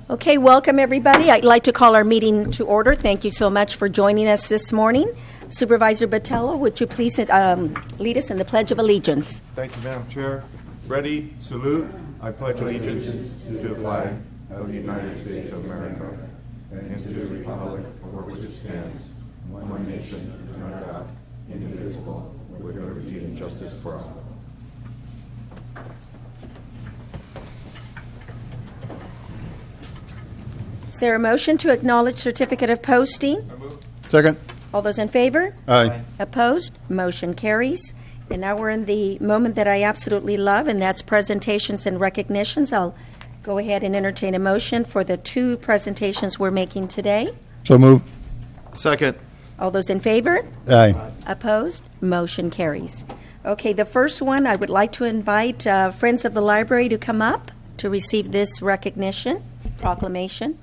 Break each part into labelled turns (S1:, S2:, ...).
S1: Okay, welcome everybody. I'd like to call our meeting to order. Thank you so much for joining us this morning. Supervisor Botello, would you please lead us in the Pledge of Allegiance?
S2: Thank you, Madam Chair. Ready, salute. I pledge allegiance to the flag of the United States of America and to the republic for which it stands, one nation, under God, indivisible, with liberty and justice for all.
S1: Is there a motion to acknowledge certificate of posting?
S3: Second.
S1: All those in favor?
S3: Aye.
S1: Opposed? Motion carries. And now we're in the moment that I absolutely love, and that's presentations and recognitions. I'll go ahead and entertain a motion for the two presentations we're making today.
S3: So move.
S2: Second.
S1: All those in favor?
S3: Aye.
S1: Opposed? Motion carries. Okay, the first one, I would like to invite Friends of the Library to come up to receive this recognition, proclamation.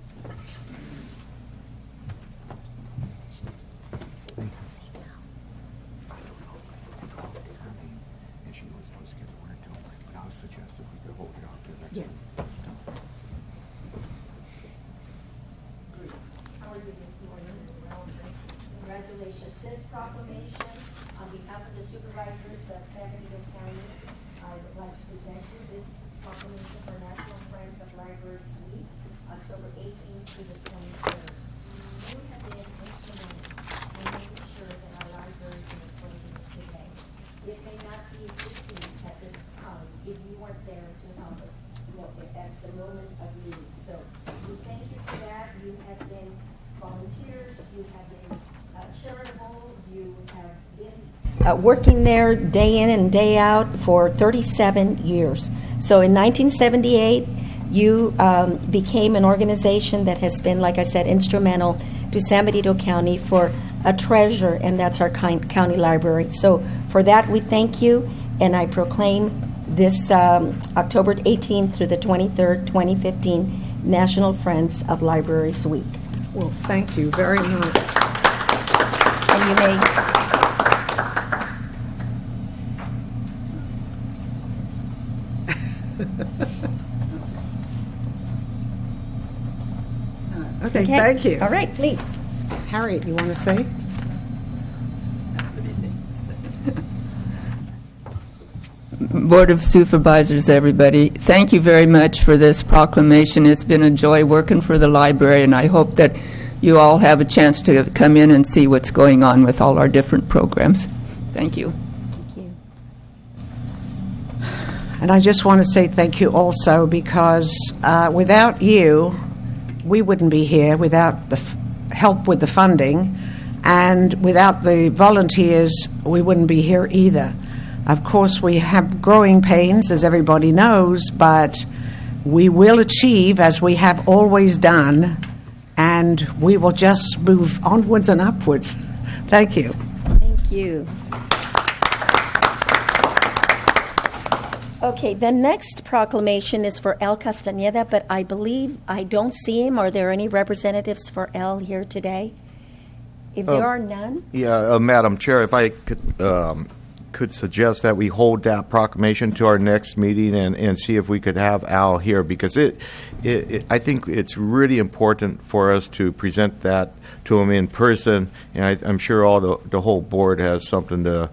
S1: Yes. How are you this morning? Congratulations. This proclamation, on behalf of the supervisors of San Benito County, I would like to present you this proclamation for National Friends of Libraries Week, October 18th to the 23rd. You have been instrumental in making sure that our library is closing today. It may not be existing at this time if you weren't there to help us at the moment of need. So we thank you for that. You have been volunteers, you have been charitable, you have been working there day in and day out for 37 years. So in 1978, you became an organization that has been, like I said, instrumental to San Benito County for a treasure, and that's our county library. So for that, we thank you, and I proclaim this October 18th through the 23rd, 2015, National Friends of Libraries Week.
S4: Well, thank you very much.
S1: And you may...
S4: Okay, thank you.
S1: All right, please.
S4: Harriet, you want to say?
S5: Board of Supervisors, everybody, thank you very much for this proclamation. It's been a joy working for the library, and I hope that you all have a chance to come in and see what's going on with all our different programs. Thank you.
S1: Thank you.
S4: And I just want to say thank you also because without you, we wouldn't be here, without the help with the funding, and without the volunteers, we wouldn't be here either. Of course, we have growing pains, as everybody knows, but we will achieve, as we have always done, and we will just move onwards and upwards. Thank you.
S1: Thank you. Okay, the next proclamation is for El Castañeda, but I believe I don't see him. Are there any representatives for El here today? If there are none?
S2: Yeah, Madam Chair, if I could suggest that we hold that proclamation to our next meeting and see if we could have Al here, because I think it's really important for us to present that to him in person, and I'm sure all the whole board has something to,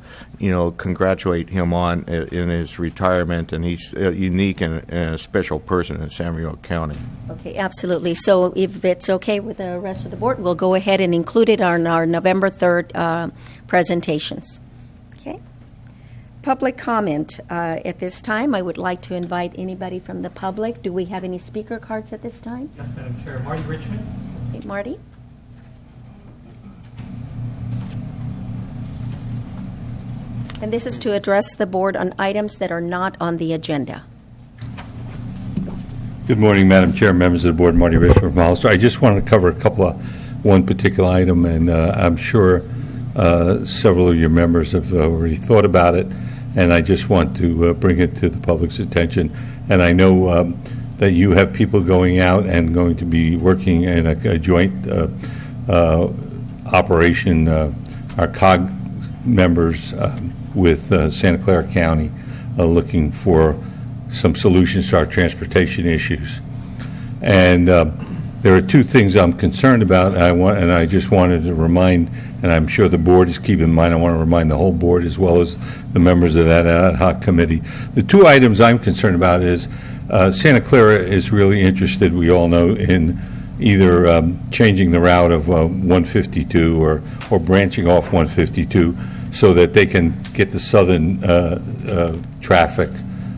S2: congratulate him on in his retirement, and he's a unique and a special person in San Benito County.
S1: Okay, absolutely. So if it's okay with the rest of the board, we'll go ahead and include it on our November 3rd presentations. Okay. Public comment. At this time, I would like to invite anybody from the public. Do we have any speaker cards at this time?
S6: Yes, Madam Chair. Marty Richmond.
S1: Hey, Marty. And this is to address the board on items that are not on the agenda.
S7: Good morning, Madam Chair, members of the board. Marty Richmond from Hollister. I just wanted to cover one particular item, and I'm sure several of your members have already thought about it, and I just want to bring it to the public's attention. And I know that you have people going out and going to be working in a joint operation, our COG members with Santa Clara County looking for some solutions to our transportation issues. And there are two things I'm concerned about, and I just wanted to remind, and I'm sure the board is keeping in mind, I want to remind the whole board as well as the members of that ad hoc committee. The two items I'm concerned about is Santa Clara is really interested, we all know, in either changing the route of 152 or branching off 152 so that they can get the southern traffic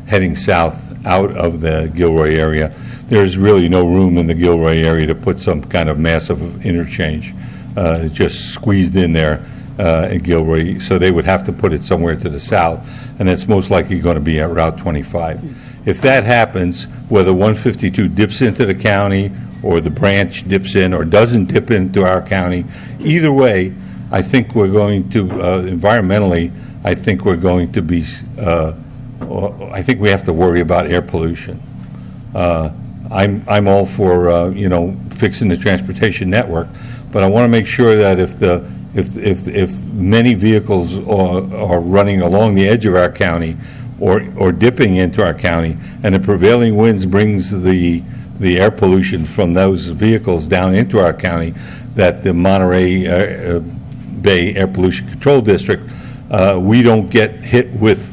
S7: heading south out of the Gilroy area. There's really no room in the Gilroy area to put some kind of massive interchange. It's just squeezed in there at Gilroy, so they would have to put it somewhere to the south, and that's most likely going to be at Route 25. If that happens, whether 152 dips into the county or the branch dips in or doesn't dip into our county, either way, I think we're going to, environmentally, I think we're going to be, I think we have to worry about air pollution. I'm all for fixing the transportation network, but I want to make sure that if many vehicles are running along the edge of our county or dipping into our county, and the prevailing winds brings the air pollution from those vehicles down into our county, that the Monterey Bay Air Pollution Control District, we don't get hit with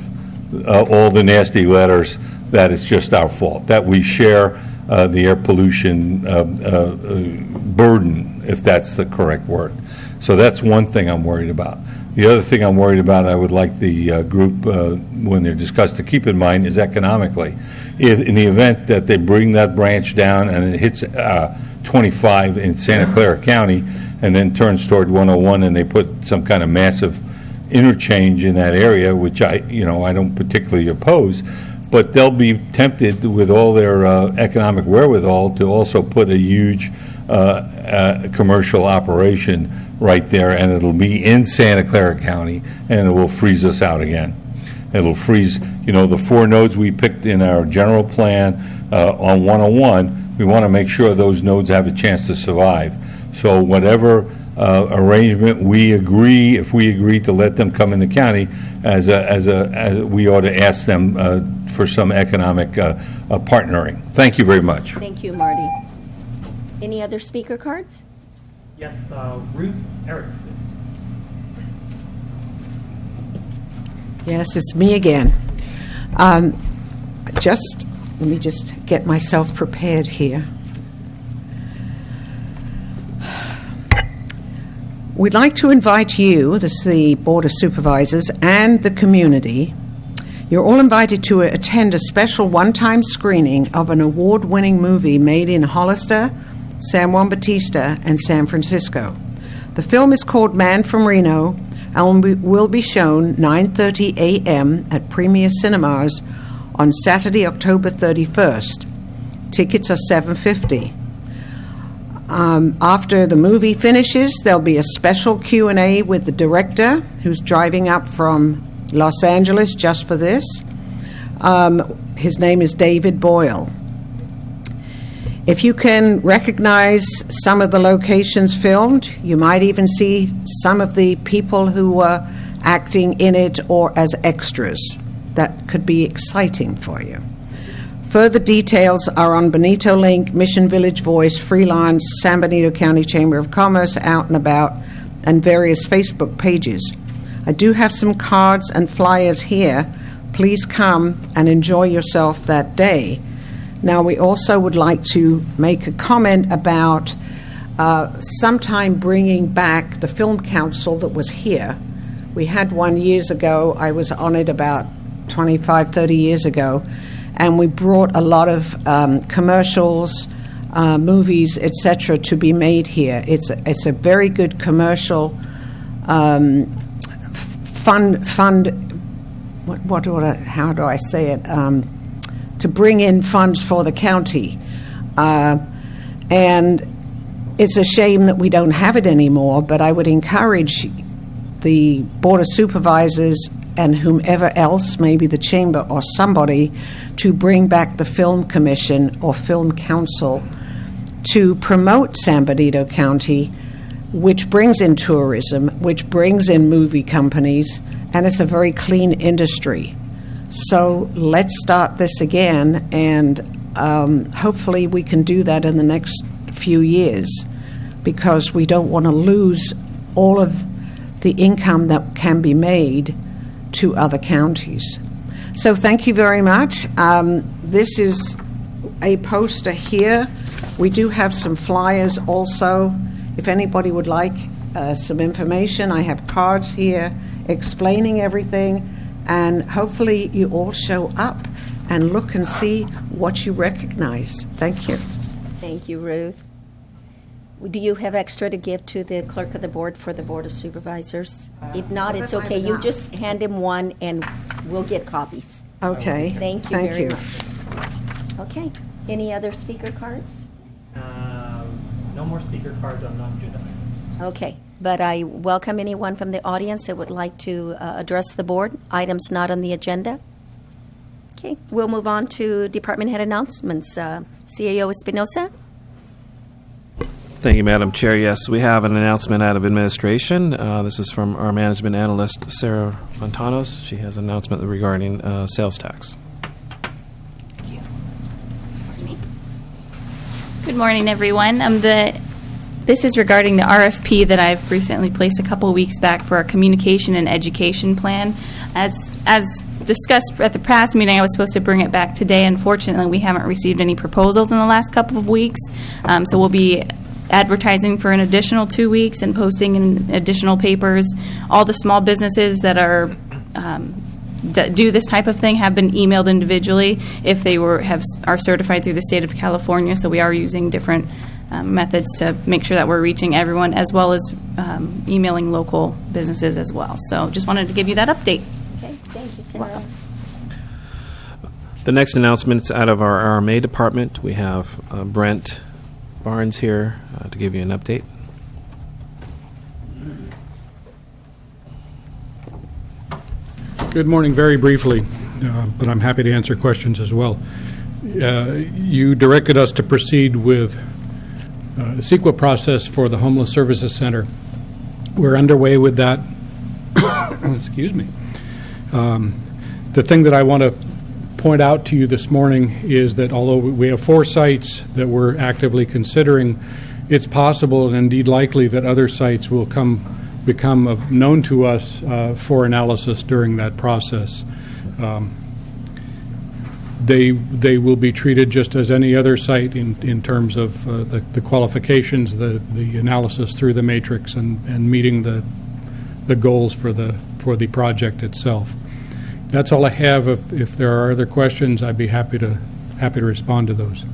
S7: all the nasty letters that it's just our fault, that we share the air pollution burden, if that's the correct word. So that's one thing I'm worried about. The other thing I'm worried about, I would like the group, when they're discussed, to keep in mind is economically. If, in the event that they bring that branch down and it hits 25 in Santa Clara County and then turns toward 101 and they put some kind of massive interchange in that area, which I don't particularly oppose, but they'll be tempted with all their economic wherewithal to also put a huge commercial operation right there, and it'll be in Santa Clara County, and it will freeze us out again. It'll freeze, the 4 nodes we picked in our general plan on 101, we want to make sure those nodes have a chance to survive. So whatever arrangement we agree, if we agree to let them come in the county, as we ought to ask them for some economic partnering. Thank you very much.
S1: Thank you, Marty. Any other speaker cards?
S3: Yes, Ruth Erickson.
S4: Yes, it's me again. Let me just get myself prepared here. We'd like to invite you, this is the Board of Supervisors, and the community. You're all invited to attend a special one-time screening of an award-winning movie made in Hollister, San Juan Bautista, and San Francisco. The film is called Man from Reno and will be shown 9:30 a.m. at Premier Cinemas on Saturday, October 31st. Tickets are $7.50. After the movie finishes, there'll be a special Q&A with the director, who's driving up from Los Angeles just for this. His name is David Boyle. If you can recognize some of the locations filmed, you might even see some of the people who were acting in it or as extras. That could be exciting for you. Further details are on Benito Link, Mission Village Voice, Freelance, San Benito County Chamber of Commerce, Out and About, and various Facebook pages. I do have some cards and flyers here. Please come and enjoy yourself that day. Now, we also would like to make a comment about sometime bringing back the Film Council that was here. We had one years ago. I was on it about 25, 30 years ago. And we brought a lot of commercials, movies, etc., to be made here. It's a very good commercial fund. How do I say it? To bring in funds for the county, and it's a shame that we don't have it anymore. But I would encourage the Board of Supervisors and whomever else, maybe the chamber or somebody, to bring back the Film Commission or Film Council to promote San Benito County, which brings in tourism, which brings in movie companies, and it's a very clean industry. So let's start this again, and hopefully we can do that in the next few years, because we don't want to lose all of the income that can be made to other counties. So thank you very much. This is a poster here. We do have some flyers also. If anybody would like some information, I have cards here explaining everything, and hopefully you all show up and look and see what you recognize. Thank you.
S1: Thank you, Ruth. Do you have extra to give to the clerk of the board for the Board of Supervisors? If not, it's okay. You just hand him one and we'll get copies.
S4: Okay.
S1: Thank you very much. Okay. Any other speaker cards?
S3: No more speaker cards on non-agenda items.
S1: Okay. But I welcome anyone from the audience that would like to address the board. Items not on the agenda. Okay. We'll move on to department head announcements. CAO Espinosa.
S6: Thank you, Madam Chair. Yes, we have an announcement out of administration. This is from our management analyst, Sarah Montanos. She has an announcement regarding sales tax.
S8: Good morning, everyone. This is regarding the RFP that I've recently placed a couple of weeks back for our communication and education plan. As discussed at the past meeting, I was supposed to bring it back today. Unfortunately, we haven't received any proposals in the last couple of weeks, so we'll be advertising for an additional 2 weeks and posting in additional papers. All the small businesses that are that do this type of thing have been emailed individually if they are certified through the state of California. So we are using different methods to make sure that we're reaching everyone, as well as emailing local businesses as well. So just wanted to give you that update.
S1: Okay. Thank you, Sarah.
S6: The next announcement is out of our RMA department. We have Brent Barnes here to give you an update.
S9: Good morning. Very briefly, but I'm happy to answer questions as well. You directed us to proceed with the CEQA process for the Homeless Services Center. We're underway with that. Excuse me. The thing that I want to point out to you this morning is that although we have 4 sites that we're actively considering, it's possible and indeed likely that other sites will become known to us for analysis during that process. They will be treated just as any other site in terms of the qualifications, the analysis through the matrix, and meeting the goals for the project itself. That's all I have. If there are other questions, I'd be happy to respond to those.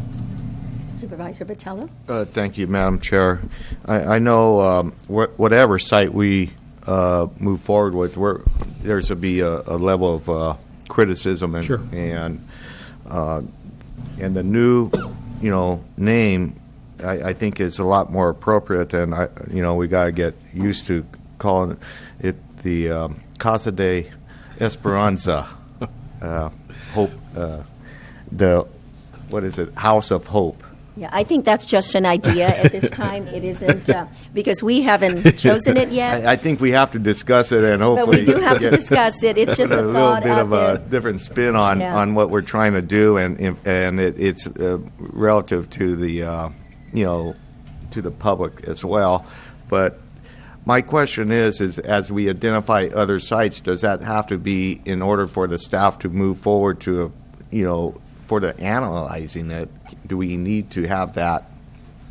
S1: Supervisor Botello.
S2: Thank you, Madam Chair. I know whatever site we move forward with, there's to be a level of criticism, and
S9: Sure.
S2: and the new name I think is a lot more appropriate, and we got to get used to calling it the Casa de Esperanza, Hope, House of Hope.
S1: Yeah, I think that's just an idea at this time. It isn't, because we haven't chosen it yet.
S2: I think we have to discuss it, and
S1: But
S2: hopefully
S1: we do have to discuss it. It's just a
S2: little
S1: thought
S2: bit
S1: out
S2: of
S1: there.
S2: a different spin on,
S1: Yeah.
S2: on what we're trying to do, and it's relative to the to the public as well. But my question is as we identify other sites, does that have to be in order for the staff to move forward to for the analyzing it? Do we need to have that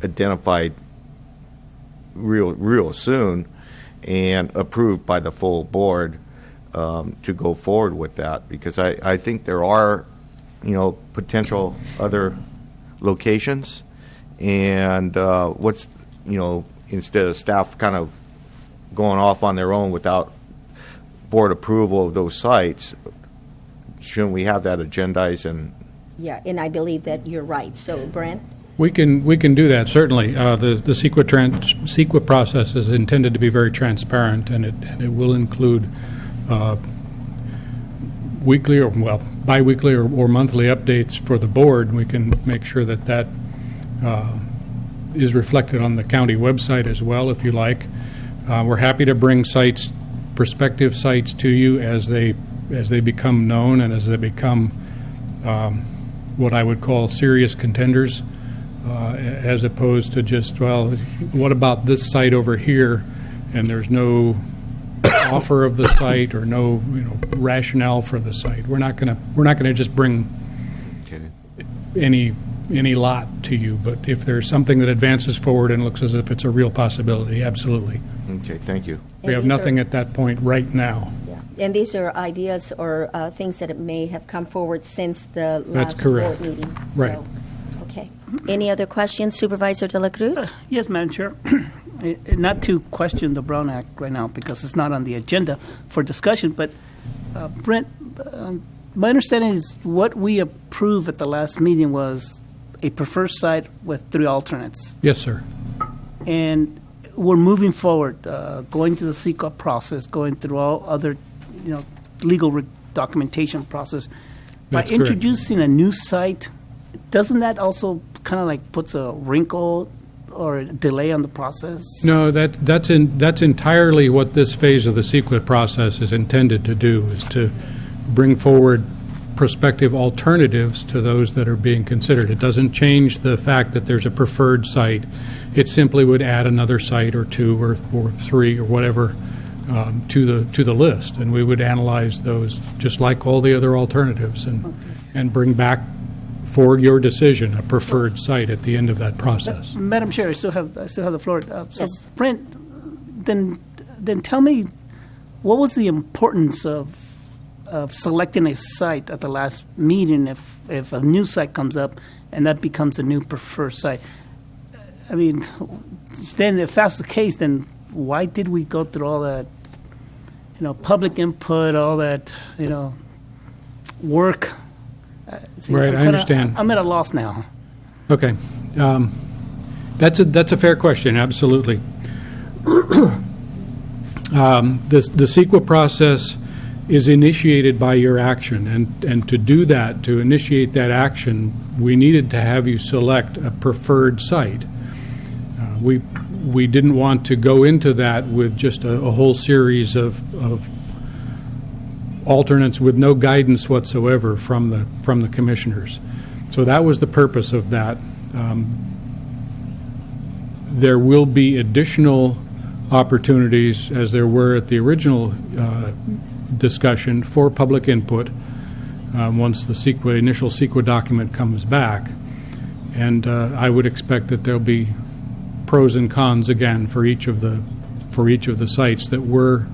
S2: identified real soon and approved by the full board to go forward with that? Because I think there are potential other locations, and instead of staff kind of going off on their own without board approval of those sites, shouldn't we have that agendized?
S1: Yeah, and I believe that you're right. So, Brent?
S9: We can do that, certainly. The CEQA process is intended to be very transparent, and it will include weekly or biweekly or monthly updates for the board. We can make sure that is reflected on the county website as well, if you like. We're happy to bring prospective sites to you as they become known and as they become what I would call serious contenders, as opposed to just, well, what about this site over here, and there's no offer of the site or no rationale for the site. We're not gonna just bring any lot to you, but if there's something that advances forward and looks as if it's a real possibility, absolutely.
S2: Okay, thank you.
S9: We have nothing at that point right now.
S1: Yeah. And these are ideas or things that may have come forward since the
S9: That's
S1: last
S9: correct.
S1: board meeting.
S9: Right.
S1: So, okay. Any other questions, Supervisor De La Cruz?
S10: Yes, Madam Chair. Not to question the Brown Act right now because it's not on the agenda for discussion, but Brent, my understanding is what we approved at the last meeting was a preferred site with 3 alternates.
S9: Yes, sir.
S10: And we're moving forward, going to the CEQA process, going through all other, legal documentation process.
S9: That's
S10: By
S9: correct.
S10: introducing a new site, doesn't that also kind of like puts a wrinkle or a delay on the process?
S9: No, that's entirely what this phase of the CEQA process is intended to do, is to bring forward prospective alternatives to those that are being considered. It doesn't change the fact that there's a preferred site. It simply would add another site or 2 or 3 or whatever to the list, and we would analyze those just like all the other alternatives and bring back for your decision a preferred site at the end of that process.
S10: Madam Chair, I still have the floor.
S1: Yes.
S10: Brent, then tell me, what was the importance of selecting a site at the last meeting if a new site comes up and that becomes a new preferred site? I mean, then if that's the case, then why did we go through all that, public input, all that, work?
S9: Right, I understand.
S10: I'm at a loss now.
S9: Okay. That's a fair question, absolutely. The CEQA process is initiated by your action, and to do that, to initiate that action, we needed to have you select a preferred site. We didn't want to go into that with just a whole series of alternates with no guidance whatsoever from the commissioners. So that was the purpose of that. There will be additional opportunities, as there were at the original discussion, for public input once the initial CEQA document comes back. And I would expect that there'll be pros and cons again for each of the sites that were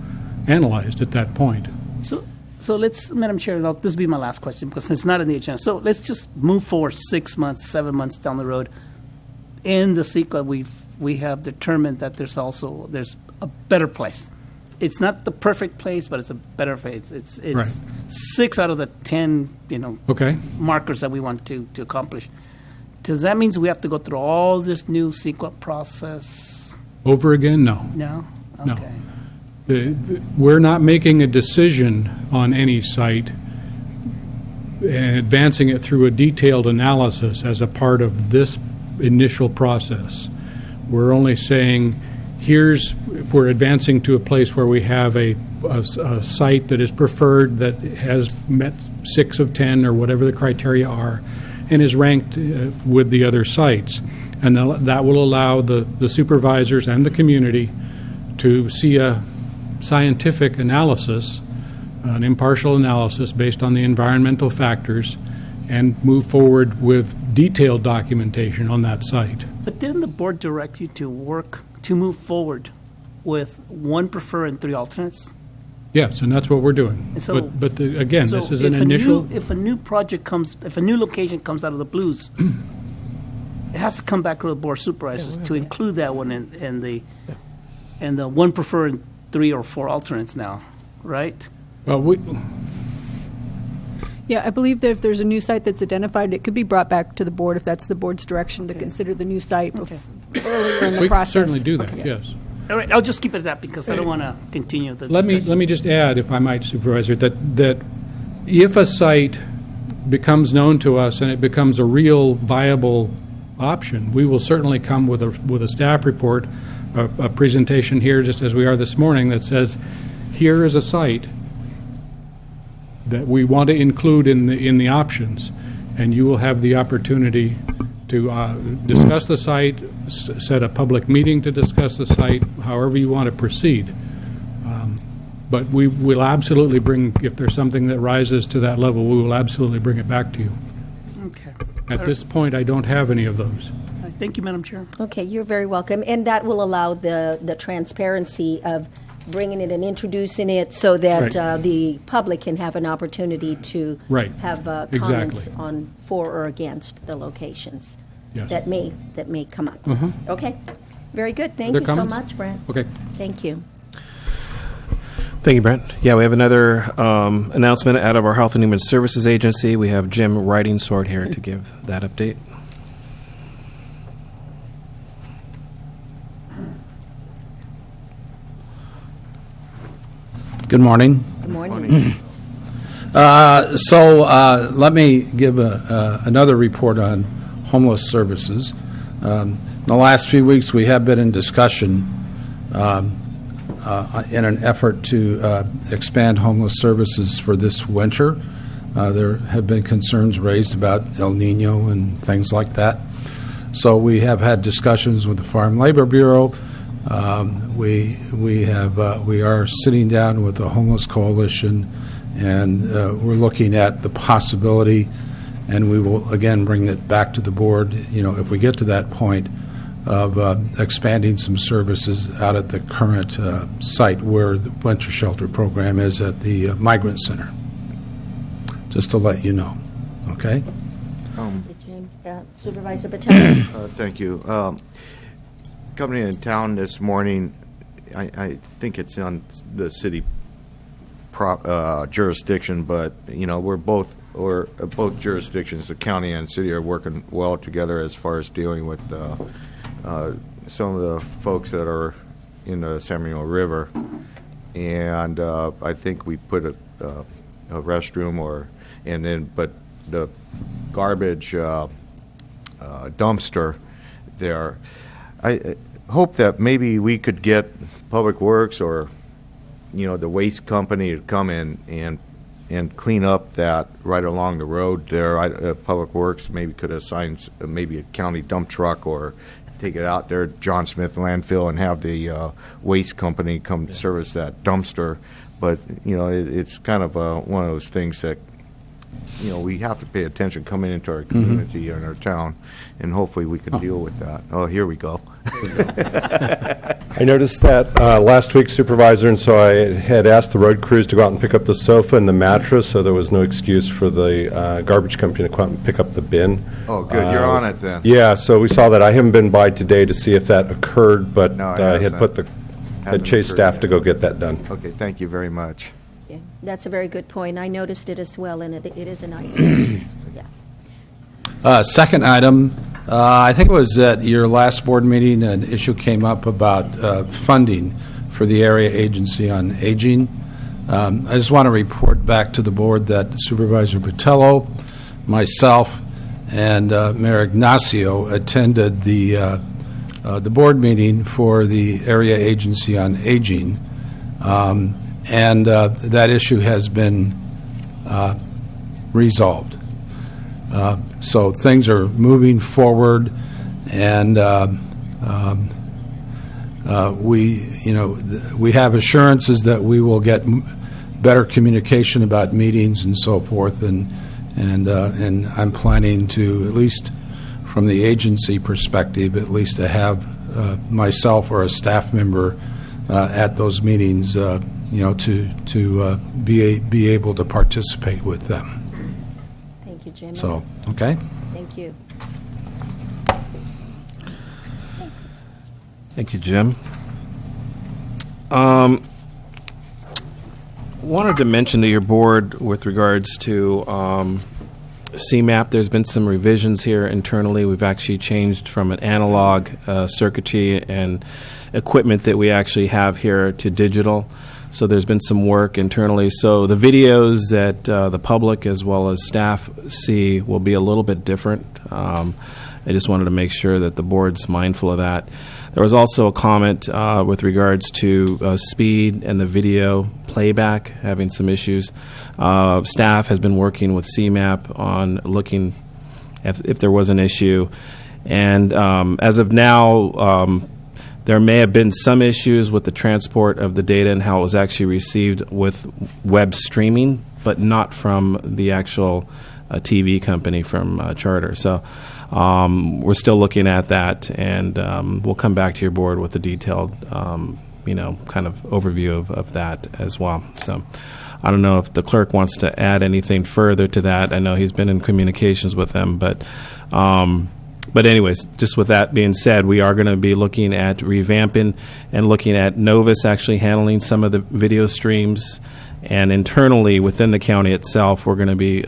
S9: analyzed at that point.
S10: So let's, Madam Chair, this will be my last question because it's not in the agenda. So let's just move forward 6 months, 7 months down the road. In the CEQA, we have determined that there's a better place. It's not the perfect place, but it's a better place. It's
S9: Right.
S10: 6 out of the 10
S9: Okay.
S10: markers that we want to accomplish. Does that mean we have to go through all this new CEQA process?
S9: Over again? No.
S10: No.
S9: No.
S10: Okay.
S9: We're not making a decision on any site and advancing it through a detailed analysis as a part of this initial process. We're only saying, we're advancing to a place where we have a site that is preferred, that has met 6 of 10 or whatever the criteria are, and is ranked with the other sites. And that will allow the supervisors and the community to see a scientific analysis, an impartial analysis based on the environmental factors, and move forward with detailed documentation on that site.
S10: But didn't the board direct you to move forward with 1 preferred and 3 alternates?
S9: Yes, and that's what we're doing.
S10: And so-
S9: Again,
S10: So
S9: this is an
S10: if
S9: initial.
S10: If a new location comes out of the blues, it has to come back to the board of supervisors to include that one in the 1 preferred and 3 or 4 alternates now, right?
S9: Well,
S11: Yeah, I believe that if there's a new site that's identified, it could be brought back to the board if that's the board's direction to consider the new site earlier in the
S9: we can
S11: process.
S9: certainly do that,
S11: Okay.
S9: yes.
S10: All right, I'll just keep it at that because I don't want to continue the
S9: Let
S10: discussion.
S9: me just add, if I might, Supervisor, that if a site becomes known to us and it becomes a real viable option, we will certainly come with a staff report, a presentation here, just as we are this morning, that says, here is a site that we want to include in the options. and you will have the opportunity to discuss the site, set a public meeting to discuss the site, however you want to proceed. But we will absolutely bring, if there's something that rises to that level, we will absolutely bring it back to you.
S10: Okay.
S9: At this point, I don't have any of those.
S10: Thank you, Madam Chair.
S1: Okay, you're very welcome. And that will allow the transparency of bringing it and introducing it so that
S9: Right.
S1: the public can have an opportunity to
S9: Right.
S1: have comments
S9: Exactly.
S1: on for or against the locations
S9: Yes.
S1: that may come up.
S9: Uh-huh.
S1: Okay, very good. Thank
S9: Other
S1: you
S9: comments?
S1: so much, Brent.
S9: Okay.
S1: Thank you.
S6: Thank you, Brent. Yeah, we have another announcement out of our Health and Human Services Agency. We have Jim Riding Sword here to give that update.
S12: Good morning.
S1: Good morning.
S12: Let me give another report on homeless services. In the last few weeks, we have been in discussion in an effort to expand homeless services for this winter. There have been concerns raised about El Nino and things like that. So we have had discussions with the Farm Labor Bureau. We are sitting down with the Homeless Coalition, and we're looking at the possibility, and we will again bring it back to the board, if we get to that point, of expanding some services out at the current site where the winter shelter program is at the Migrant Center. Just to let you know, okay?
S1: Supervisor Patel.
S2: Thank you. Coming in town this morning, I think it's on the city jurisdiction, but we're both jurisdictions, the county and city, are working well together as far as dealing with some of the folks that are in the San Bernardino River, and I think we put a restroom but the garbage dumpster there. I hope that maybe we could get Public Works or the waste company to come in and clean up that right along the road there. Public Works maybe could assign maybe a county dump truck or take it out there at John Smith landfill and have the waste company come service that dumpster. But it's kind of one of those things that we have to pay attention coming into our community and our town, and hopefully we can deal with that. Oh, here we go.
S13: I noticed that last week, Supervisor, and so I had asked the road crews to go out and pick up the sofa and the mattress, so there was no excuse for the garbage company to come out and pick up the bin.
S2: Oh, good. You're on it then.
S13: Yeah, so we saw that. I haven't been by today to see if that occurred, but
S2: No, it
S13: I had
S2: hasn't.
S13: put the chased
S2: occurred
S13: staff
S2: yet.
S13: to go get that done.
S2: Okay, thank you very much.
S1: Yeah, that's a very good point. I noticed it as well, and it is a nice one. Yeah.
S12: Second item, I think it was at your last board meeting, an issue came up about funding for the Area Agency on Aging. I just want to report back to the board that Supervisor Patello, myself, and Mayor Ignacio attended the board meeting for the Area Agency on Aging, and that issue has been resolved. So things are moving forward, and we have assurances that we will get better communication about meetings and so forth, and I'm planning to, at least from the agency perspective, at least to have myself or a staff member at those meetings, to be able to participate with them.
S1: Thank you, Jim.
S12: So, okay.
S1: Thank you.
S6: Thank you, Jim. Wanted to mention to your board with regards to CMAP, there's been some revisions here internally. We've actually changed from an analog circuitry and equipment that we actually have here to digital. So there's been some work internally. So the videos that the public as well as staff see will be a little bit different. I just wanted to make sure that the board's mindful of that. There was also a comment with regards to speed and the video playback having some issues. Staff has been working with CMAP on looking if there was an issue. And as of now, there may have been some issues with the transport of the data and how it was actually received with web streaming, but not from the actual TV company from Charter. So we're still looking at that, and we'll come back to your board with a detailed, kind of overview of that as well. So I don't know if the clerk wants to add anything further to that. I know he's been in communications with them, but anyways, just with that being said, we are going to be looking at revamping and looking at Novus actually handling some of the video streams. And internally within the county itself, we're going to be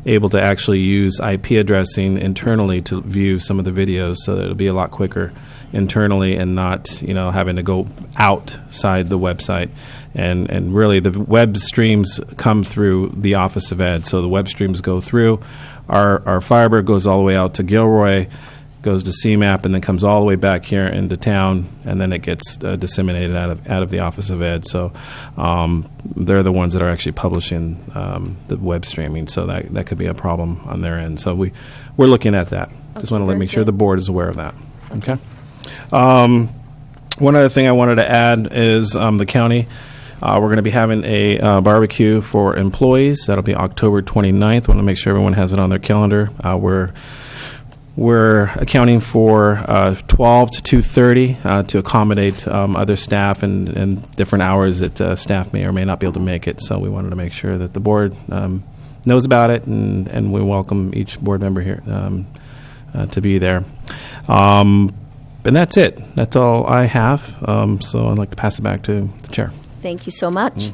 S6: able to actually use IP addressing internally to view some of the videos, so that it'll be a lot quicker internally and not, having to go outside the website. And really, the web streams come through the Office of Ed. So the web streams go through. Our fiber goes all the way out to Gilroy, goes to CMAP, and then comes all the way back here into town, and then it gets disseminated out of the Office of Ed. So they're the ones that are actually publishing the web streaming, so that could be a problem on their end. So we're looking at that. Just want to make sure the board is aware of that. Okay. One other thing I wanted to add is the county. We're going to be having a barbecue for employees. That'll be October 29th. Want to make sure everyone has it on their calendar. We're accounting for 12 to 2:30 to accommodate other staff and different hours that staff may or may not be able to make it. So we wanted to make sure that the board knows about it, and we welcome each board member here to be there. And that's it. That's all I have. So I'd like to pass it back to the chair.
S1: Thank you so much.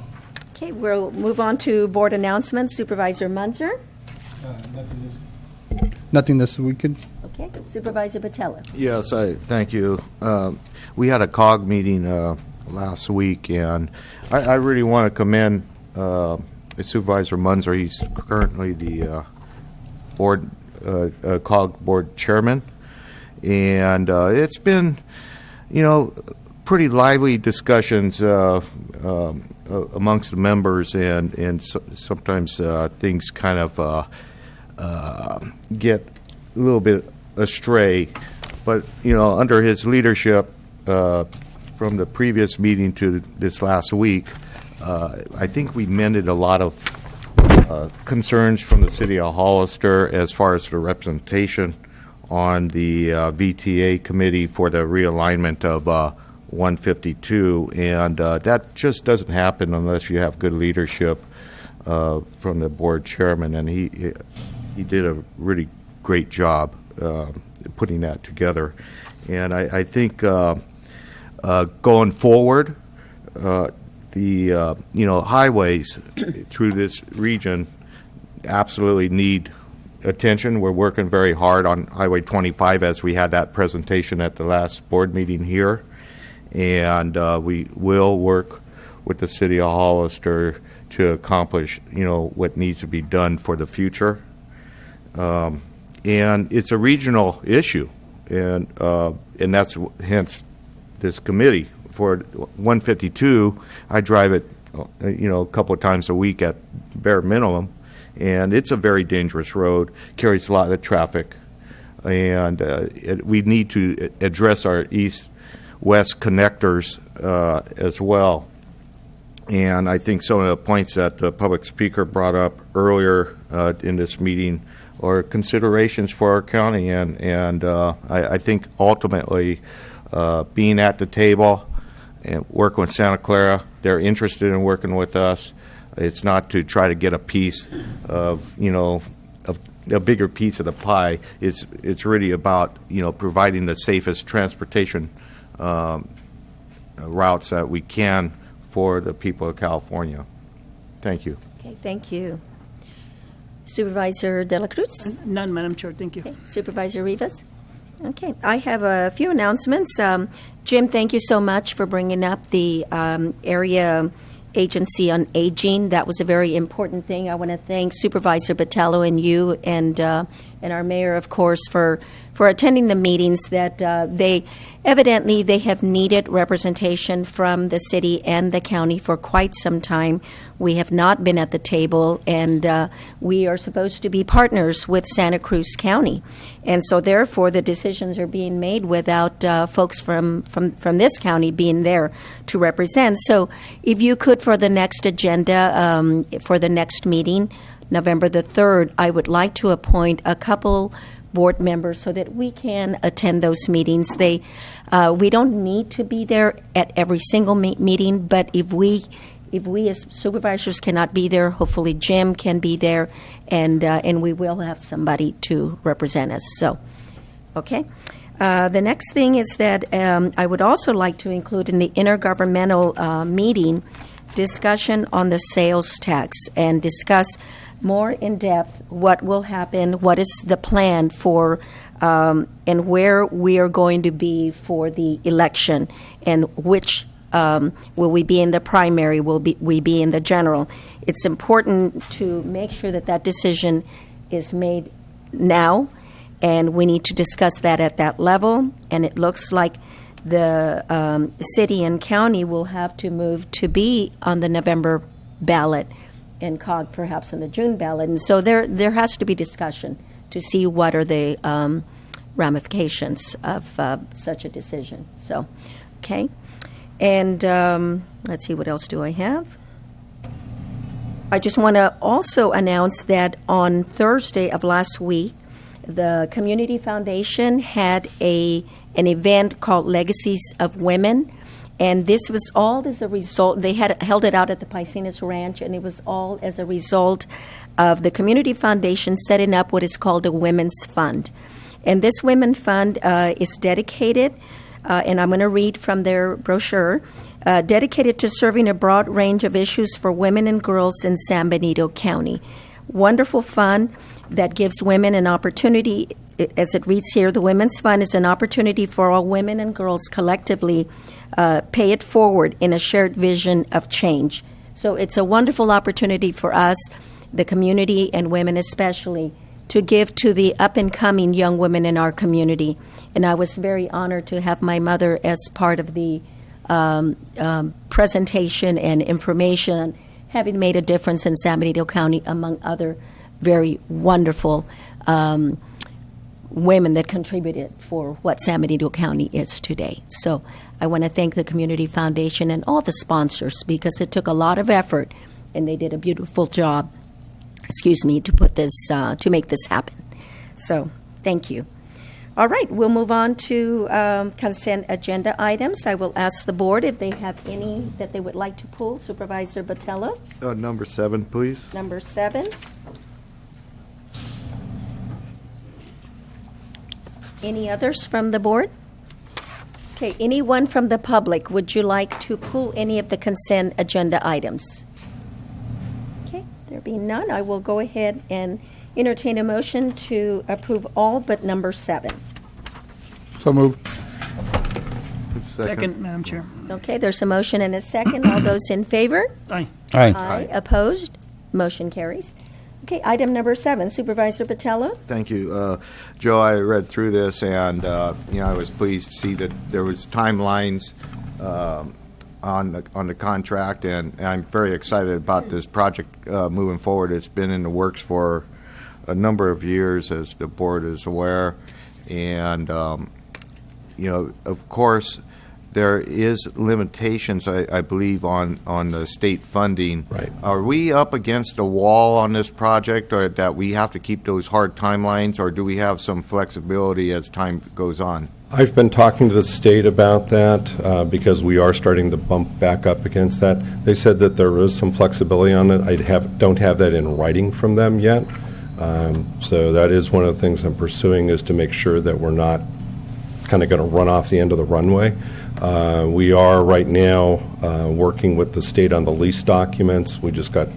S1: Okay, we'll move on to board announcements. Supervisor Munzer.
S14: Nothing this weekend.
S1: Okay, Supervisor Botello.
S2: Yes, thank you. We had a COG meeting last week, and I really want to commend Supervisor Munzer. He's currently the COG board chairman, and it's been, pretty lively discussions amongst the members, and sometimes things kind of get a little bit astray. But, under his leadership from the previous meeting to this last week, I think we mended a lot of concerns from the city of Hollister as far as the representation on the VTA committee for the realignment of 152, and that just doesn't happen unless you have good leadership from the board chairman, and he did a really great job putting that together. And I think going forward, the highways through this region absolutely need attention. We're working very hard on Highway 25, as we had that presentation at the last board meeting here, and we will work with the city of Hollister to accomplish what needs to be done for the future. And it's a regional issue, and that's hence this committee. For 152, I drive it, a couple of times a week at bare minimum, and it's a very dangerous road, carries a lot of traffic, and we need to address our east-west connectors as well. And I think some of the points that the public speaker brought up earlier in this meeting are considerations for our county, and I think ultimately being at the table and working with Santa Clara, they're interested in working with us. It's not to try to get a piece of, a bigger piece of the pie. It's really about, providing the safest transportation routes that we can for the people of California. Thank you.
S1: Okay, thank you. Supervisor De La Cruz?
S10: None, Madam Chair. Thank you.
S1: Okay. Supervisor Rivas? Okay. I have a few announcements. Jim, thank you so much for bringing up the area agency on aging. That was a very important thing. I want to thank Supervisor Botello and you and and our mayor, of course, for attending the meetings. That they have needed representation from the city and the county for quite some time. We have not been at the table, and we are supposed to be partners with Santa Cruz County, and so therefore the decisions are being made without folks from this county being there to represent. So, if you could, for the next agenda, for the next meeting, November the 3rd, I would like to appoint a couple board members so that we can attend those meetings. We don't need to be there at every single meeting, but if we as supervisors cannot be there, hopefully Jim can be there, and we will have somebody to represent us. So, okay. The next thing is that I would also like to include in the intergovernmental meeting discussion on the sales tax and discuss more in depth what will happen, what is the plan for, and where we are going to be for the election, and which will we be in the primary, will we be in the general. It's important to make sure that decision is made now, and we need to discuss that at that level. And it looks like the city and county will have to move to be on the November ballot, and COG perhaps on the June ballot. And so there has to be discussion to see what are the ramifications of such a decision. So, okay. And let's see, what else do I have? I just want to also announce that on Thursday of last week, the Community Foundation had an event called Legacies of Women. And this was all as a result, they had held it out at the Paisinas Ranch, and it was all as a result of the Community Foundation setting up what is called a Women's Fund. And this Women's Fund is dedicated, and I'm going to read from their brochure, dedicated to serving a broad range of issues for women and girls in San Benito County. Wonderful fund that gives women an opportunity. As it reads here, the Women's Fund is an opportunity for all women and girls collectively pay it forward in a shared vision of change. So it's a wonderful opportunity for us, the community and women especially, to give to the up-and-coming young women in our community. And I was very honored to have my mother as part of the presentation and information, having made a difference in San Benito County, among other very wonderful women that contributed for what San Benito County is today. So I want to thank the Community Foundation and all the sponsors, because it took a lot of effort, and they did a beautiful job, to put this, to make this happen. So thank you. All right, we'll move on to consent agenda items. I will ask the board if they have any that they would like to pull. Supervisor Botello?
S2: Number 7, please.
S1: Number 7. Any others from the board? Okay, anyone from the public, would you like to pull any of the consent agenda items? Okay, there being none, I will go ahead and entertain a motion to approve all but number 7.
S14: So moved.
S10: Second, Madam Chair.
S1: Okay, there's a motion and a second. All those in favor?
S10: Aye.
S1: Aye. Opposed? Motion carries. Okay, item number 7, Supervisor Botello.
S2: Thank you. Joe, I read through this, and I was pleased to see that there was timelines on the contract, and I'm very excited about this project moving forward. It's been in the works for a number of years, as the board is aware, and of course, there is limitations, I believe, on the state funding.
S7: Right.
S2: Are we up against a wall on this project, or that we have to keep those hard timelines, or do we have some flexibility as time goes on?
S13: I've been talking to the state about that because we are starting to bump back up against that. They said that there is some flexibility on it. Don't have that in writing from them yet. So that is one of the things I'm pursuing, is to make sure that we're not kind of going to run off the end of the runway. We are right now working with the state on the lease documents. We just got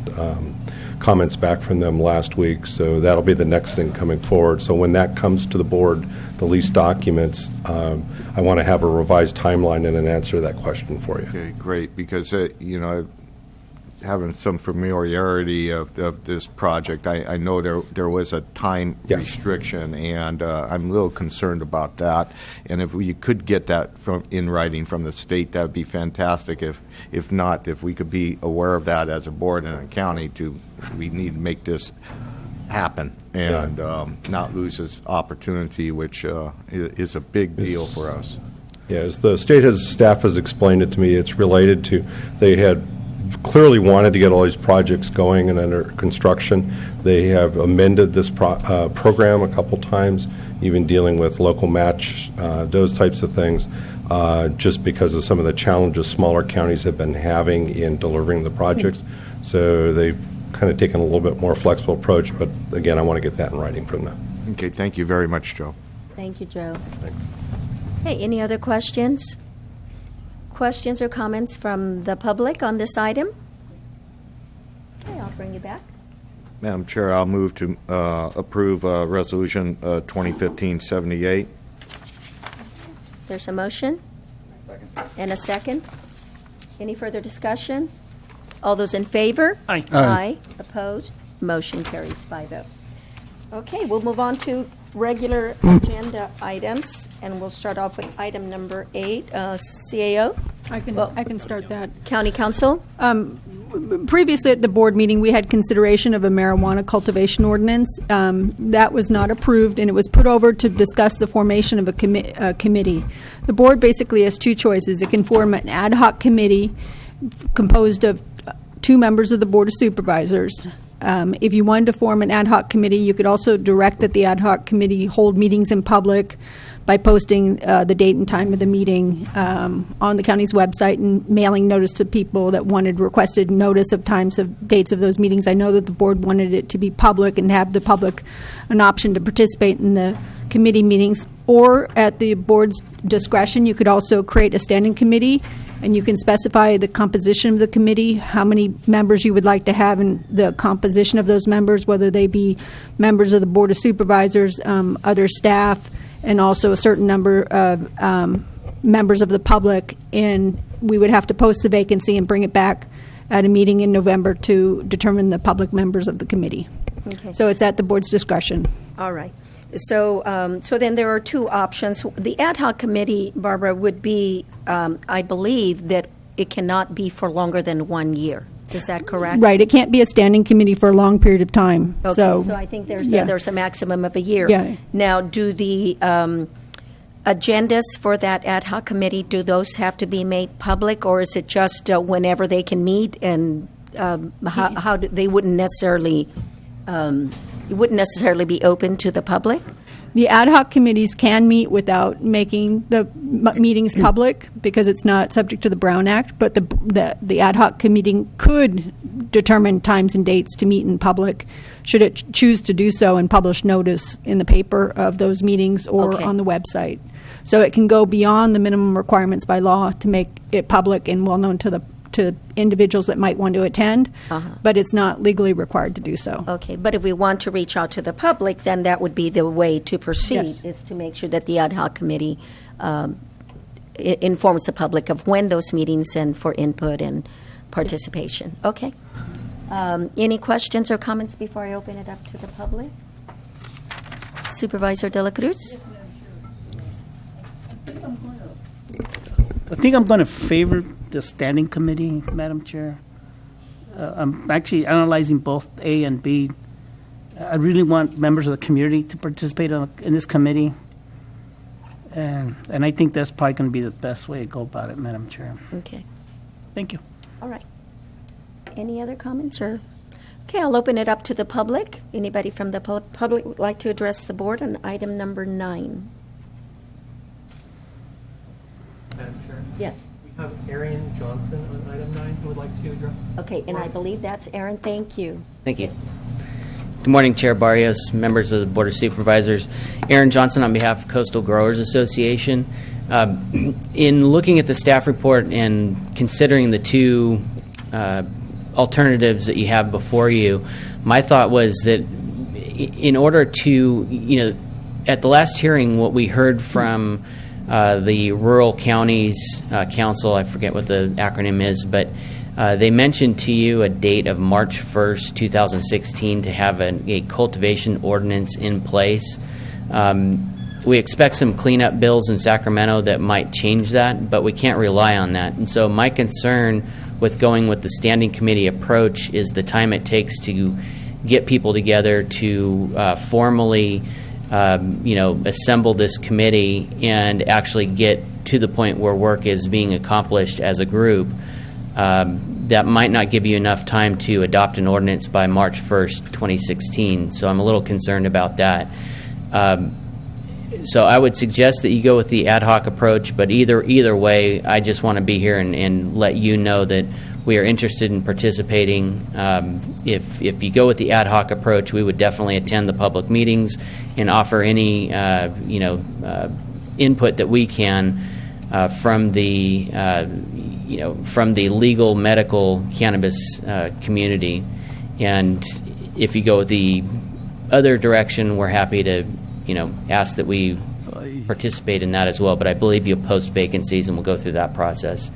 S13: comments back from them last week, so that'll be the next thing coming forward. So when that comes to the board, the lease documents, I want to have a revised timeline and an answer to that question for you.
S2: Okay, great, because having some familiarity of this project, I know there was a time restriction, and I'm a little concerned about that. And if we could get that in writing from the state, that would be fantastic. If not, if we could be aware of that as a board and a county, we need to make this happen and not lose this opportunity, which is a big deal for us.
S13: Yeah, as the staff has explained it to me, it's related to, they had clearly wanted to get all these projects going and under construction. They have amended this program a couple times, even dealing with local match, those types of things, just because of some of the challenges smaller counties have been having in delivering the projects. So they've kind of taken a little bit more flexible approach, but again, I want to get that in writing from them.
S2: Okay, thank you very much, Joe.
S1: Thank you, Joe.
S13: Thanks.
S1: Hey, any other questions? Questions or comments from the public on this item? Okay, I'll bring you back.
S2: Madam Chair, I'll move to approve Resolution 2015-78.
S1: There's a motion? And a second? Any further discussion? All those in favor?
S10: Aye.
S1: Aye. Opposed? Motion carries 5-0. Okay, we'll move on to regular agenda items, and we'll start off with item number 8, CAO.
S11: I can start that.
S1: County Council.
S11: Previously at the board meeting, we had consideration of a marijuana cultivation ordinance. That was not approved, and it was put over to discuss the formation of a committee. The board basically has two choices. It can form an ad hoc committee composed of 2 members of the Board of Supervisors. If you wanted to form an ad hoc committee, you could also direct that the ad hoc committee hold meetings in public by posting the date and time of the meeting on the county's website and mailing notice to people that requested notice of times of dates of those meetings. I know that the board wanted it to be public and have the public an option to participate in the committee meetings. Or at the board's discretion, you could also create a standing committee, and you can specify the composition of the committee, how many members you would like to have, and the composition of those members, whether they be members of the Board of Supervisors, other staff, and also a certain number of members of the public. And we would have to post the vacancy and bring it back at a meeting in November to determine the public members of the committee.
S1: Okay.
S11: So it's at the board's discretion.
S1: All right. So, so then there are 2 options. The ad hoc committee, Barbara, would be, I believe, that it cannot be for longer than 1 year. Is that correct?
S11: Right. It can't be a standing committee for a long period of time.
S1: Okay. So I think there's a maximum of a year.
S11: Yeah.
S1: Now, do the agendas for that ad hoc committee, do those have to be made public, or is it just whenever they can meet, and how do, they wouldn't necessarily it wouldn't necessarily be open to the public?
S11: The ad hoc committees can meet without making the meetings public because it's not subject to the Brown Act, but the ad hoc committee could determine times and dates to meet in public should it choose to do so and publish notice in the paper of those meetings or on the website. So it can go beyond the minimum requirements by law to make it public and well known to individuals that might want to attend, but it's not legally required to do so.
S1: Okay, but if we want to reach out to the public, then that would be the way to proceed,
S11: Yes.
S1: is to make sure that the ad hoc committee informs the public of when those meetings and for input and participation. Okay. Any questions or comments before I open it up to the public? Supervisor De La Cruz?
S10: I think I'm going to favor the standing committee, Madam Chair. I'm actually analyzing both A and B. I really want members of the community to participate in this committee, and I think that's probably going to be the best way to go about it, Madam Chair.
S1: Okay.
S10: Thank you.
S1: All right. Any other comments? Or okay, I'll open it up to the public. Anybody from the public would like to address the board on item number 9?
S3: Madam Chair?
S1: Yes.
S3: We have Arian Johnson on item 9 who would like to address.
S1: Okay, and I believe that's Aaron. Thank you.
S15: Thank you. Good morning, Chair Barrios, members of the Board of Supervisors. Aaron Johnson on behalf of Coastal Growers Association. In looking at the staff report and considering the 2 alternatives that you have before you, my thought was that in order to, at the last hearing, what we heard from the Rural Counties Council, I forget what the acronym is, but They mentioned to you a date of March 1st, 2016 to have a cultivation ordinance in place. We expect some cleanup bills in Sacramento that might change that, but we can't rely on that. And so my concern with going with the standing committee approach is the time it takes to get people together to formally assemble this committee and actually get to the point where work is being accomplished as a group. That might not give you enough time to adopt an ordinance by March 1st, 2016. So I'm a little concerned about that. So I would suggest that you go with the ad hoc approach, but either way, I just want to be here and let you know that we are interested in participating. If you go with the ad hoc approach, we would definitely attend the public meetings and offer any input that we can from the legal medical cannabis community. And if you go with the other direction, we're happy to ask that we participate in that as well. But I believe you'll post vacancies, and we'll go through that process.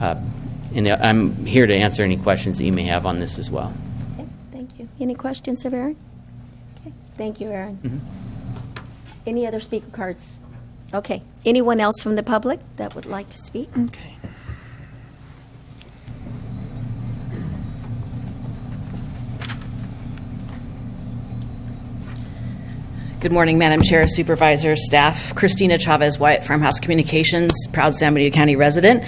S15: And I'm here to answer any questions that you may have on this as well.
S1: Okay, thank you. Any questions of Aaron? Okay, thank you, Aaron.
S15: Mm-hmm.
S1: Any other speaker cards? Okay. Anyone else from the public that would like to speak?
S10: Okay.
S16: Good morning, Madam Chair, Supervisors, staff. Christina Chavez Wyatt, Farmhouse Communications, proud San Benito County resident.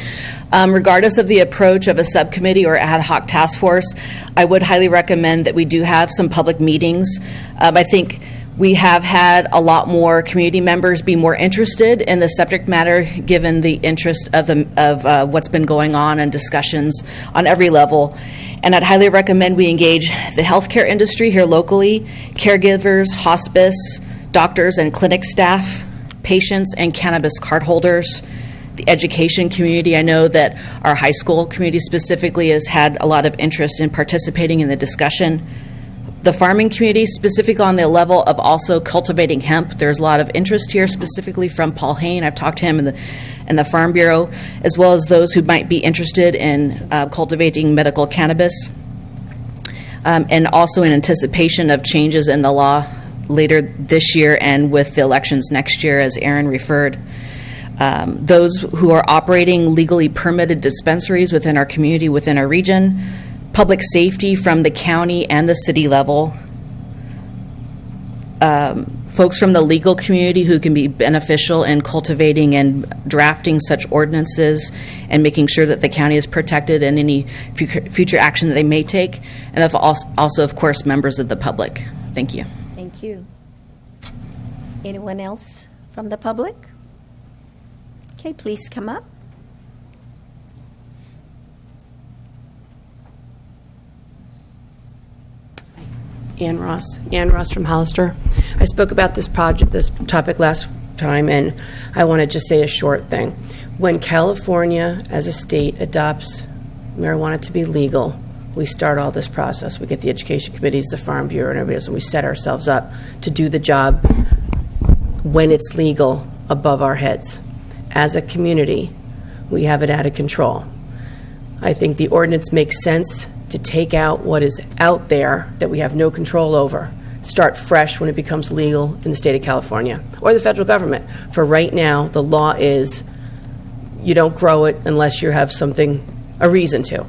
S16: Regardless of the approach of a subcommittee or ad hoc task force, I would highly recommend that we do have some public meetings. I think we have had a lot more community members be more interested in the subject matter, given the interest of what's been going on and discussions on every level. And I'd highly recommend we engage the healthcare industry here locally, caregivers, hospice, doctors and clinic staff, patients and cannabis cardholders, the education community. I know that our high school community specifically has had a lot of interest in participating in the discussion. The farming community, specifically on the level of also cultivating hemp, there's a lot of interest here, specifically from Paul Hain. I've talked to him in the Farm Bureau, as well as those who might be interested in cultivating medical cannabis, and also in anticipation of changes in the law later this year and with the elections next year, as Aaron referred. Those who are operating legally permitted dispensaries within our community, within our region, public safety from the county and the city level, folks from the legal community who can be beneficial in cultivating and drafting such ordinances and making sure that the county is protected in any future action that they may take, and also, of course, members of the public. Thank you.
S1: Thank you. Anyone else from the public? Okay, please come up.
S17: Ann Ross from Hollister. I spoke about this topic last time, and I want to just say a short thing. When California, as a state, adopts marijuana to be legal, we start all this process. We get the education committees, the Farm Bureau, and everybody else, and we set ourselves up to do the job when it's legal above our heads. As a community, we have it out of control. I think the ordinance makes sense to take out what is out there that we have no control over. Start fresh when it becomes legal in the state of California or the federal government. For right now, the law is you don't grow it unless you have a reason to.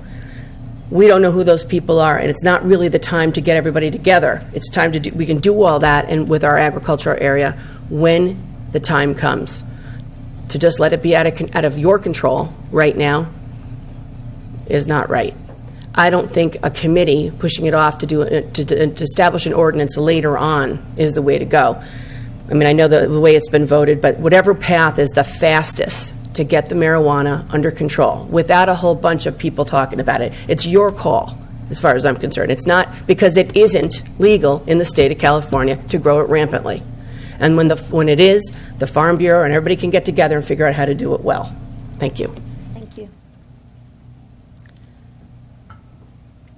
S17: We don't know who those people are, and it's not really the time to get everybody together. It's time to we can do all that and with our agricultural area when the time comes. To just let it be out of your control right now is not right. I don't think a committee pushing it off to establish an ordinance later on is the way to go. I mean, I know the way it's been voted, but whatever path is the fastest to get the marijuana under control without a whole bunch of people talking about it. It's your call, as far as I'm concerned. It's not because it isn't legal in the state of California to grow it rampantly. And when it is, the Farm Bureau and everybody can get together and figure out how to do it well. Thank you.
S1: Thank you.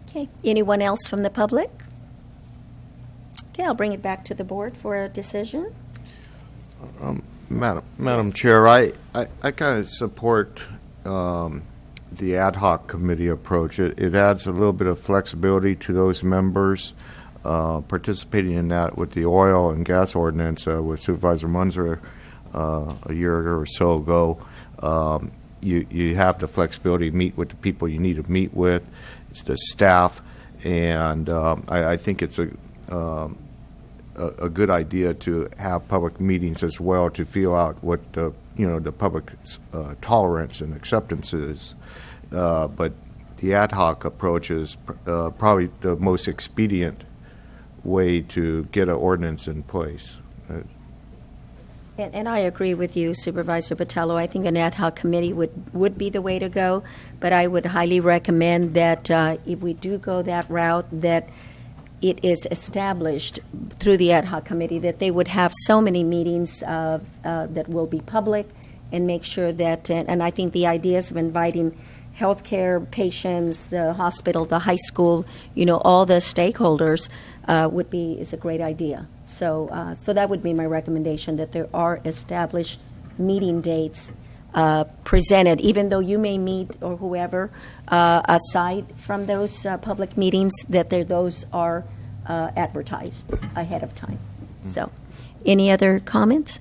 S1: Okay, anyone else from the public? Okay, I'll bring it back to the board for a decision.
S2: Madam Chair, I kind of support the ad hoc committee approach. It adds a little bit of flexibility to those members participating in that with the oil and gas ordinance with Supervisor Munzer a year or so ago. You have the flexibility to meet with the people you need to meet with, it's the staff, and I think it's a good idea to have public meetings as well to feel out what the public's tolerance and acceptance is. But the ad hoc approach is probably the most expedient way to get an ordinance in place.
S1: And I agree with you, Supervisor Botello. I think an ad hoc committee would be the way to go, but I would highly recommend that if we do go that route, that it is established through the ad hoc committee that they would have so many meetings that will be public, and make sure that, and I think the ideas of inviting healthcare patients, the hospital, the high school, all the stakeholders is a great idea. So that would be my recommendation, that there are established meeting dates presented, even though you may meet or whoever aside from those public meetings, that those are advertised ahead of time. So, any other comments?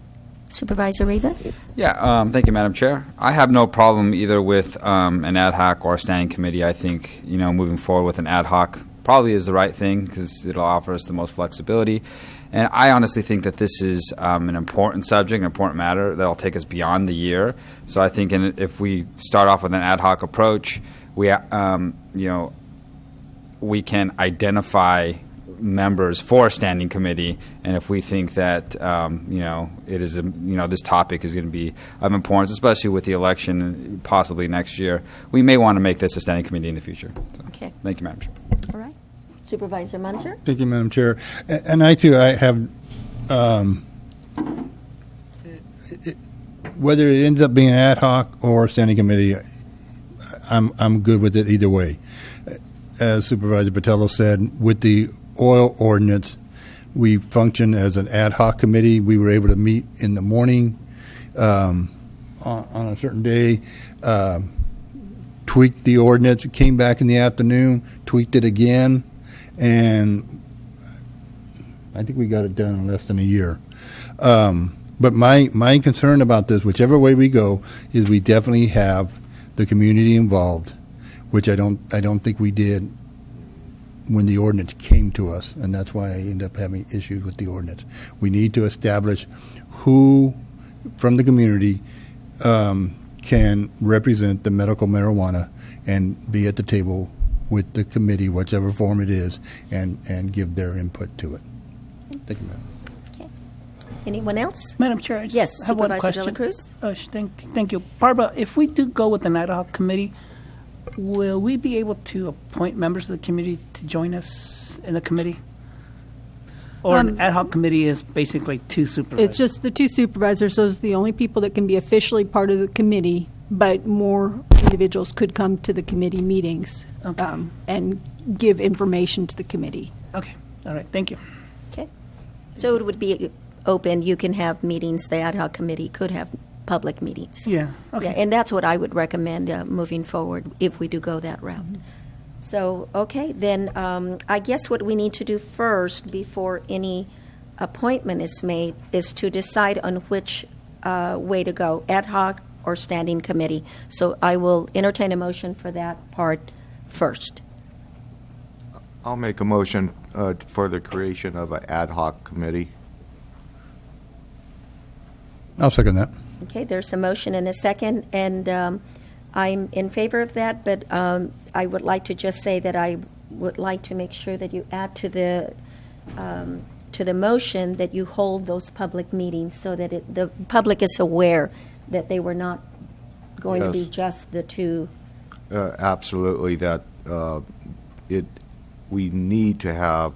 S1: Supervisor Rivas?
S18: Yeah, thank you, Madam Chair. I have no problem either with an ad hoc or a standing committee. I think, moving forward with an ad hoc probably is the right thing because it'll offer us the most flexibility. And I honestly think that this is an important subject, an important matter that'll take us beyond the year. So I think if we start off with an ad hoc approach, we can identify members for a standing committee, and if we think that it is this topic is going to be of importance, especially with the election possibly next year, we may want to make this a standing committee in the future. So,
S1: okay.
S18: Thank you, Madam Chair.
S1: All right. Supervisor Munzer?
S14: Thank you, Madam Chair. And I, too, I have, whether it ends up being an ad hoc or a standing committee, I'm good with it either way. As Supervisor Botello said, with the oil ordinance, we function as an ad hoc committee. We were able to meet in the morning on a certain day, tweaked the ordinance, came back in the afternoon, tweaked it again, and I think we got it done in less than a year. But my concern about this, whichever way we go, is we definitely have the community involved, which I don't think we did when the ordinance came to us, and that's why I end up having issues with the ordinance. We need to establish who from the community can represent the medical marijuana and be at the table with the committee, whichever form it is, and give their input to it. Thank you, Madam.
S1: Okay. Anyone else?
S10: Madam Chair, I just
S1: yes,
S10: have one
S1: Supervisor
S10: question.
S1: De La Cruz?
S10: Thank you. Barbara, if we do go with an ad hoc committee, will we be able to appoint members of the community to join us in the committee? Or an ad hoc committee is basically two supervisors?
S11: It's just the two supervisors. Those are the only people that can be officially part of the committee, but more individuals could come to the committee meetings and give information to the committee.
S10: Okay. All right. Thank you.
S1: Okay. So it would be open. You can have meetings. The ad hoc committee could have public meetings.
S10: Yeah. Okay.
S1: Yeah, and that's what I would recommend moving forward if we do go that route. So, okay, then I guess what we need to do first before any appointment is made is to decide on which way to go, ad hoc or standing committee. So I will entertain a motion for that part first.
S2: I'll make a motion for the creation of an ad hoc committee.
S14: I'll second that.
S1: Okay, there's a motion and a second, and I'm in favor of that, but I would like to just say that I would like to make sure that you add to the motion that you hold those public meetings so that the public is aware that they were not going to be just the two.
S2: Absolutely, that we need to have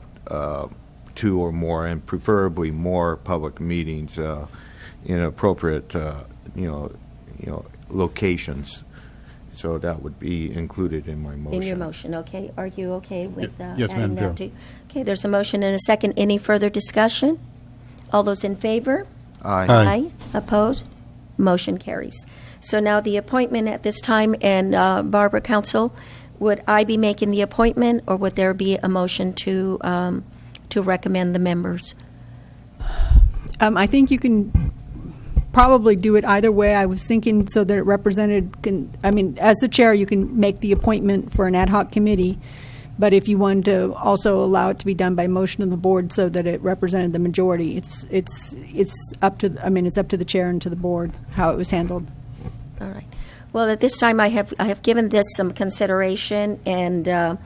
S2: two or more, and preferably more public meetings in appropriate locations. So that would be included in my motion.
S1: In your motion, okay. Are you okay with
S14: yes,
S1: adding
S14: Madam
S1: that
S14: Chair.
S1: too? Okay, there's a motion and a second. Any further discussion? All those in favor?
S2: Aye.
S14: Aye.
S1: Opposed? Motion carries. So now the appointment at this time, and Barbara, Counsel, would I be making the appointment, or would there be a motion to recommend the members?
S11: I think you can probably do it either way. I was thinking so that it represented, as the chair, you can make the appointment for an ad hoc committee, but if you wanted to also allow it to be done by motion of the board so that it represented the majority, it's up to the chair and to the board how it was handled.
S1: All right. Well, at this time, I have given this some consideration, and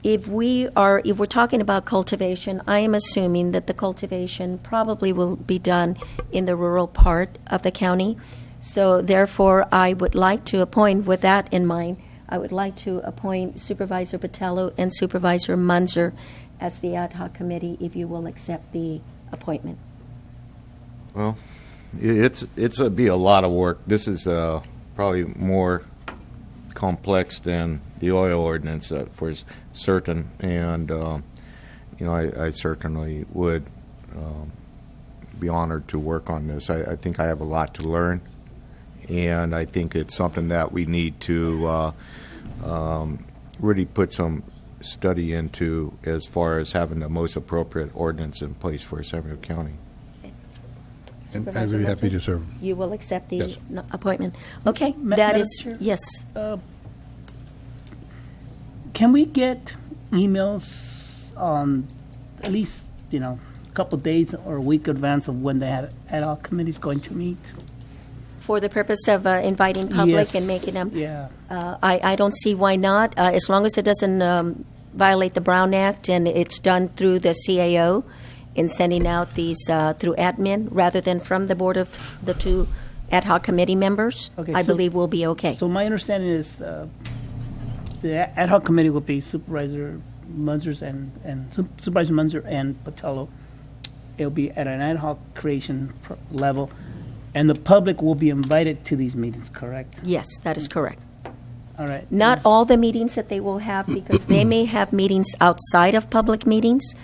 S1: if we're talking about cultivation, I am assuming that the cultivation probably will be done in the rural part of the county. So therefore, I would like to appoint, with that in mind, I would like to appoint Supervisor Botello and Supervisor Munzer as the ad hoc committee, if you will accept the appointment.
S2: Well, it's be a lot of work. This is probably more complex than the oil ordinance for certain, and I certainly would be honored to work on this. I think I have a lot to learn, and I think it's something that we need to really put some study into as far as having the most appropriate ordinance in place for San Bernardino County.
S14: And I'd be happy to serve.
S1: You will accept the
S14: Yes.
S1: appointment. Okay,
S10: Madam Chair?
S1: yes.
S10: Can we get emails on at least, a couple days or a week advance of when the ad hoc committee is going to meet?
S1: For the purpose of inviting public
S10: Yes.
S1: and making them.
S10: Yeah.
S1: I don't see why not, as long as it doesn't violate the Brown Act and it's done through the CAO in sending out these through admin rather than from the board of the two ad hoc committee members.
S10: Okay,
S1: I
S10: so-
S1: believe we'll be okay.
S10: So my understanding is the ad hoc committee will be Supervisor Munzer and Supervisor Munzer and Botello. It'll be at an ad hoc creation level, and the public will be invited to these meetings, correct?
S1: Yes, that is correct.
S10: All right.
S1: Not all the meetings that they will have, because they may have meetings outside of public meetings,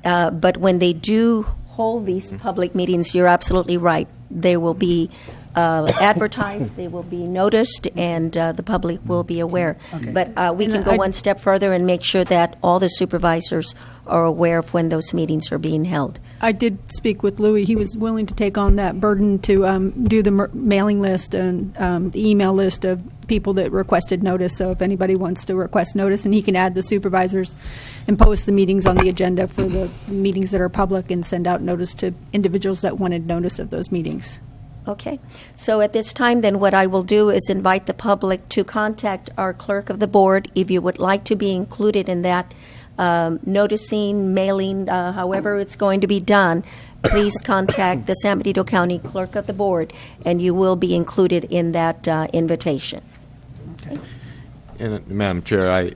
S1: but when they do hold these public meetings, you're absolutely right. They will be advertised, they will be noticed, and the public will be aware.
S10: Okay.
S1: But we can go one step further and make sure that all the supervisors are aware of when those meetings are being held.
S11: I did speak with Louis. He was willing to take on that burden to do the mailing list and the email list of people that requested notice. So if anybody wants to request notice, and he can add the supervisors and post the meetings on the agenda for the meetings that are public and send out notice to individuals that wanted notice of those meetings.
S1: Okay. So at this time, then, what I will do is invite the public to contact our clerk of the board if you would like to be included in that noticing, mailing, however it's going to be done. Please contact the San Bernardino County Clerk of the Board, and you will be included in that invitation.
S10: Okay.
S2: And Madam Chair, I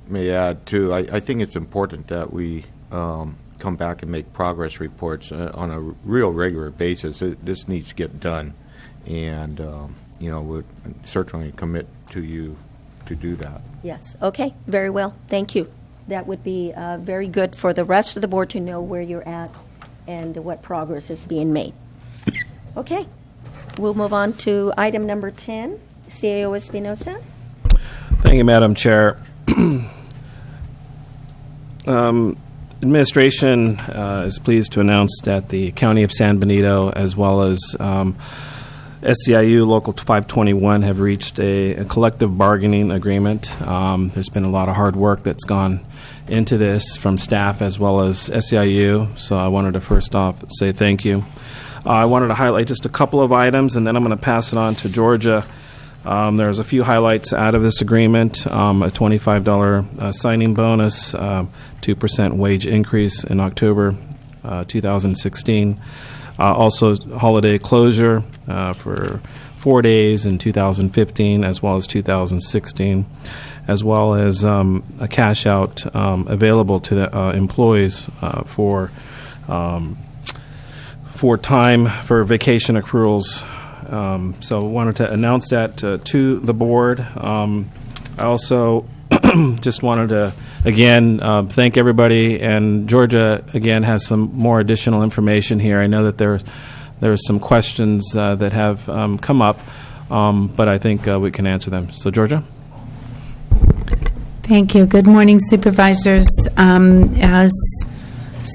S2: may add too, I think it's important that we come back and make progress reports on a real regular basis. This needs to get done, and we'll certainly commit to you to do that.
S1: Yes. Okay. Very well. Thank you. That would be very good for the rest of the board to know where you're at and what progress is being made. Okay. We'll move on to item number 10, CAO Espinosa.
S6: Thank you, Madam Chair. Administration is pleased to announce that the County of San Benito, as well as SEIU Local 521, have reached a collective bargaining agreement. There's been a lot of hard work that's gone into this from staff as well as SEIU, so I wanted to first off say thank you. I wanted to highlight just a couple of items, and then I'm going to pass it on to Georgia. There's a few highlights out of this agreement: a $25 signing bonus, 2% wage increase in October 2016. Also, holiday closure for 4 days in 2015 as well as 2016, as well as a cash out available to the employees for time for vacation accruals. So I wanted to announce that to the board. I also just wanted to, again, thank everybody. And Georgia, again, has some more additional information here. I know that There are some questions that have come up, but I think we can answer them. So, Georgia?
S19: Thank you. Good morning, supervisors. As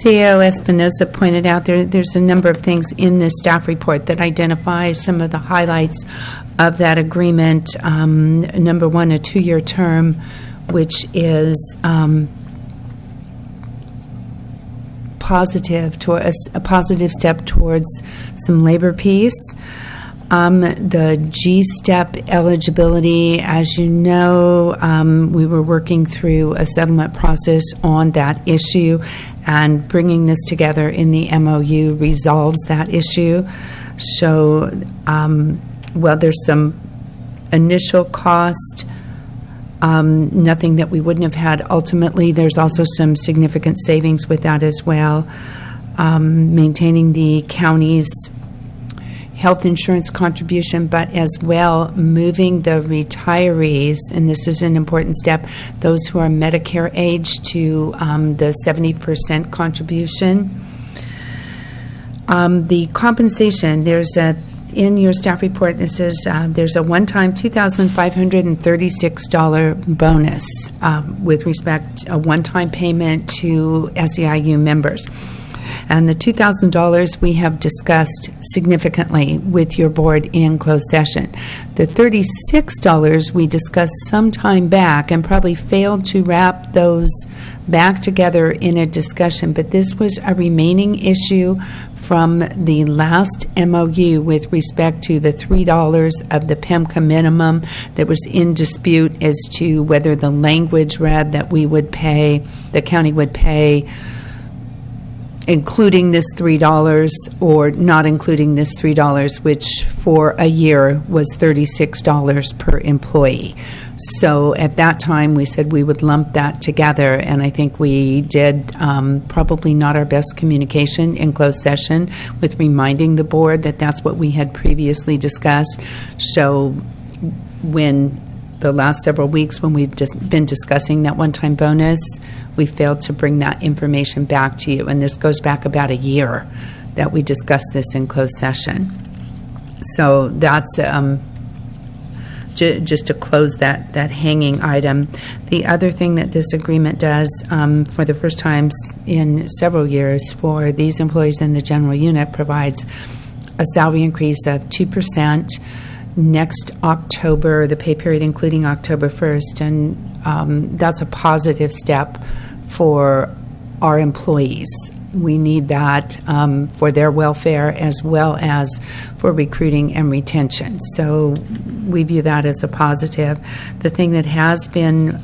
S19: CEO Espinosa pointed out, there's a number of things in this staff report that identify some of the highlights of that agreement. Number one, a 2-year term, which is positive to a positive step towards some labor peace. The G-STEP eligibility, as you know, we were working through a settlement process on that issue, and bringing this together in the MOU resolves that issue. So, well, there's some initial cost, nothing that we wouldn't have had ultimately. There's also some significant savings with that as well. Maintaining the county's health insurance contribution, but as well moving the retirees, and this is an important step, those who are Medicare age to the 70% contribution. The compensation, in your staff report, this is there's a one-time $2,536 bonus with respect a one-time payment to SEIU members. And the $2,000 we have discussed significantly with your board in closed session. The $36 we discussed some time back and probably failed to wrap those back together in a discussion, but this was a remaining issue from the last MOU with respect to the $3 of the PEMCA minimum that was in dispute as to whether the language read that we would pay, the county would pay, including this $3 or not including this $3, which for a year was $36 per employee. So at that time, we said we would lump that together, and I think we did probably not our best communication in closed session with reminding the board that that's what we had previously discussed. So when the last several weeks when we've just been discussing that one-time bonus, we failed to bring that information back to you. And this goes back about a year that we discussed this in closed session. So that's just to close that hanging item. The other thing that this agreement does for the first time in several years for these employees in the general unit provides a salary increase of 2%. Next October, the pay period including October 1st, and that's a positive step for our employees. We need that for their welfare as well as for recruiting and retention. So we view that as a positive. The thing that has been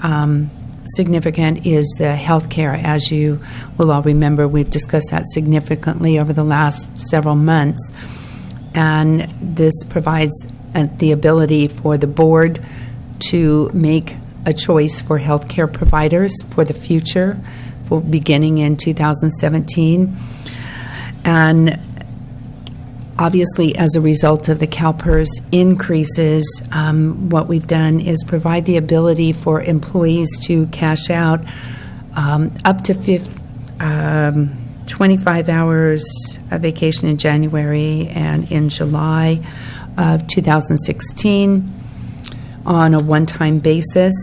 S19: significant is the health care. As you will all remember, we've discussed that significantly over the last several months. And this provides the ability for the board to make a choice for health care providers for the future, for beginning in 2017. And obviously, as a result of the CalPERS increases, what we've done is provide the ability for employees to cash out up to 25 hours of vacation in January and in July of 2016 on a one-time basis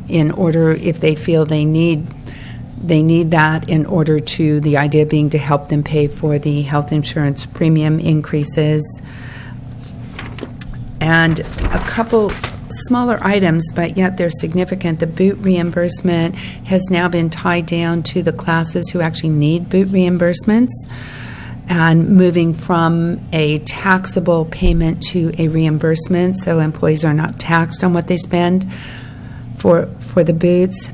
S19: in order, if they feel they need that in order to, the idea being to help them pay for the health insurance premium increases. And a couple smaller items, but yet they're significant. The boot reimbursement has now been tied down to the classes who actually need boot reimbursements, and moving from a taxable payment to a reimbursement, so employees are not taxed on what they spend for the boots.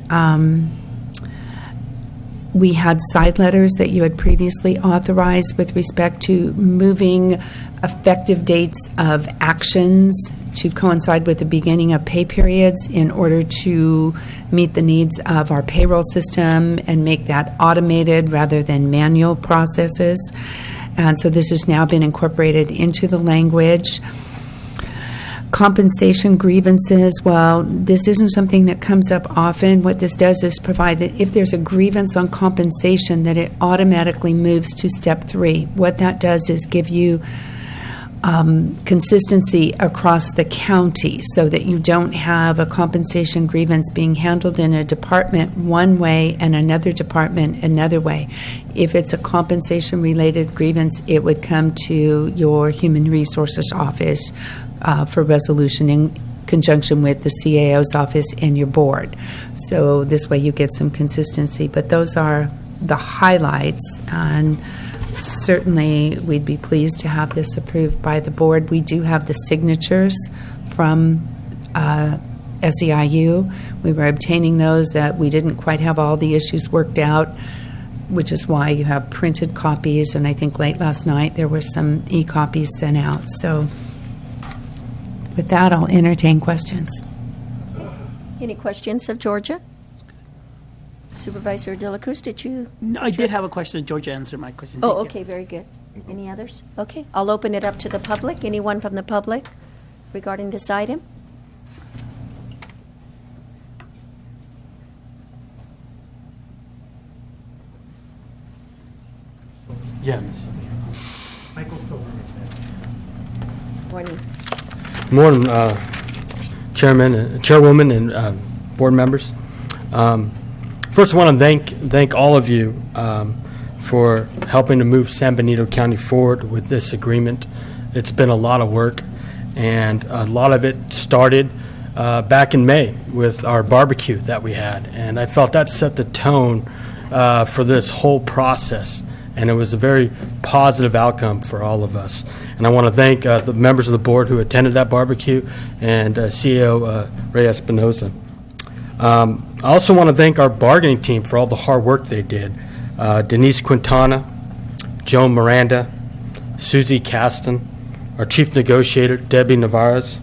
S19: We had side letters that you had previously authorized with respect to moving effective dates of actions to coincide with the beginning of pay periods in order to meet the needs of our payroll system and make that automated rather than manual processes. And so this has now been incorporated into the language. Compensation grievances, well, this isn't something that comes up often. What this does is provide that if there's a grievance on compensation, that it automatically moves to step 3. What that does is give you consistency across the county so that you don't have a compensation grievance being handled in a department one way and another department another way. If it's a compensation-related grievance, it would come to your Human Resources Office for resolution in conjunction with the CAO's office and your board. So this way you get some consistency. But those are the highlights, and certainly we'd be pleased to have this approved by the board. We do have the signatures from SEIU. We were obtaining those. That we didn't quite have all the issues worked out, which is why you have printed copies, and I think late last night there were some e-copies sent out. So with that, I'll entertain questions.
S1: Any questions of Georgia? Supervisor De La Cruz, did you?
S10: No, I did have a question. Georgia answered my question.
S1: Oh,
S10: Thank you.
S1: okay, very good. Any others? Okay, I'll open it up to the public. Anyone from the public regarding this item?
S20: Yeah.
S3: Michael Silverman.
S1: Morning.
S20: Morning, Chairwoman, and board members. First, I want to thank all of you for helping to move San Benito County forward with this agreement. It's been a lot of work, and a lot of it started back in May with our barbecue that we had, and I felt that set the tone for this whole process, and it was a very positive outcome for all of us. And I want to thank the members of the board who attended that barbecue and CEO Ray Espinoza. I also want to thank our bargaining team for all the hard work they did. Denise Quintana, Joan Miranda, Susie Caston, our chief negotiator, Debbie Navarez,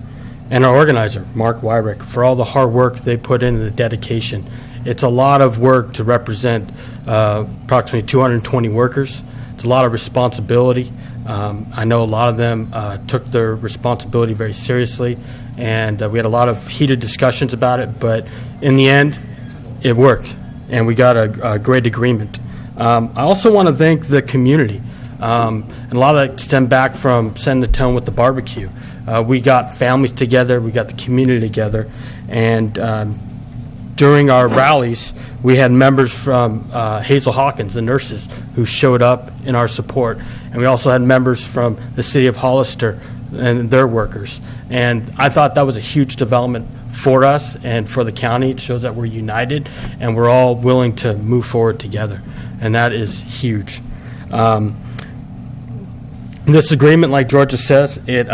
S20: and our organizer, Mark Wyrick, for all the hard work they put in and the dedication. It's a lot of work to represent approximately 220 workers. It's a lot of responsibility. I know a lot of them took their responsibility very seriously, and we had a lot of heated discussions about it, but in the end, it worked, and we got a great agreement. I also want to thank the community, and a lot of that stemmed back from setting the tone with the barbecue. We got families together, we got the community together, and during our rallies, we had members from Hazel Hawkins, the nurses, who showed up in our support. And we also had members from the city of Hollister and their workers. And I thought that was a huge development for us and for the county. It shows that we're united and we're all willing to move forward together. And that is huge. This agreement, like Georgia says, it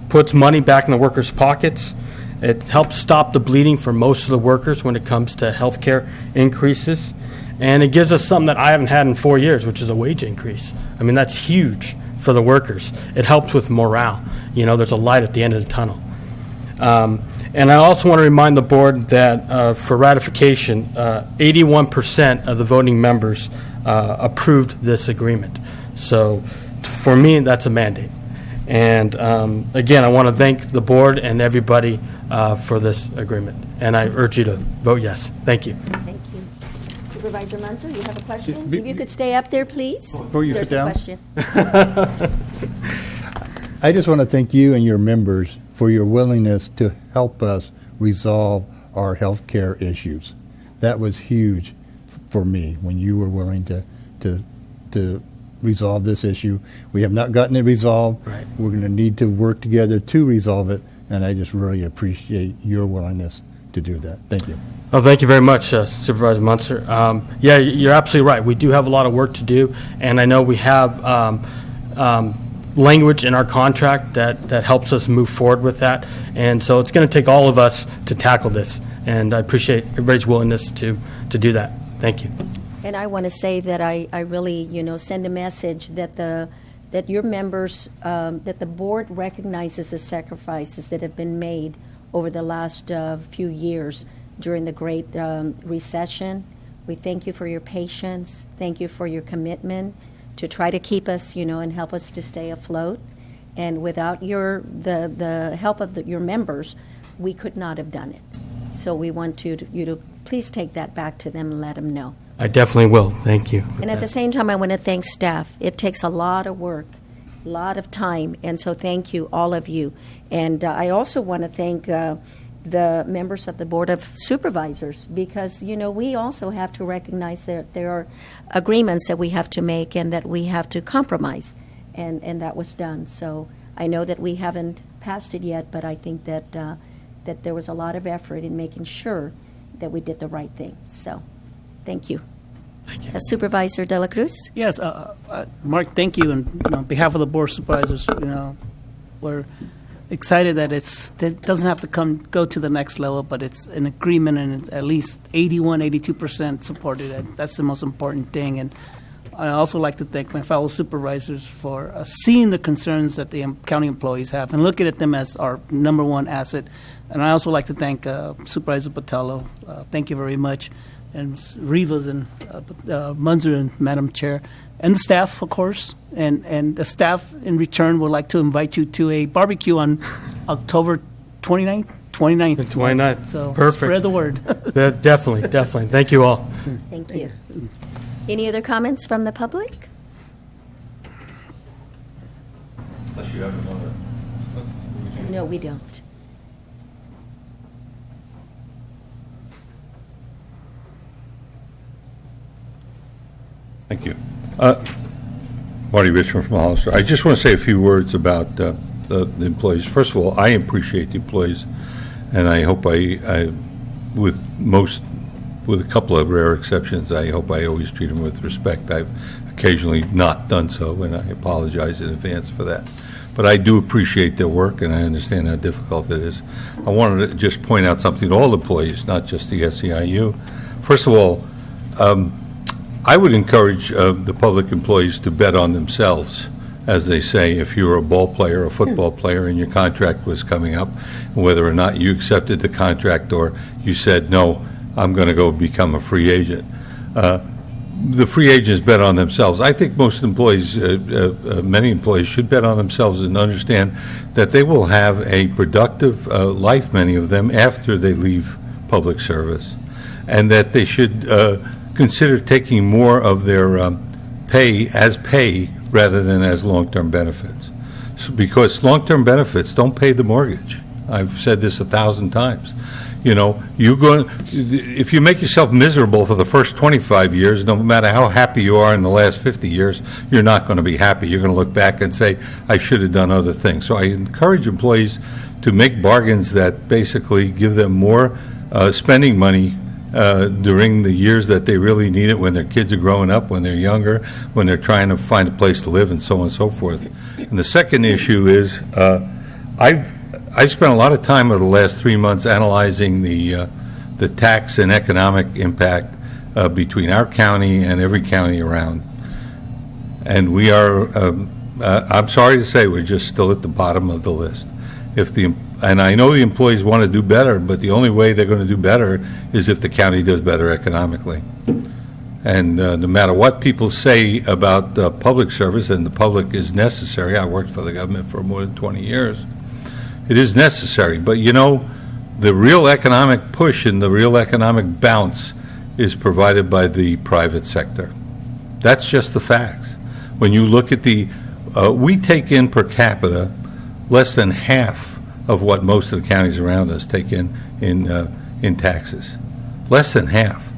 S20: puts money back in the workers' pockets. It helps stop the bleeding for most of the workers when it comes to health care increases. And it gives us something that I haven't had in 4 years, which is a wage increase. I mean, that's huge for the workers. It helps with morale. You know, there's a light at the end of the tunnel. And I also want to remind the board that for ratification, 81% of the voting members approved this agreement. So for me, that's a mandate. And again, I want to thank the board and everybody for this agreement. And I urge you to vote yes. Thank you.
S1: Thank you. Supervisor Munzer, you have a question? If you could stay up there, please.
S14: Before you sit down.
S1: Question.
S14: I just want to thank you and your members for your willingness to help us resolve our health care issues. That was huge for me when you were willing to resolve this issue. We have not gotten it resolved.
S20: Right.
S14: We're going to need to work together to resolve it, and I just really appreciate your willingness to do that. Thank you.
S20: Oh, thank you very much, Supervisor Munzer. Yeah, you're absolutely right. We do have a lot of work to do, and I know we have language in our contract that helps us move forward with that. And so it's going to take all of us to tackle this, and I appreciate everybody's willingness to do that. Thank you.
S1: And I want to say that I really, send a message that your members, that the board recognizes the sacrifices that have been made over the last few years during the Great Recession. We thank you for your patience. Thank you for your commitment to try to keep us, and help us to stay afloat. And without the help of your members, we could not have done it. So we want you to please take that back to them and let them know.
S20: I definitely will. Thank you.
S1: And at the same time, I want to thank staff. It takes a lot of work, lot of time, and so thank you, all of you. And I also want to thank the members of the Board of Supervisors, because, you know, we also have to recognize that there are agreements that we have to make and that we have to compromise, and that was done. So I know that we haven't passed it yet, but I think that that there was a lot of effort in making sure that we did the right thing. So thank you.
S20: Thank you.
S1: Supervisor De La Cruz?
S10: Yes, Mark, thank you. And on behalf of the Board of Supervisors, we're excited that it doesn't have to go to the next level, but it's an agreement and it's at least 82% supported. That's the most important thing. And I also like to thank my fellow supervisors for seeing the concerns that the county employees have and looking at them as our number one asset. And I also like to thank Supervisor Botello. Thank you very much. And Rivas and Munzer and Madam Chair, and the staff, of course. And the staff, in return, would like to invite you to a barbecue on October 29th. 29th.
S20: The 29th.
S10: So
S20: perfect.
S10: Spread the word.
S20: Definitely. Thank you all.
S1: Thank you. Any other comments from the public?
S7: Unless you have another.
S1: No, we don't.
S7: Thank you. Marty Richmond from Hollister. I just want to say a few words about the employees. First of all, I appreciate the employees, and I hope with a couple of rare exceptions, I hope I always treat them with respect. I've occasionally not done so, and I apologize in advance for that. But I do appreciate their work, and I understand how difficult it is. I wanted to just point out something to all employees, not just the SEIU. First of all, I would encourage the public employees to bet on themselves, as they say. If you were a ball player, a football player, and your contract was coming up, whether or not you accepted the contract or you said, no, I'm going to go become a free agent. The free agents bet on themselves. I think most employees, many employees, should bet on themselves and understand that they will have a productive life, many of them, after they leave public service, and that they should consider taking more of their pay rather than as long-term benefits. So, because long-term benefits don't pay the mortgage. I've said this 1,000 times. You know, if you make yourself miserable for the first 25 years, no matter how happy you are in the last 50 years, you're not going to be happy. You're going to look back and say, I should have done other things. So I encourage employees to make bargains that basically give them more spending money during the years that they really need it, when their kids are growing up, when they're younger, when they're trying to find a place to live, and so on and so forth. And the second issue is I've spent a lot of time over the last 3 months analyzing the tax and economic impact between our county and every county around. And we are, I'm sorry to say, we're just still at the bottom of the list. And I know the employees want to do better, but the only way they're going to do better is if the county does better economically. And no matter what people say about public service, and the public is necessary, I worked for the government for more than 20 years, it is necessary. But, you know, the real economic push and the real economic bounce is provided by the private sector. That's just the facts. When you look at we take in per capita less than half of what most of the counties around us take in taxes. Less than half.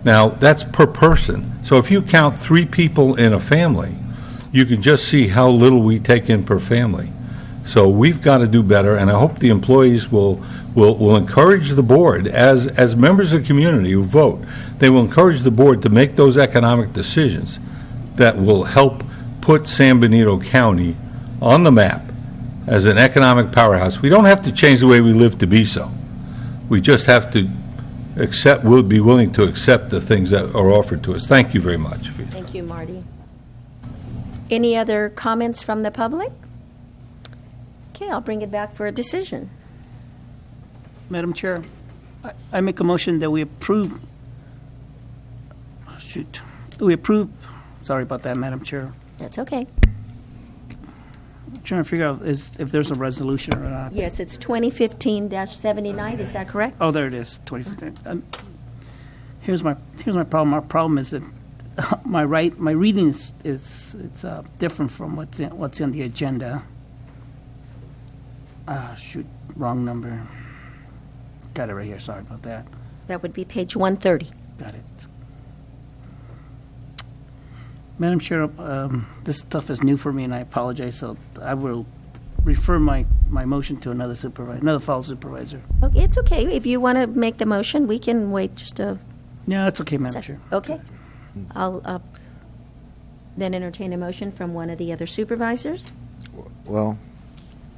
S7: Now, that's per person. So if you count 3 people in a family, you can just see how little we take in per family. So we've got to do better, and I hope the employees will encourage the board, as members of the community who vote, they will encourage the board to make those economic decisions that will help put San Benito County on the map as an economic powerhouse. We don't have to change the way we live to be so. We just have to we'll be willing to accept the things that are offered to us. Thank you very much.
S1: Thank you, Marty. Any other comments from the public? Okay, I'll bring it back for a decision.
S10: Madam Chair, I make a motion that we approve. Sorry about that, Madam Chair.
S1: That's okay.
S10: I'm trying to figure out if there's a resolution or not.
S1: Yes, it's 2015-79. Is that correct?
S10: Oh, there it is, 2015. Here's my problem. Our problem is that my reading is it's different from what's on the agenda. Shoot, wrong number. Got it right here. Sorry about that.
S1: That would be page 130.
S10: Got it. Madam Chair, this stuff is new for me, and I apologize. So I will refer my motion to another fellow supervisor.
S1: Okay, it's okay. If you want to make the motion, we can wait just a
S10: No, it's okay, Madam
S1: second.
S10: Chair.
S1: Okay. I'll then entertain a motion from one of the other supervisors.
S2: Well,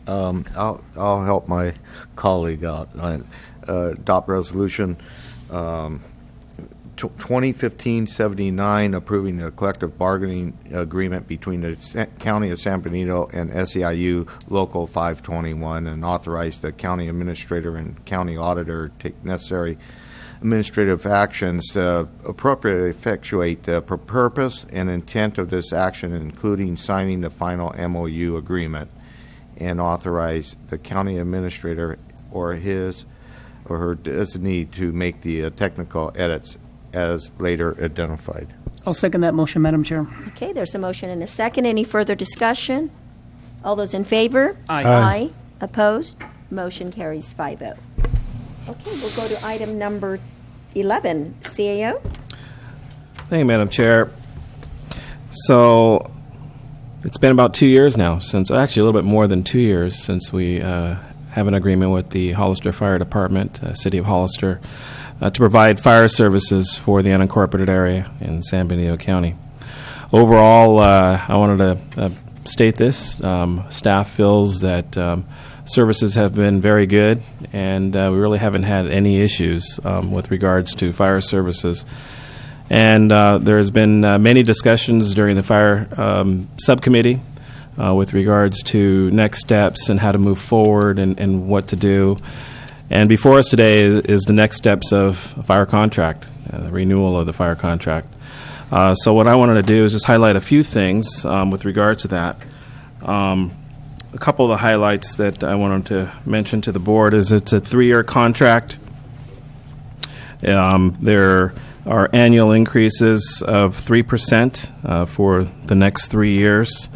S2: I'll help my colleague out. Adopt resolution 2015-79 approving a collective bargaining agreement between the County of San Benito and SEIU Local 521 and authorize the county administrator and county auditor to take necessary administrative actions appropriately effectuate the purpose and intent of this action, including signing the final MOU agreement, and authorize the county administrator or his or her designee to make the technical edits as later identified.
S10: I'll second that motion, Madam Chair.
S1: Okay, there's a motion and a second. Any further discussion? All those in favor?
S10: Aye.
S1: Aye. Opposed? Motion carries 5-0. Okay, we'll go to item number 11. CAO?
S6: Thank you, Madam Chair. So it's been about 2 years now, actually a little bit more than 2 years since we have an agreement with the Hollister Fire Department, City of Hollister, to provide fire services for the unincorporated area in San Benito County. Overall, I wanted to state this. Staff feels that services have been very good, and we really haven't had any issues with regards to fire services. And there has been many discussions during the fire subcommittee with regards to next steps and how to move forward and what to do. And before us today is the next steps of a fire contract, the renewal of the fire contract. So what I wanted to do is just highlight a few things with regard to that. A couple of the highlights that I wanted to mention to the board is it's a 3-year contract. There are annual increases of 3% for the next 3 years.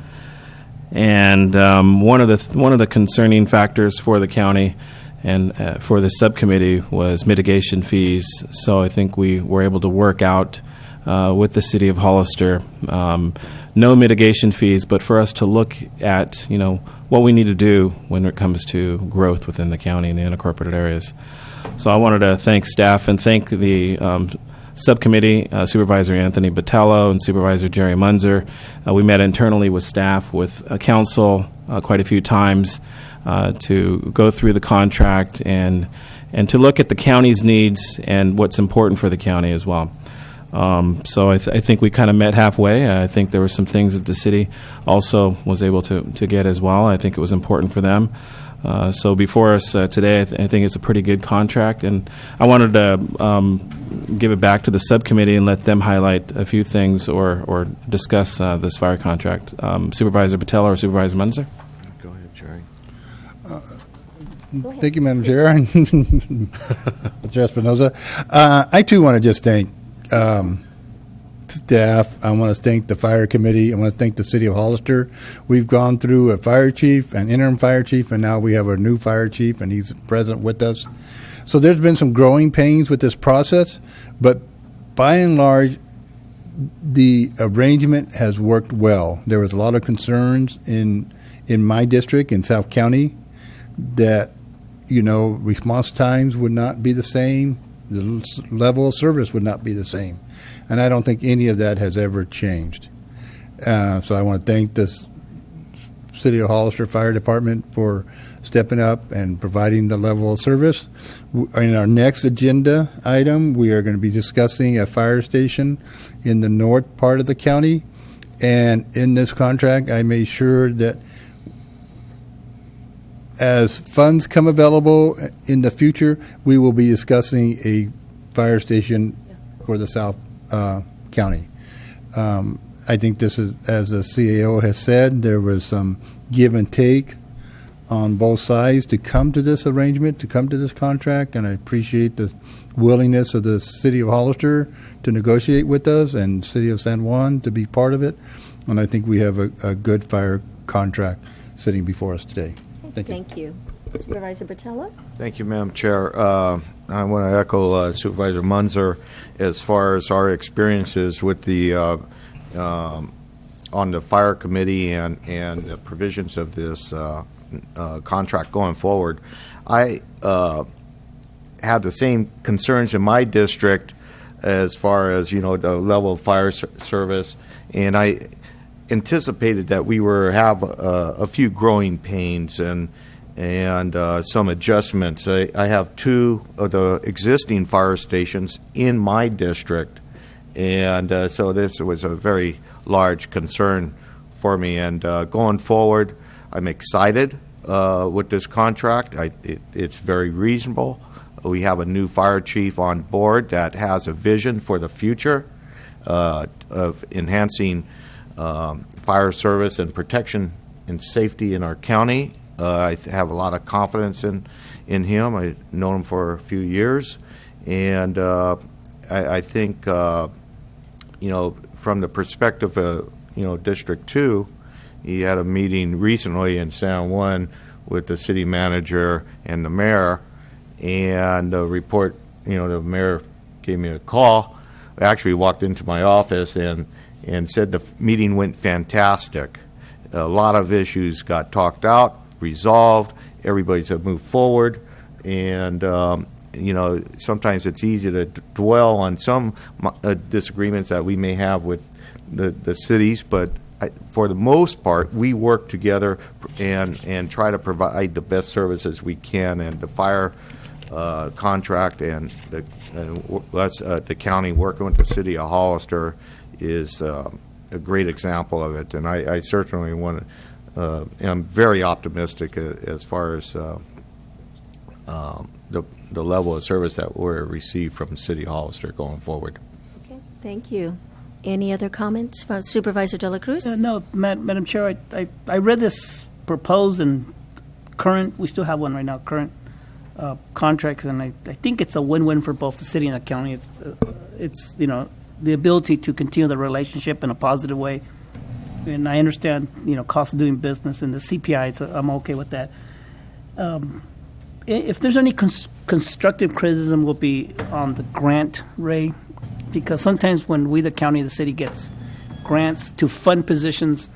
S6: And one of the concerning factors for the county and for the subcommittee was mitigation fees. So I think we were able to work out with the City of Hollister no mitigation fees, but for us to look at what we need to do when it comes to growth within the county and the unincorporated areas. So I wanted to thank staff and thank the subcommittee, Supervisor Anthony Botello and Supervisor Jerry Munzer. We met internally with staff, with council quite a few times to go through the contract and to look at the county's needs and what's important for the county as well. So I think we kind of met halfway. I think there were some things that the city also was able to get as well. I think it was important for them. So before us today, I think it's a pretty good contract, and I wanted to give it back to the subcommittee and let them highlight a few things or discuss this fire contract. Supervisor Botello or Supervisor Munzer?
S2: Go ahead, Jerry.
S14: Thank you, Madam Chair. Chair Espinoza. I, too, want to just thank staff. I want to thank the fire committee. I want to thank the City of Hollister. We've gone through a fire chief, an interim fire chief, and now we have a new fire chief, and he's present with us. So there's been some growing pains with this process, but by and large, the arrangement has worked well. There was a lot of concerns in my district, in South County, that, response times would not be the same. The level of service would not be the same. And I don't think any of that has ever changed. So I want to thank the City of Hollister Fire Department for stepping up and providing the level of service. In our next agenda item, we are going to be discussing a fire station in the north part of the county. And in this contract, I made sure that as funds come available in the future, we will be discussing a fire station for the South County. I think this is, as the CAO has said, there was some give and take on both sides to come to this arrangement, to come to this contract, and I appreciate the willingness of the City of Hollister to negotiate with us and City of San Juan to be part of it. And I think we have a good fire contract sitting before us today. Thank you.
S1: Thank you. Supervisor Bertella?
S2: Thank you, Madam Chair. I want to echo Supervisor Munzer as far as our experiences with the on the fire committee and the provisions of this contract going forward. I have the same concerns in my district as far as the level of fire service, and I anticipated that we were have a few growing pains and some adjustments. I have 2 of the existing fire stations in my district, and so this was a very large concern for me. And going forward, I'm excited with this contract. It's very reasonable. We have a new fire chief on board that has a vision for the future of enhancing fire service and protection and safety in our county. I have a lot of confidence in him. I've known him for a few years, and I think from the perspective of District 2, he had a meeting recently in San Juan with the city manager and the mayor, and the report. The mayor gave me a call. I actually walked into my office and said the meeting went fantastic. A lot of issues got talked out, resolved. Everybody's moved forward, and sometimes it's easy to dwell on some disagreements that we may have with the cities, but for the most part, we work together and try to provide the best services we can. And the fire contract and the county working with the city of Hollister is a great example of it. And I certainly want to. I'm very optimistic as far as the level of service that we're receive from the city of Hollister going forward.
S1: Okay, thank you. Any other comments from Supervisor De La Cruz?
S10: No, Madam Chair, I read this proposed and current, we still have one right now, current contracts, and I think it's a win-win for both the city and the county. It's the ability to continue the relationship in a positive way. And I understand, cost of doing business and the CPI, so I'm okay with that. If there's any constructive criticism, will be on the grant, Ray, because sometimes when we, the county, the city, gets grants to fund positions,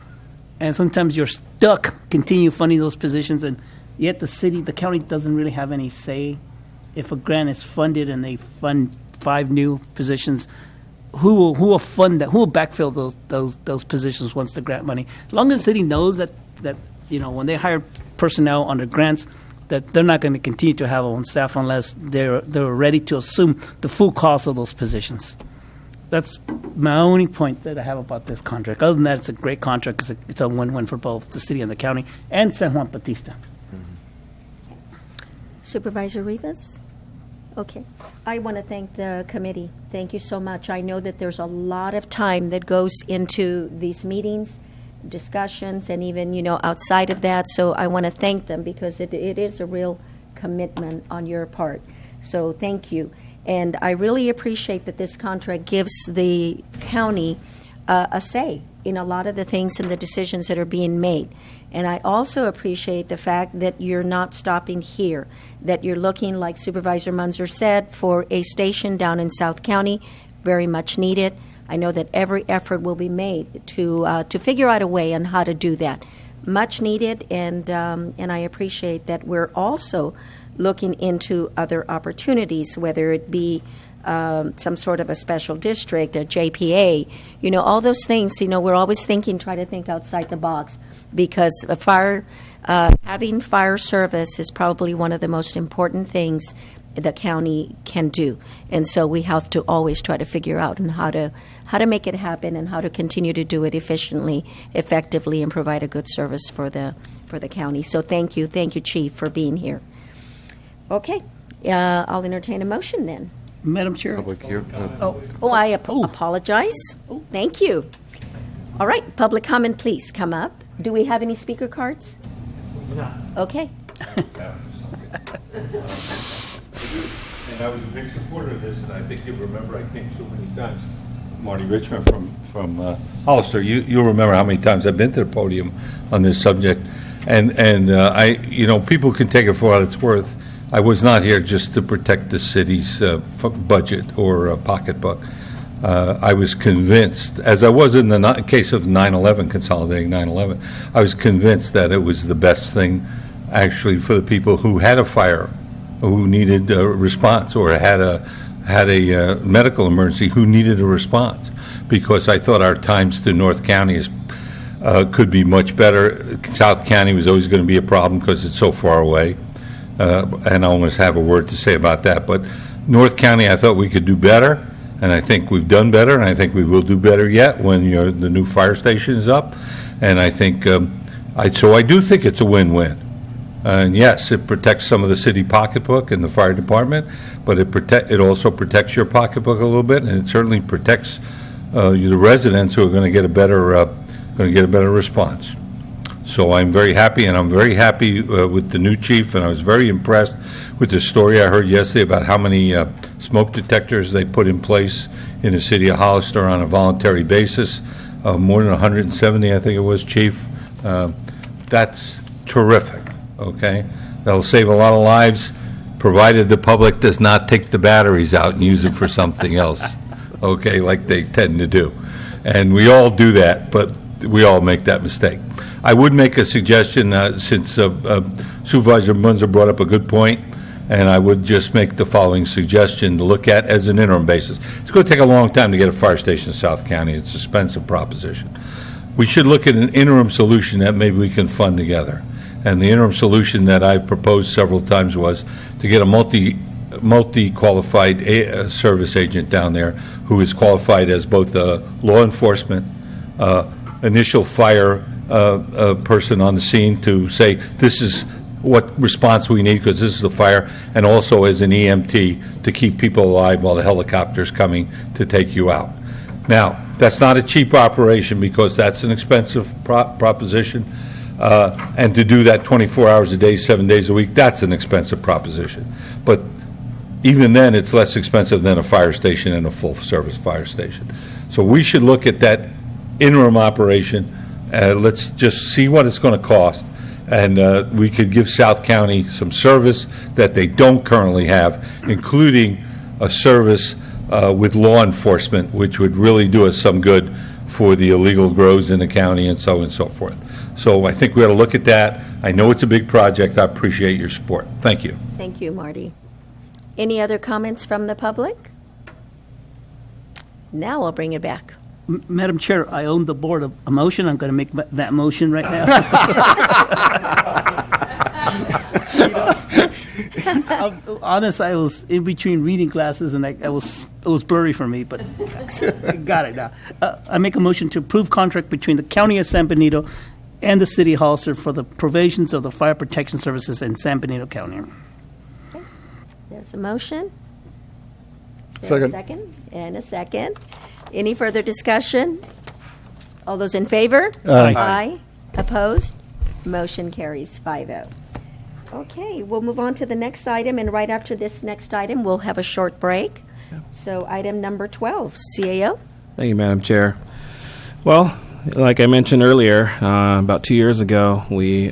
S10: and sometimes you're stuck continue funding those positions, and yet the county doesn't really have any say. If a grant is funded and they fund 5 new positions, who will fund that? Who will backfill those positions once the grant money? As long as the city knows that when they hire personnel under grants, that they're not going to continue to have on staff unless they're ready to assume the full cost of those positions. That's my only point that I have about this contract. Other than that, it's a great contract because it's a win-win for both the city and the county and San Juan Bautista.
S1: Supervisor Rivas? Okay. I want to thank the committee. Thank you so much. I know that there's a lot of time that goes into these meetings, discussions, and even, outside of that. So I want to thank them because it is a real commitment on your part. So thank you. And I really appreciate that this contract gives the county a say in a lot of the things and the decisions that are being made. And I also appreciate the fact that you're not stopping here, that you're looking, like Supervisor Munzer said, for a station down in South County, very much needed. I know that every effort will be made to figure out a way on how to do that. Much needed, and I appreciate that we're also looking into other opportunities, whether it be some sort of a special district, a JPA, all those things. We're always try to think outside the box, because having fire service is probably one of the most important things the county can do, and so we have to always try to figure out how to make it happen and how to continue to do it efficiently, effectively, and provide a good service for the county. So thank you, Chief, for being here. Okay, I'll entertain a motion then.
S10: Madam Chair.
S1: I apologize. Thank you. All right, public comment, please come up. Do we have any speaker cards? Okay.
S7: And I was a big supporter of this, and I think you remember I came so many times. Marty Richmond from Hollister. You'll remember how many times I've been to the podium on this subject, and people can take it for what it's worth. I was not here just to protect the city's budget or pocketbook. I was convinced, as I was in the case of 9/11, consolidating 9/11, I was convinced that it was the best thing actually for the people who had a fire, who needed a response, or had a medical emergency who needed a response, because I thought our times to North County could be much better. South County was always going to be a problem because it's so far away, and I almost have a word to say about that. But North County, I thought we could do better, and I think we've done better, and I think we will do better yet when the new fire station is up. And I think, so I do think it's a win-win. And yes, it protects some of the city pocketbook and the fire department, but it also protects your pocketbook a little bit, and it certainly protects the residents who are going to get a better response. So I'm very happy, and I'm very happy with the new chief, and I was very impressed with the story I heard yesterday about how many smoke detectors they put in place in the city of Hollister on a voluntary basis. More than 170, I think it was, Chief. That's terrific. Okay, that'll save a lot of lives, provided the public does not take the batteries out and use it for something else, okay, like they tend to do. And we all do that, but we all make that mistake. I would make a suggestion, since Supervisor Munzer brought up a good point, and I would just make the following suggestion to look at as an interim basis. It's going to take a long time to get a fire station in South County. It's an expensive proposition. We should look at an interim solution that maybe we can fund together. And the interim solution that I've proposed several times was to get a multi-qualified service agent down there who is qualified as both law enforcement, initial fire person on the scene to say this is what response we need because this is the fire, and also as an EMT to keep people alive while the helicopter's coming to take you out. Now, that's not a cheap operation because that's an expensive proposition. And to do that 24 hours a day, 7 days a week, that's an expensive proposition. But even then, it's less expensive than a fire station and a full-service fire station. So we should look at that interim operation. Let's just see what it's going to cost. And we could give South County some service that they don't currently have, including a service with law enforcement, which would really do us some good for the illegal grows in the county and so on and so forth. So I think we ought to look at that. I know it's a big project. I appreciate your support. Thank you.
S1: Thank you, Marty. Any other comments from the public? Now I'll bring it back.
S10: Madam Chair, I own the board of a motion. I'm going to make that motion right now. Honest, I was in between reading classes, and it was blurry for me, but I got it now. I make a motion to approve contract between the County of San Benito and the City of Hollister for the provisions of the fire protection services in San Benito County.
S1: Okay. There's a motion.
S14: Second.
S1: And a second. Any further discussion? All those in favor?
S14: Aye.
S1: Aye. Opposed? Motion carries 5-0. Okay, we'll move on to the next item, and right after this next item, we'll have a short break. So item number 12, CAO.
S6: Thank you, Madam Chair. Well, like I mentioned earlier, about 2 years ago, we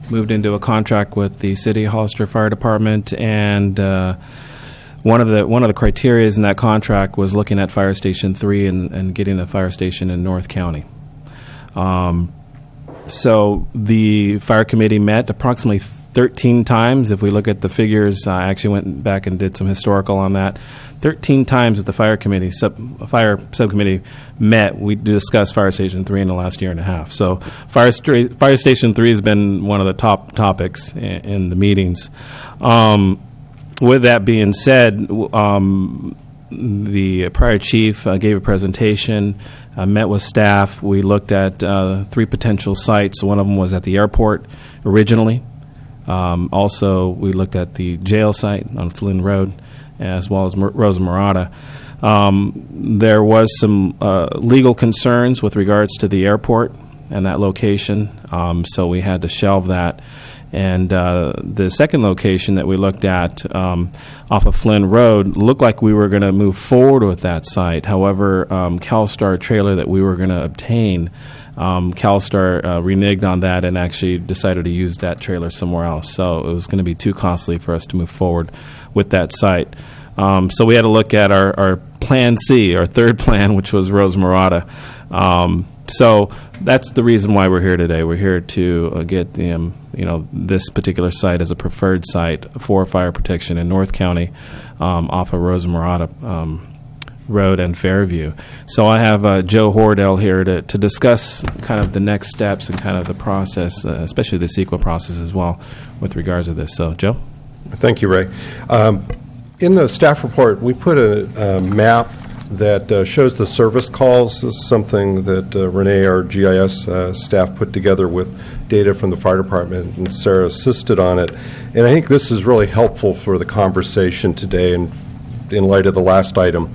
S6: moved into a contract with the City of Hollister Fire Department, and one of the criteria in that contract was looking at Fire Station 3 and getting a fire station in North County. So the fire committee met approximately 13 times. If we look at the figures, I actually went back and did some historical on that. 13 times that the fire subcommittee met, we discussed Fire Station 3 in the last year and a half. So Fire Station 3 has been one of the top topics in the meetings. With that being said, the prior chief gave a presentation, met with staff. We looked at 3 potential sites. One of them was at the airport originally. Also, we looked at the jail site on Flynn Road, as well as Rosa Morada. There was some legal concerns with regards to the airport and that location. So we had to shelve that. And the second location that we looked at off of Flynn Road looked like we were going to move forward with that site. However, CalStar trailer that we were going to obtain, CalStar reneged on that and actually decided to use that trailer somewhere else. So it was going to be too costly for us to move forward with that site. So we had to look at our Plan C, our third plan, which was Rose Murata. So that's the reason why we're here today. We're here to get this particular site as a preferred site for fire protection in North County off of Rose Murata Road and Fairview. So I have Joe Hordell here to discuss kind of the next steps and kind of the process, especially the CEQA process as well with regards to this. So, Joe?
S13: Thank you, Ray. In the staff report, we put a map that shows the service calls. This is something that Renee, our GIS staff, put together with data from the fire department, and Sarah assisted on it. And I think this is really helpful for the conversation today and in light of the last item.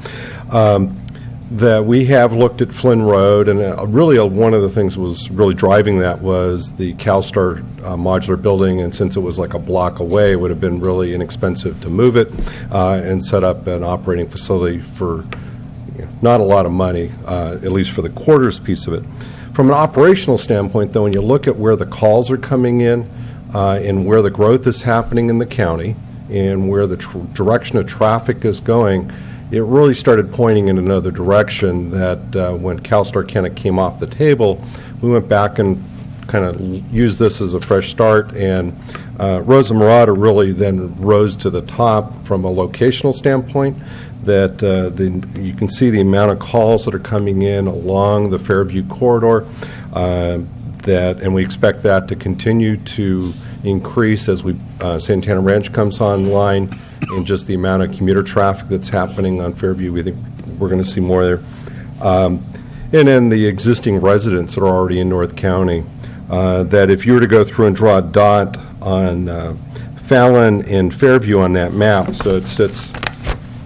S13: That we have looked at Flynn Road, and really one of the things that was really driving that was the CalStar modular building, and since it was like a block away, it would have been really inexpensive to move it and set up an operating facility for not a lot of money, at least for the quarters piece of it. From an operational standpoint, though, when you look at where the calls are coming in and where the growth is happening in the county and where the direction of traffic is going, it really started pointing in another direction that when CalStar kind of came off the table, we went back and kind of used this as a fresh start, and Rosa Murata really then rose to the top from a locational standpoint. That you can see the amount of calls that are coming in along the Fairview corridor, and we expect that to continue to increase as Santana Ranch comes online, and just the amount of commuter traffic that's happening on Fairview. We think we're going to see more there. And then the existing residents that are already in North County, that if you were to go through and draw a dot on Fallon and Fairview on that map, so it sits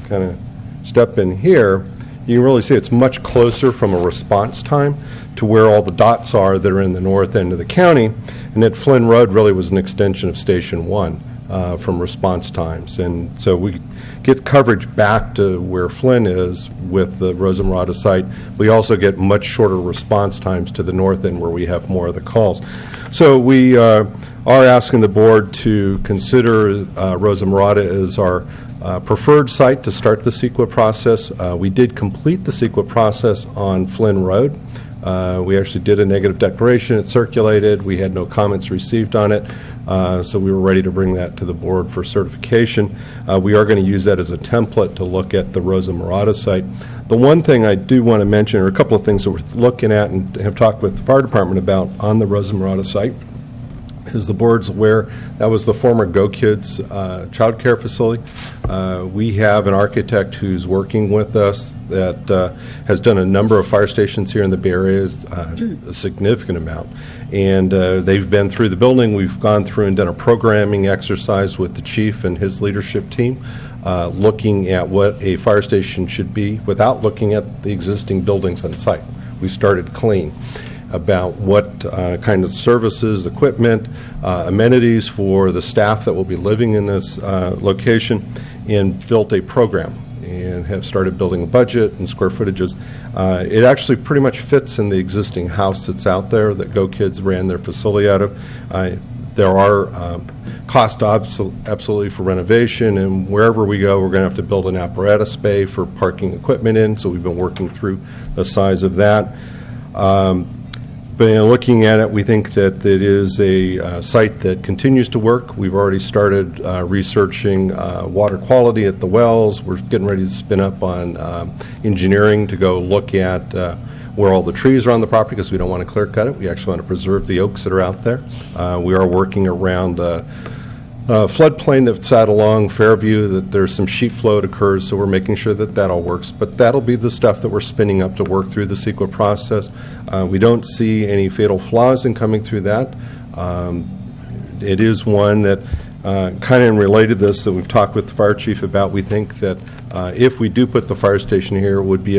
S13: kind of step in here, you can really see it's much closer from a response time to where all the dots are that are in the north end of the county, and that Flynn Road really was an extension of Station 1 from response times. And so we get coverage back to where Flynn is with the Rosa Murata site. We also get much shorter response times to the north end where we have more of the calls. So we are asking the board to consider Rosa Murata as our preferred site to start the CEQA process. We did complete the CEQA process on Flynn Road. We actually did a negative declaration. It circulated. We had no comments received on it, so we were ready to bring that to the board for certification. We are going to use that as a template to look at the Rosa Murata site. The one thing I do want to mention, or a couple of things that we're looking at and have talked with the fire department about on the Rosa Murata site, as the board's aware, that was the former Go Kids child care facility. We have an architect who's working with us that has done a number of fire stations here in the Bay Area, a significant amount. And they've been through the building. We've gone through and done a programming exercise with the chief and his leadership team, looking at what a fire station should be without looking at the existing buildings on site. We started clean about what kind of services, equipment, amenities for the staff that will be living in this location, and built a program and have started building a budget and square footages. It actually pretty much fits in the existing house that's out there that Go Kids ran their facility out of. There are costs absolutely for renovation, and wherever we go, we're going to have to build an apparatus bay for parking equipment in, so we've been working through the size of that. But looking at it, we think that it is a site that continues to work. We've already started researching water quality at the wells. We're getting ready to spin up on engineering to go look at where all the trees are on the property, because we don't want to clear cut it. We actually want to preserve the oaks that are out there. We are working around floodplain that's out along Fairview, that there's some sheet flow that occurs, so we're making sure that that all works. But that'll be the stuff that we're spinning up to work through the CEQA process. We don't see any fatal flaws in coming through that. It is one that kind of related to this that we've talked with the fire chief about. We think that if we do put the fire station here, it would be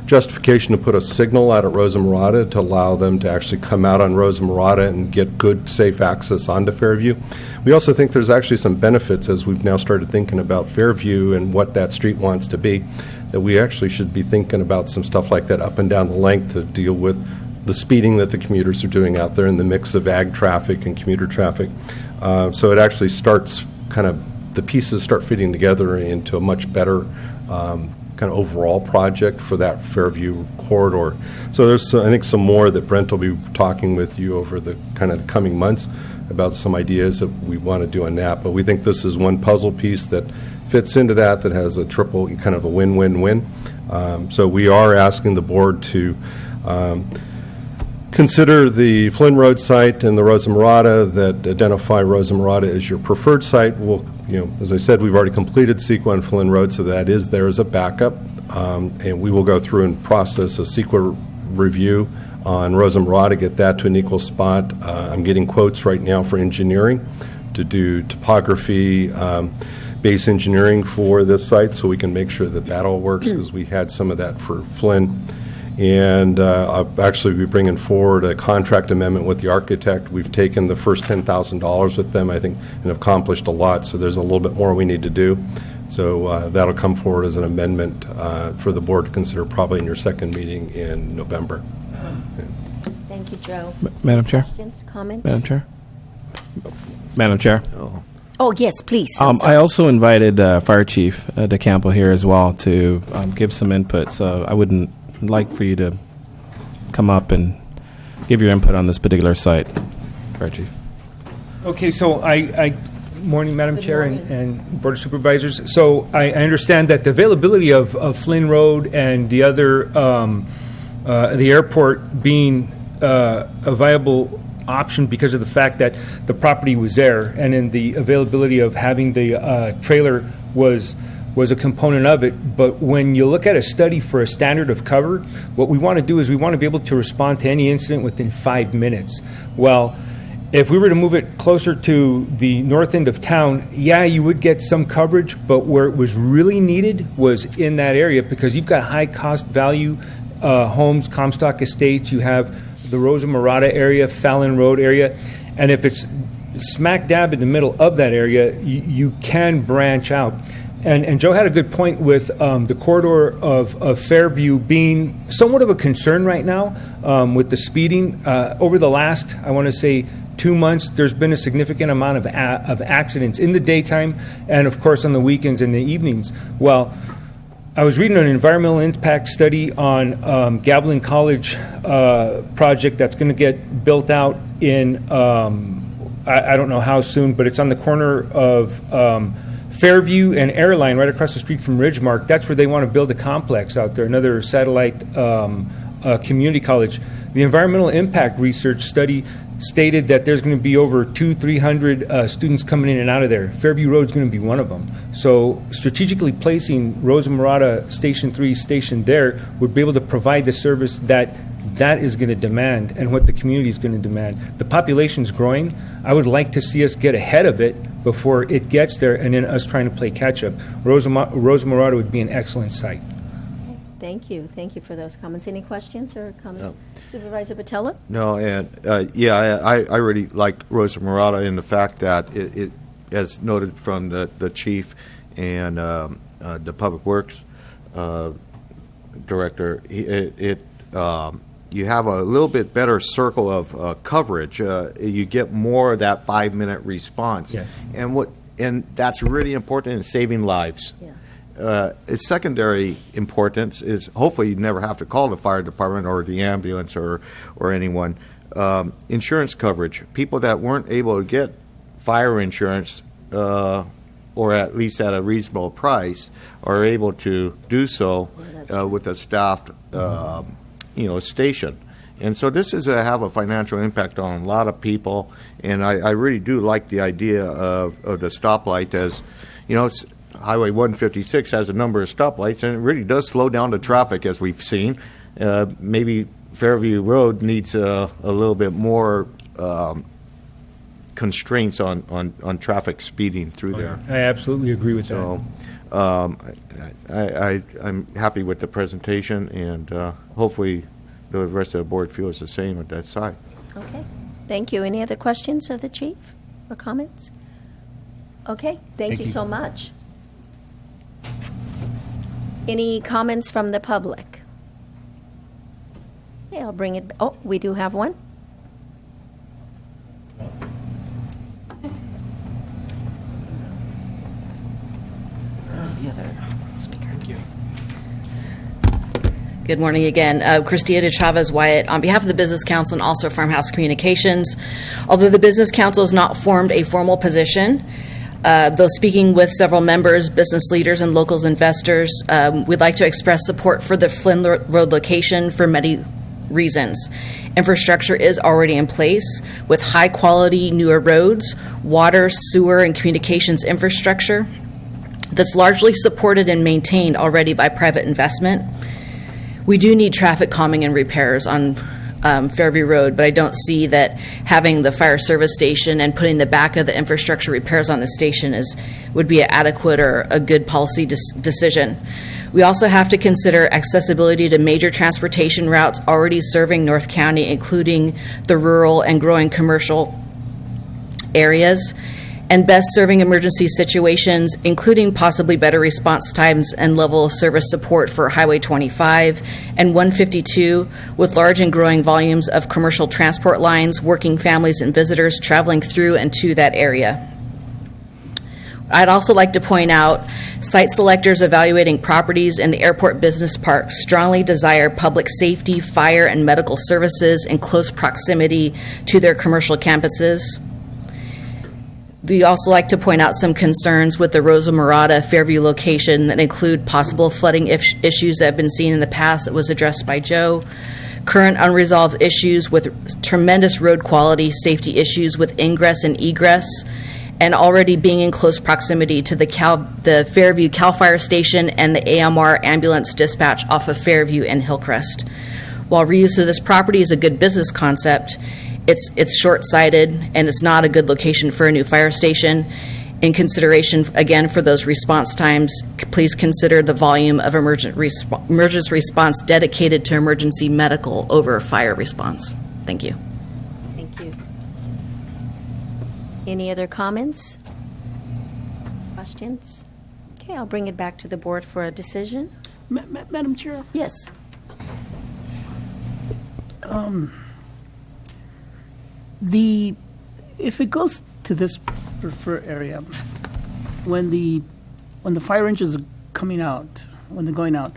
S13: justification to put a signal out at Rosa Murata to allow them to actually come out on Rosa Murata and get good, safe access onto Fairview. We also think there's actually some benefits as we've now started thinking about Fairview and what that street wants to be, that we actually should be thinking about some stuff like that up and down the length to deal with the speeding that the commuters are doing out there and the mix of ag traffic and commuter traffic. So it actually starts kind of, the pieces start fitting together into a much better kind of overall project for that Fairview corridor. So there's, I think, some more that Brent will be talking with you over the kind of coming months about some ideas that we want to do on that. But we think this is one puzzle piece that fits into that has a triple, kind of a win-win-win. So we are asking the board to consider the Flynn Road site and the Rosa Murata, that identify Rosa Murata as your preferred site. We'll, as I said, we've already completed CEQA on Flynn Road, so that is there as a backup. And we will go through and process a CEQA review on Rosa Murata, get that to an equal spot. I'm getting quotes right now for engineering to do topography, base engineering for this site, so we can make sure that that all works, because we had some of that for Flynn. And I'll actually be bringing forward a contract amendment with the architect. We've taken the first $10,000 with them, I think, and accomplished a lot. So there's a little bit more we need to do. So that'll come forward as an amendment for the board to consider probably in your second meeting in November.
S1: Thank you, Joe.
S6: Madam Chair?
S1: Questions, comments?
S6: Madam Chair? Madam Chair?
S1: Oh, yes, please.
S6: I also invited Fire Chief DeCampo here as well to give some input. So I would like for you to come up and give your input on this particular site, Fire Chief.
S21: Okay, so morning, Madam Chair and Board of Supervisors. So I understand that the availability of Flynn Road and the other, the airport being a viable option because of the fact that the property was there, and then the availability of having the trailer was a component of it. But when you look at a study for a standard of cover, what we want to do is we want to be able to respond to any incident within 5 minutes. Well, if we were to move it closer to the north end of town, yeah, you would get some coverage, but where it was really needed was in that area, because you've got high cost value homes, Comstock Estates, you have the Rosa Murata area, Fallon Road area, and if it's smack dab in the middle of that area, you can branch out. And Joe had a good point with the corridor of Fairview being somewhat of a concern right now with the speeding. Over the last, I want to say, 2 months, there's been a significant amount of accidents in the daytime and, of course, on the weekends and the evenings. Well, I was reading an environmental impact study on Gavilan College project that's going to get built out in, I don't know how soon, but it's on the corner of Fairview and Airline, right across the street from Ridgemark. That's where they want to build a complex out there, another satellite community college. The environmental impact research study stated that there's going to be over 200-300 students coming in and out of there. Fairview Road is going to be one of them. So strategically placing Rosa Murata Station 3 stationed there would be able to provide the service that is going to demand and what the community is going to demand. The population is growing. I would like to see us get ahead of it before it gets there and then us trying to play catch-up. Rosa Murata would be an excellent site.
S1: Thank you. Thank you for those comments. Any questions or comments? No. Supervisor Patella?
S2: No, and I really like Rosa Murata in the fact that it as noted from the chief and the public works director, you have a little bit better circle of coverage. You get more of that 5-minute response.
S21: Yes.
S2: And that's really important in saving lives.
S1: Yeah.
S2: Its secondary importance is hopefully you never have to call the fire department or the ambulance or anyone. Insurance coverage. People that weren't able to get fire insurance or at least at a reasonable price are able to do so with a staffed station. And so this is have a financial impact on a lot of people, and I really do like the idea of the stoplight. As you know, Highway 156 has a number of stoplights, and it really does slow down the traffic, as we've seen. Maybe Fairview Road needs a little bit more constraints on traffic speeding through there.
S21: I absolutely agree with
S2: So, I'm happy with the presentation, and hopefully the rest of the board feels the same at that side.
S1: Okay, thank you. Any other questions of the chief or comments? Okay, thank you so much. Any comments from the public? Okay, I'll bring it, oh, we do have one.
S16: The other speaker. Good morning again. Christina Chavez Wyatt on behalf of the Business Council and also Farmhouse Communications. Although the Business Council has not formed a formal position, though speaking with several members, business leaders, and locals investors, we'd like to express support for the Flynn Road location for many reasons. Infrastructure is already in place with high-quality newer roads, water, sewer, and communications infrastructure that's largely supported and maintained already by private investment. We do need traffic calming and repairs on Fairview Road, but I don't see that having the fire service station and putting the back of the infrastructure repairs on the station would be an adequate or a good policy decision. We also have to consider accessibility to major transportation routes already serving North County, including the rural and growing commercial areas, and best serving emergency situations, including possibly better response times and level of service support for Highway 25 and 152, with large and growing volumes of commercial transport lines, working families and visitors traveling through and to that area. I'd also like to point out site selectors evaluating properties in the airport business park strongly desire public safety, fire, and medical services in close proximity to their commercial campuses. We also like to point out some concerns with the Rosa Morada Fairview location that include possible flooding issues that have been seen in the past that was addressed by Joe, current unresolved issues with tremendous road quality, safety issues with ingress and egress, and already being in close proximity to the Fairview CAL FIRE station and the AMR ambulance dispatch off of Fairview and Hillcrest. While reuse of this property is a good business concept, it's short-sighted and it's not a good location for a new fire station. In consideration, again, for those response times, please consider the volume of emergency response dedicated to emergency medical over fire response. Thank you.
S1: Thank you. Any other comments? Questions? Okay, I'll bring it back to the board for a decision.
S10: Madam Chair?
S1: Yes.
S10: If it goes to this preferred area, when the fire engines are coming out, when they're going out,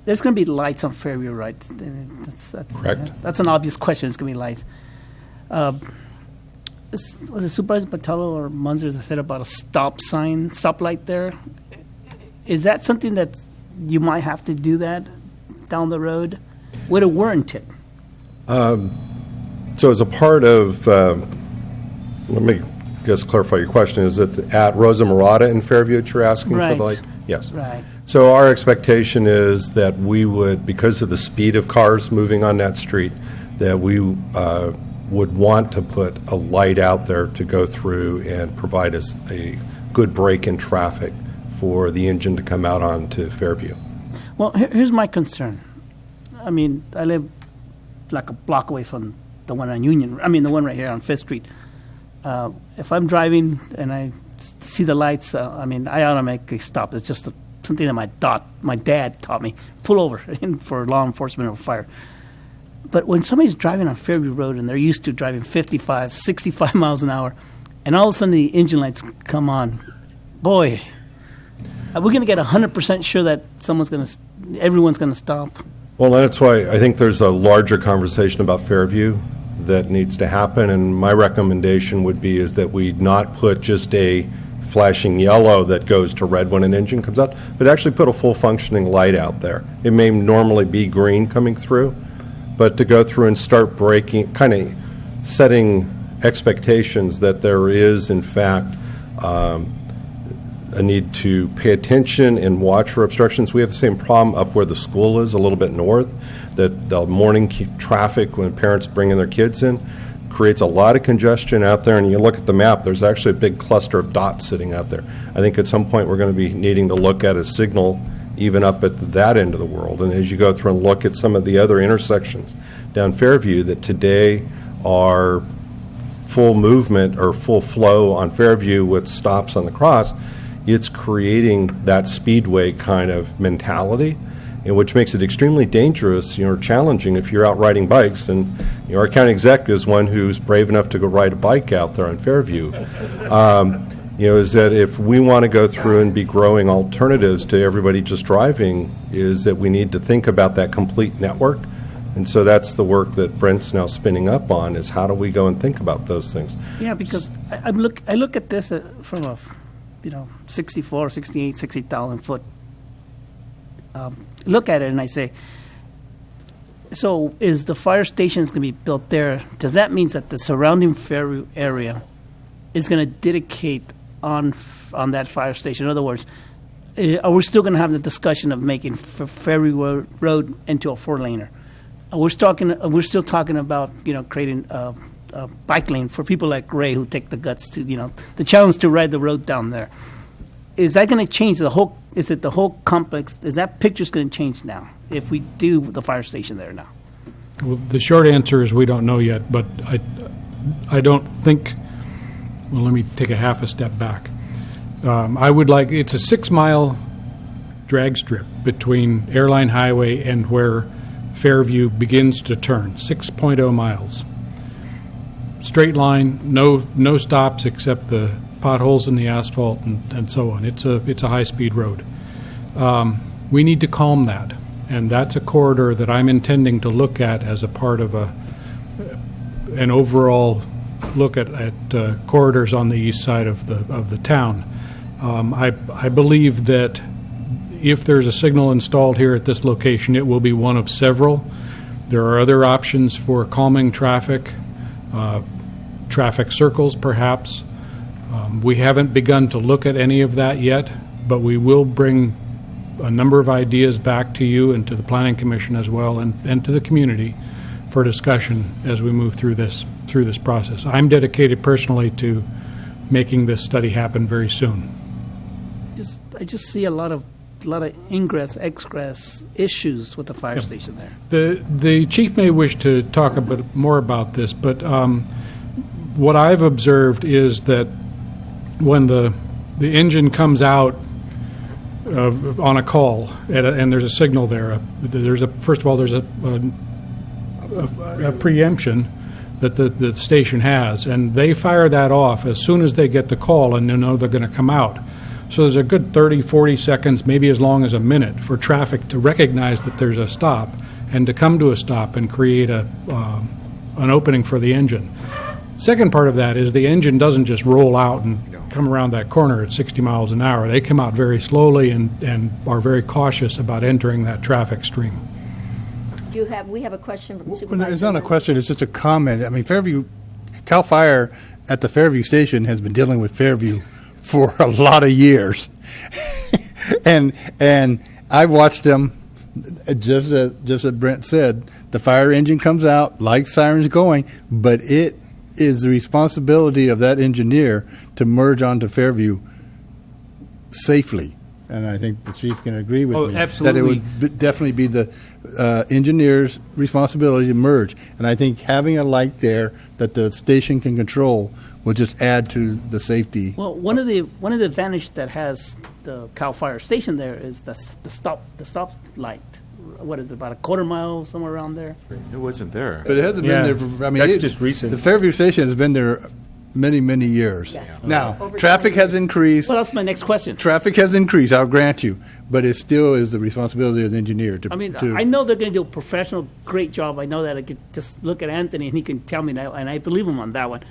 S10: there's going to be lights on Fairview, right? That's
S13: Correct.
S10: That's an obvious question. It's going to be lights. Was it Supervisor Patello or Munzer that said about a stoplight there? Is that something that you might have to do that down the road? Would it warrant it?
S13: So as a part of, let me just clarify your question, is it at Rosa Morada in Fairview that you're asking for
S10: Right.
S13: the light? Yes.
S10: Right.
S13: So our expectation is that we would, because of the speed of cars moving on that street, that we would want to put a light out there to go through and provide us a good break in traffic for the engine to come out onto Fairview.
S10: Well, here's my concern. I mean, I live like a block away from the one on Union. I mean, the one right here on Fifth Street. If I'm driving and I see the lights, I mean, I automatically stop. It's just something that my dad taught me. Pull over for law enforcement or fire. But when somebody's driving on Fairview Road and they're used to driving 55, 65 miles an hour, and all of a sudden the engine lights come on, boy, are we going to get 100% sure that everyone's going to stop?
S13: Well, that's why I think there's a larger conversation about Fairview that needs to happen, and my recommendation would be is that we not put just a flashing yellow that goes to red when an engine comes out, but actually put a full functioning light out there. It may normally be green coming through, but to go through and start breaking, kind of setting expectations that there is, in fact, a need to pay attention and watch for obstructions. We have the same problem up where the school is, a little bit north, that the morning traffic when parents bringing their kids in, creates a lot of congestion out there, and you look at the map, there's actually a big cluster of dots sitting out there. I think at some point we're going to be needing to look at a signal even up at that end of the world. And as you go through and look at some of the other intersections down Fairview that today are full movement or full flow on Fairview with stops on the cross, it's creating that speedway kind of mentality, and which makes it extremely dangerous, challenging if you're out riding bikes. And our county exec is one who's brave enough to go ride a bike out there on Fairview. Is that if we want to go through and be growing alternatives to everybody just driving, is that we need to think about that complete network. And so that's the work that Brent's now spinning up on, is how do we go and think about those things.
S10: Yeah, because I look at this from a 64, 68, 60,000 foot look at it, and I say, so is the fire stations going to be built there? Does that mean that the surrounding Fairview area is going to dedicate on that fire station? In other words, are we still going to have the discussion of making Fairview Road into a 4-laner? We're still talking about creating a bike lane for people like Ray who take the guts to the challenge to ride the road down there. Is that going to change the whole? Is it the whole complex? Is that picture's going to change now if we do the fire station there now?
S9: Well, the short answer is we don't know yet, but I don't think. Well, let me take a half a step back. It's a 6-mile drag strip between Airline Highway and where Fairview begins to turn, 6.0 miles. Straight line, no stops except the potholes in the asphalt and so on. It's a high-speed road. We need to calm that, and that's a corridor that I'm intending to look at as a part of an overall look at corridors on the east side of the town. I believe that if there's a signal installed here at this location, it will be one of several. There are other options for calming traffic, traffic circles perhaps. We haven't begun to look at any of that yet, but we will bring a number of ideas back to you and to the Planning Commission as well, and to the community for discussion as we move through this process. I'm dedicated personally to making this study happen very soon.
S10: I just see a lot of ingress, egress issues with the fire station there.
S9: The chief may wish to talk a bit more about this, but what I've observed is that when the engine comes out on a call and there's a signal there, there's a preemption that the station has, and they fire that off as soon as they get the call and they know they're going to come out. So there's a good 30, 40 seconds, maybe as long as a minute, for traffic to recognize that there's a stop and to come to a stop and create an opening for the engine. Second part of that is the engine doesn't just roll out and come around that corner at 60 miles an hour. They come out very slowly and are very cautious about entering that traffic stream.
S1: We have a question from Supervisor.
S14: It's not a question, it's just a comment. I mean, CAL FIRE at the Fairview station has been dealing with Fairview for a lot of years. and I've watched them, just as Brent said, the fire engine comes out, like sirens going, but it is the responsibility of that engineer to merge onto Fairview safely. And I think the chief can agree with me.
S21: Absolutely.
S14: That it would definitely be the engineer's responsibility to merge. And I think having a light there that the station can control will just add to the safety.
S10: Well, one of the advantages that has the CAL FIRE station there is the stop light. What is it, about a quarter mile, somewhere around there?
S2: It wasn't there.
S14: But it hasn't been there for, I mean,
S21: that's just recent.
S14: The Fairview station has been there many, many years. Yeah. Now, traffic has increased.
S10: Well, that's my next question.
S14: Traffic has increased, I'll grant you, but it still is the responsibility of the engineer to...
S10: I know they're going to do a professional, great job. I know that. I could just look at Anthony and he can tell me that, and I believe him on that one.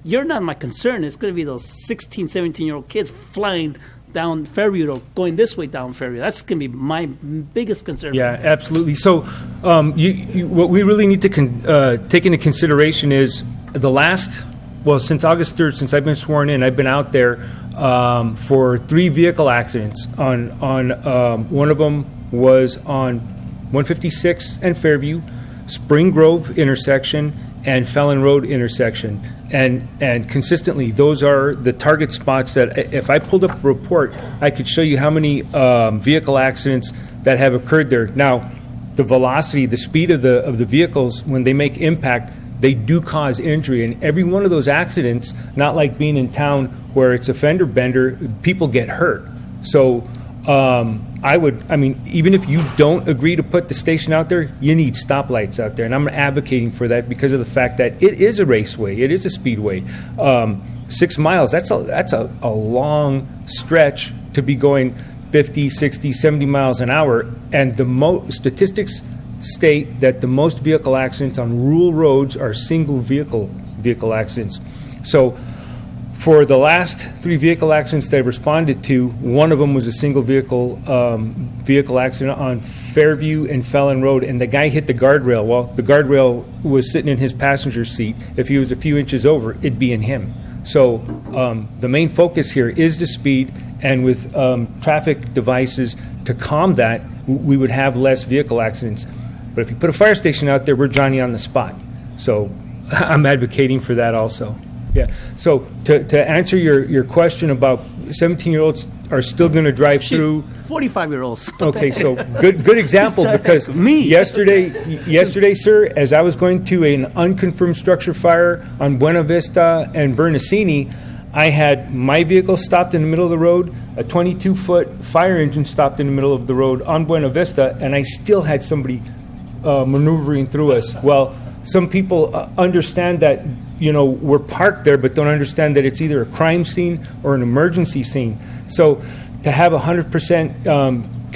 S10: You're not my concern. It's going to be those 16, 17-year-old kids flying down Fairview or going this way down Fairview. That's going to be my biggest concern.
S21: Yeah, absolutely. So what we really need to take into consideration is since August 3rd, since I've been sworn in, I've been out there for 3 vehicle accidents. On one of them was on 156 and Fairview, Spring Grove intersection, and Felon Road intersection. And consistently, those are the target spots that if I pulled up a report, I could show you how many vehicle accidents that have occurred there. Now, the velocity, the speed of the vehicles, when they make impact, they do cause injury. And every one of those accidents, not like being in town where it's a fender bender, people get hurt. So even if you don't agree to put the station out there, you need stoplights out there. And I'm advocating for that because of the fact that it is a raceway. It is a speedway. 6 miles, that's a long stretch to be going 50, 60, 70 miles an hour. And the statistics state that the most vehicle accidents on rural roads are single vehicle accidents. So for the last 3 vehicle accidents that I responded to, one of them was a single vehicle accident on Fairview and Felon Road, and the guy hit the guardrail. Well, the guardrail was sitting in his passenger seat. If he was a few inches over, it'd be in him. So the main focus here is the speed, and with traffic devices to calm that, we would have less vehicle accidents. But if you put a fire station out there, we're Johnny on the spot. So I'm advocating for that also. Yeah. So to answer your question about 17-year-olds are still going to drive through.
S10: 45-year-olds.
S21: Okay, so good example because yesterday, sir, as I was going to an unconfirmed structure fire on Buena Vista and Bernasini, I had my vehicle stopped in the middle of the road, a 22-foot fire engine stopped in the middle of the road on Buena Vista, and I still had somebody maneuvering through us. Well, some people understand that, we're parked there, but don't understand that it's either a crime scene or an emergency scene. So to have 100%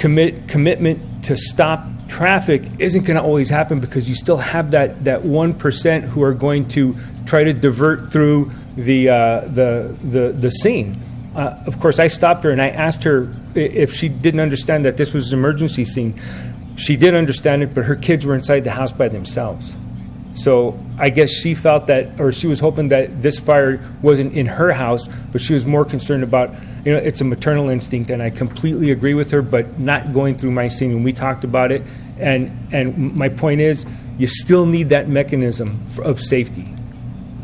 S21: commitment to stop traffic isn't going to always happen because you still have that 1% who are going to try to divert through the scene. Of course, I stopped her and I asked her if she didn't understand that this was an emergency scene. She did understand it, but her kids were inside the house by themselves. So I guess she felt that, or she was hoping that this fire wasn't in her house, but she was more concerned about, it's a maternal instinct, and I completely agree with her, but not going through my scene. And we talked about it, and my point is, you still need that mechanism of safety.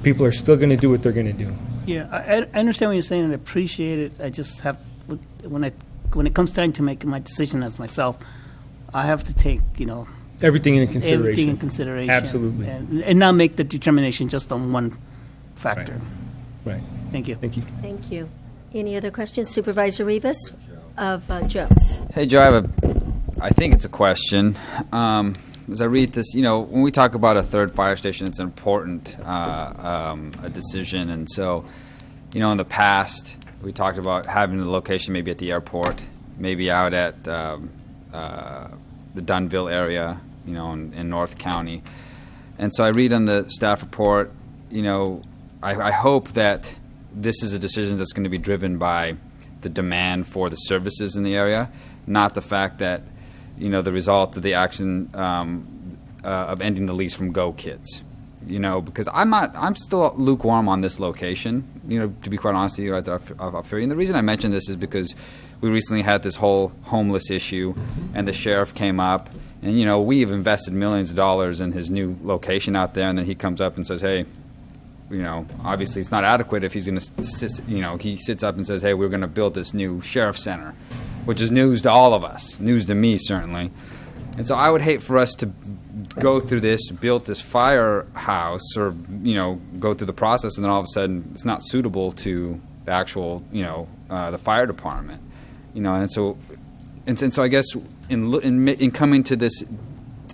S21: People are still going to do what they're going to do.
S10: Yeah, I understand what you're saying, and I appreciate it. I just have, when it comes time to make my decision as myself, I have to take,
S21: everything into consideration.
S10: Everything in consideration.
S21: Absolutely.
S10: And not make the determination just on one factor.
S21: Right.
S10: Thank you.
S21: Thank you.
S1: Thank you. Any other questions? Supervisor Rivas of Joe.
S18: Hey, Joe, I think it's a question. As I read this, when we talk about a third fire station, it's an important a decision. And so, in the past, we talked about having the location maybe at the airport, maybe out at the Dunville area, in North County. And so I read on the staff report, I hope that this is a decision that's going to be driven by the demand for the services in the area, not the fact that, the result of the action of ending the lease from Go Kids. Because I'm still lukewarm on this location, to be quite honest with you, right there off Ferry. And the reason I mention this is because we recently had this whole homeless issue, and the sheriff came up, and, we've invested millions of dollars in his new location out there, and then he comes up and says, hey, obviously it's not adequate if he's going to, he sits up and says, hey, we're going to build this new sheriff center, which is news to all of us, news to me certainly. And so I would hate for us to go through this, build this firehouse, or go through the process, and then all of a sudden it's not suitable to the actual the fire department, and so I guess in coming to this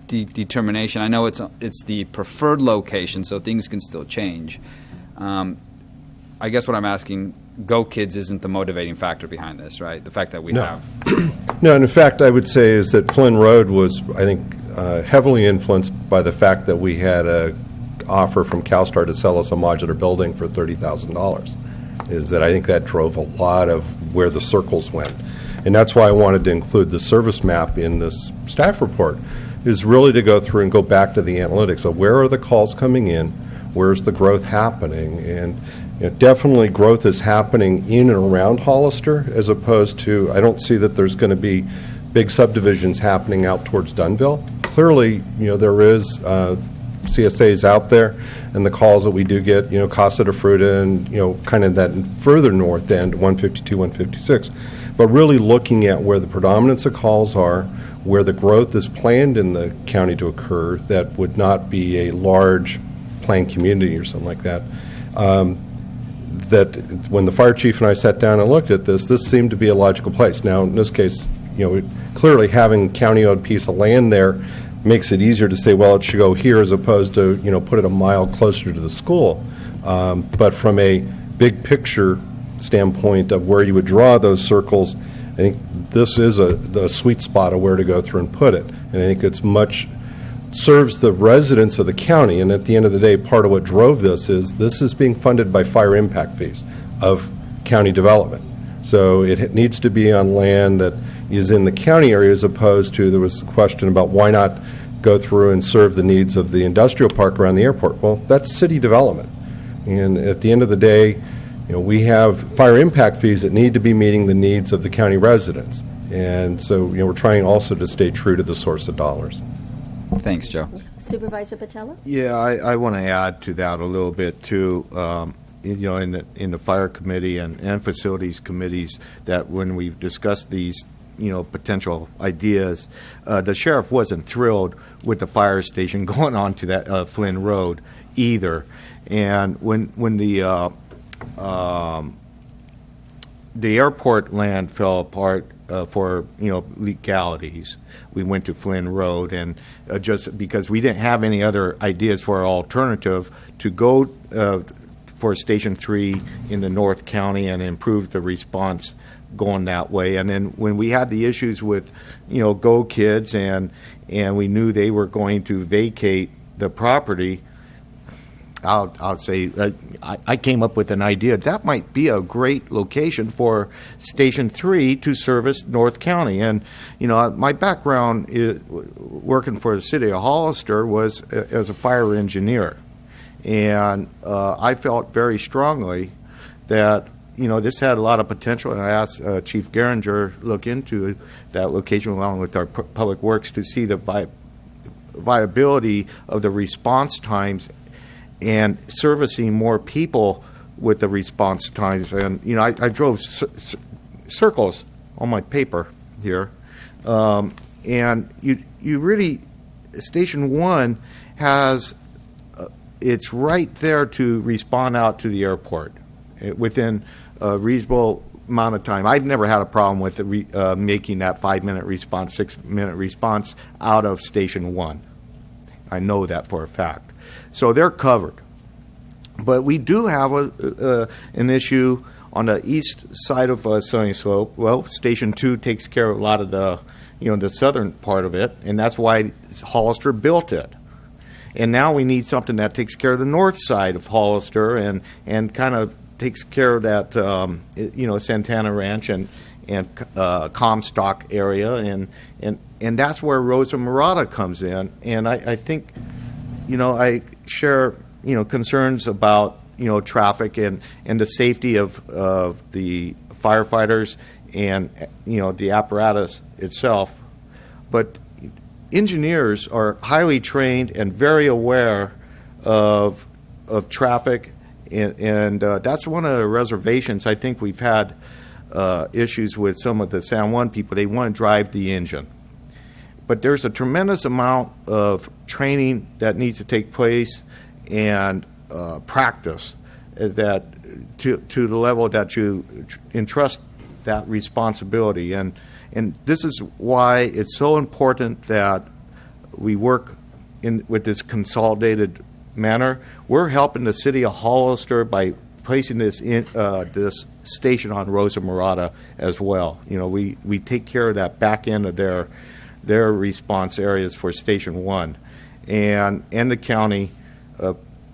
S18: determination, I know it's the preferred location, so things can still change. I guess what I'm asking, Go Kids isn't the motivating factor behind this, right? The fact that we have.
S13: No, and in fact, I would say is that Flynn Road was, I think, heavily influenced by the fact that we had a offer from CalSTAR to sell us a modular building for $30,000. Is that I think that drove a lot of where the circles went. And that's why I wanted to include the service map in this staff report, is really to go through and go back to the analytics of where are the calls coming in, where's the growth happening, and definitely growth is happening in and around Hollister, as opposed to, I don't see that there's going to be big subdivisions happening out towards Dunville. Clearly, there is CSAs out there, and the calls that we do get, Casa de Fruta and, kind of that further north end, 152, 156. But really looking at where the predominance of calls are, where the growth is planned in the county to occur, that would not be a large planned community or something like that. That when the fire chief and I sat down and looked at this seemed to be a logical place. Now, in this case, clearly having county-owned piece of land there makes it easier to say, well, it should go here as opposed to, put it a mile closer to the school. But from a big picture standpoint of where you would draw those circles, I think this is the sweet spot of where to go through and put it. And I think it's serves the residents of the county, and at the end of the day, part of what drove this is being funded by fire impact fees of county development. So it needs to be on land that is in the county area, as opposed to, there was a question about why not go through and serve the needs of the industrial park around the airport. Well, that's city development. And at the end of the day, we have fire impact fees that need to be meeting the needs of the county residents. And so, we're trying also to stay true to the source of dollars.
S18: Thanks, Joe.
S1: Supervisor Patello?
S2: Yeah, I want to add to that a little bit too. In the fire committee and facilities committees, that when we've discussed these potential ideas, the sheriff wasn't thrilled with the fire station going on to that Flynn Road either. And when the airport land fell apart for legalities, we went to Flynn Road, and just because we didn't have any other ideas for our alternative to go for Station 3 in the North County and improve the response going that way. And then when we had the issues with Go Kids and we knew they were going to vacate the property, I'll say I came up with an idea. That might be a great location for Station 3 to service North County. And, my background working for the city of Hollister was as a fire engineer. And I felt very strongly that, this had a lot of potential. And I asked Chief Geringer to look into that location along with our public works to see the viability of the response times and servicing more people with the response times. And, I drove circles on my paper here. And you really, Station 1 has, it's right there to respond out to the airport within a reasonable amount of time. I've never had a problem with making that 5-minute response, 6-minute response out of Station 1. I know that for a fact. So they're covered. But we do have an issue on the east side of Sunny Slope. Well, Station 2 takes care of a lot of the, the southern part of it, and that's why Hollister built it. And now we need something that takes care of the north side of Hollister and kind of takes care of that, Santana Ranch and Comstock area, and that's where Rosa Murata comes in. And I think, I share, concerns about, traffic and the safety of the firefighters and, the apparatus itself. But engineers are highly trained and very aware of traffic, and that's one of the reservations. I think we've had issues with some of the San Juan people. They want to drive the engine. But there's a tremendous amount of training that needs to take place and practice that to the level that you entrust that responsibility. And this is why it's so important that we work with this consolidated manner. We're helping the city of Hollister by placing this station on Rosa Murata as well. We take care of that back end of their response areas for Station 1 and the county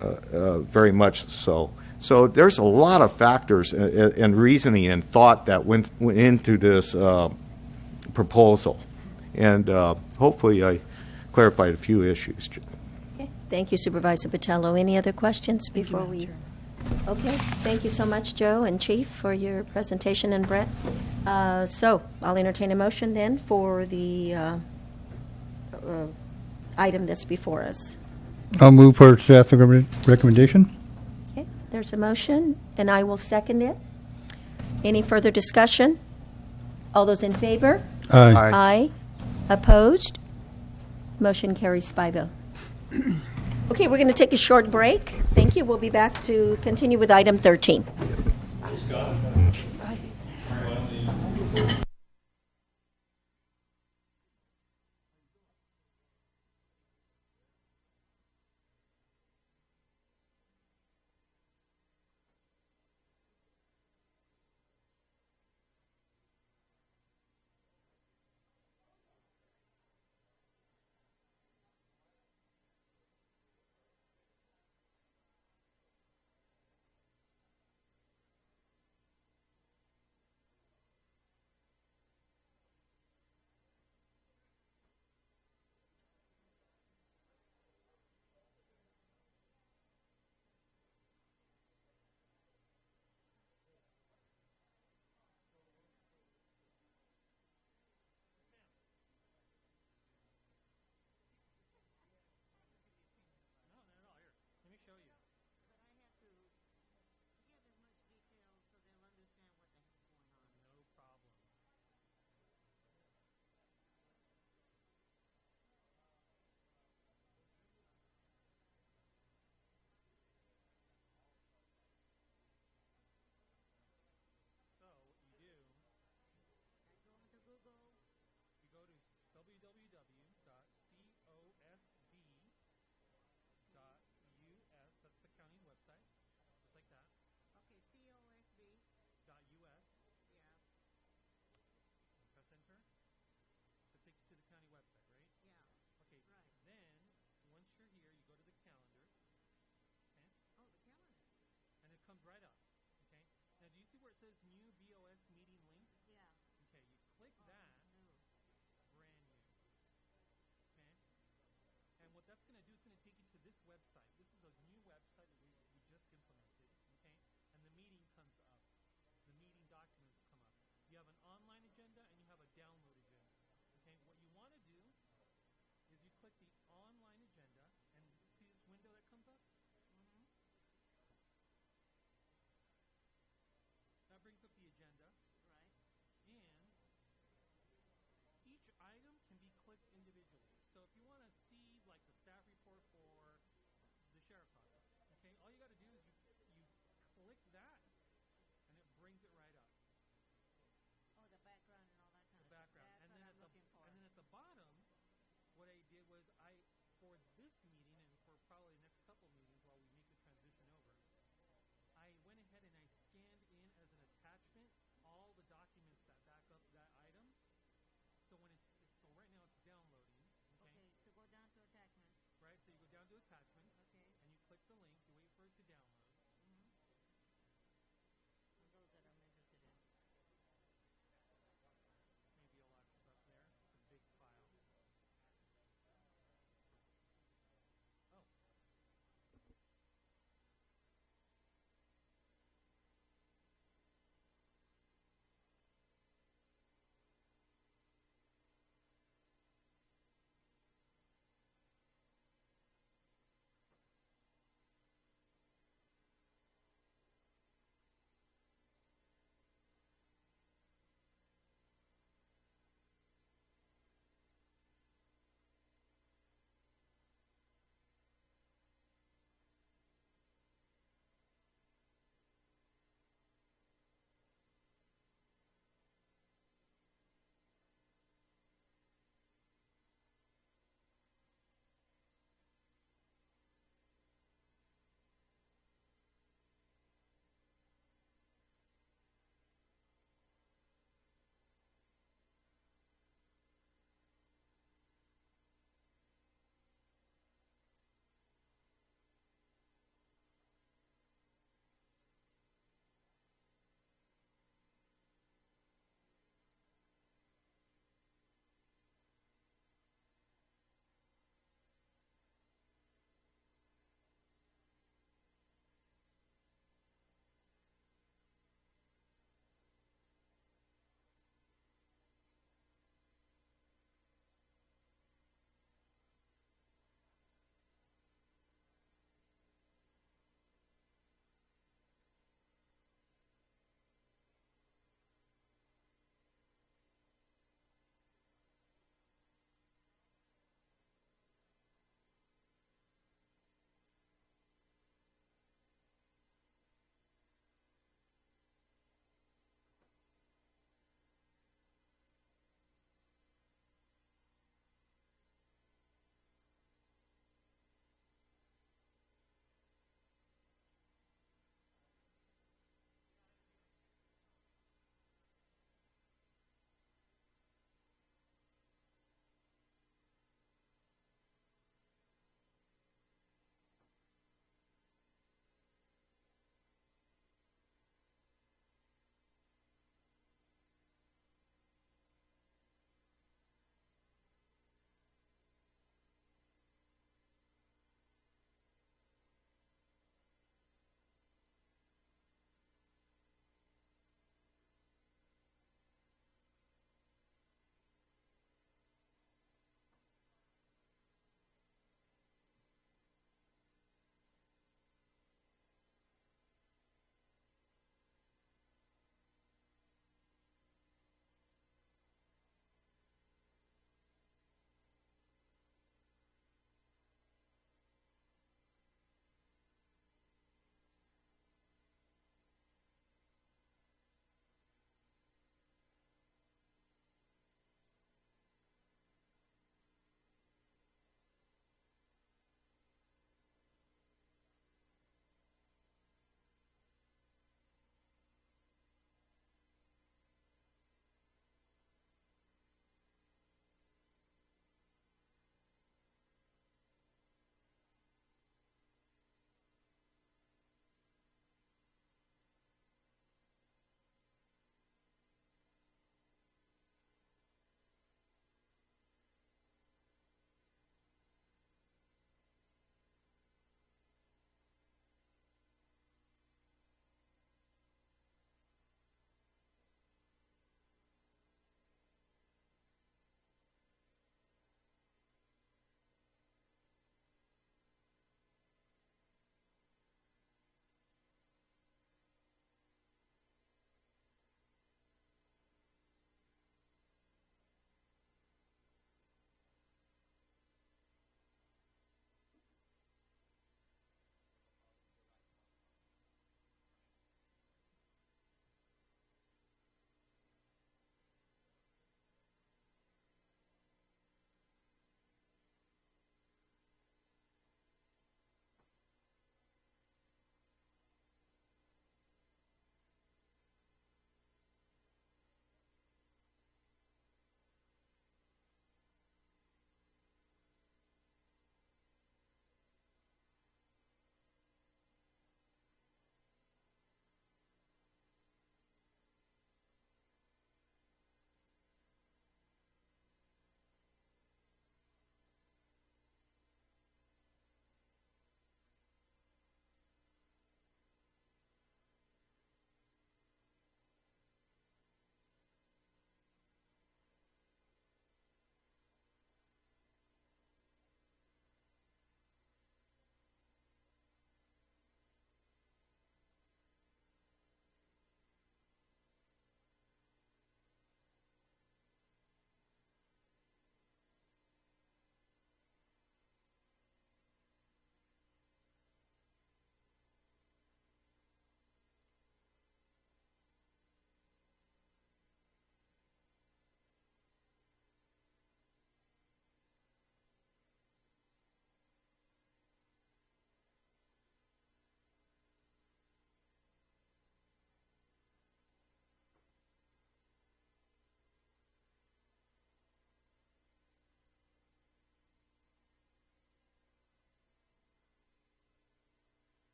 S2: very much so. So there's a lot of factors and reasoning and thought that went into this proposal. And hopefully I clarified a few issues.
S1: Okay. Thank you, Supervisor Patello. Any other questions before we... Okay. Thank you so much, Joe and Chief, for your presentation, and Brett. So I'll entertain a motion then for the item that's before us.
S14: I'll move for staff recommendation.
S1: Okay, there's a motion, and I will second it. Any further discussion? All those in favor?
S14: Aye.
S1: Aye. Opposed? Motion carries 5-0. Okay, we're going to take a short break. Thank you. We'll be back to continue with item 13.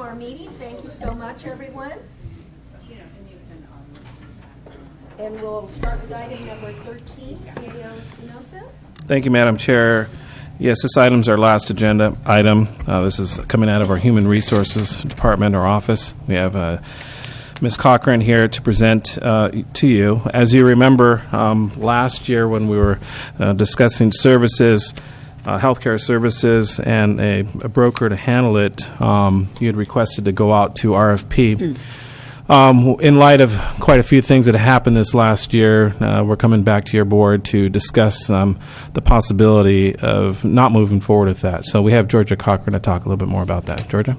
S1: our meeting. Thank you so much, everyone. And we'll start with item number 13, CAO Espinosa.
S6: Thank you, Madam Chair. Yes, this item's our last agenda item. This is coming out of our Human Resources Department, our office. We have Ms. Cochran here to present to you. As you remember, last year when we were discussing services, healthcare services, and a broker to handle it, you had requested to go out to RFP. In light of quite a few things that happened this last year, we're coming back to your board to discuss the possibility of not moving forward with that. So we have Georgia Cochran to talk a little bit more about that. Georgia?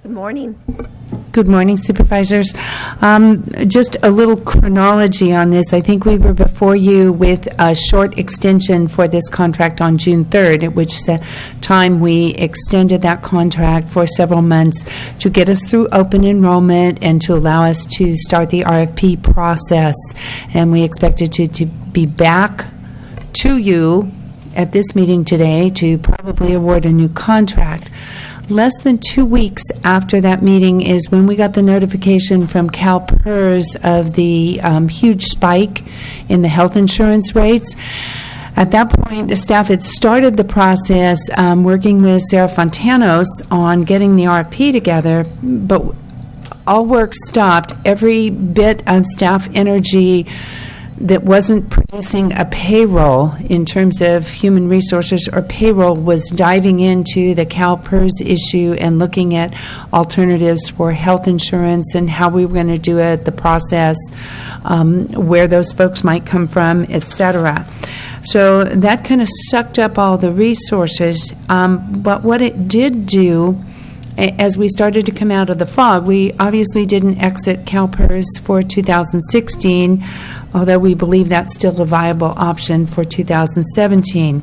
S1: Good morning.
S19: Good morning, Supervisors. Just a little chronology on this. I think we were before you with a short extension for this contract on June 3rd, at which time we extended that contract for several months to get us through open enrollment and to allow us to start the RFP process. And we expected to be back to you at this meeting today to probably award a new contract. Less than 2 weeks after that meeting is when we got the notification from CalPERS of the huge spike in the health insurance rates. At that point, the staff had started the process working with Sarah Fontanos on getting the RFP together, but all work stopped. Every bit of staff energy that wasn't producing a payroll in terms of human resources or payroll was diving into the CalPERS issue and looking at alternatives for health insurance and how we were going to do it, the process, where those folks might come from, et cetera. So that kind of sucked up all the resources. But what it did do, as we started to come out of the fog, we obviously didn't exit CalPERS for 2016, although we believe that's still a viable option for 2017.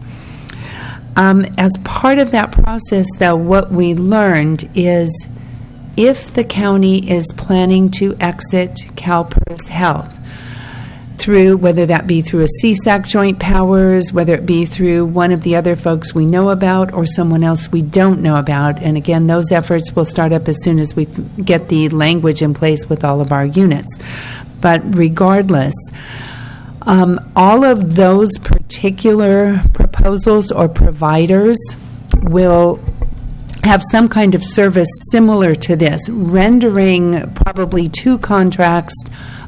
S19: As part of that process, though, what we learned is if the county is planning to exit CalPERS Health, through, whether that be through a CSAC joint powers, whether it be through one of the other folks we know about or someone else we don't know about. And again, those efforts will start up as soon as we get the language in place with all of our units. But regardless, all of those particular proposals or providers will have some kind of service similar to this, rendering probably 2 contracts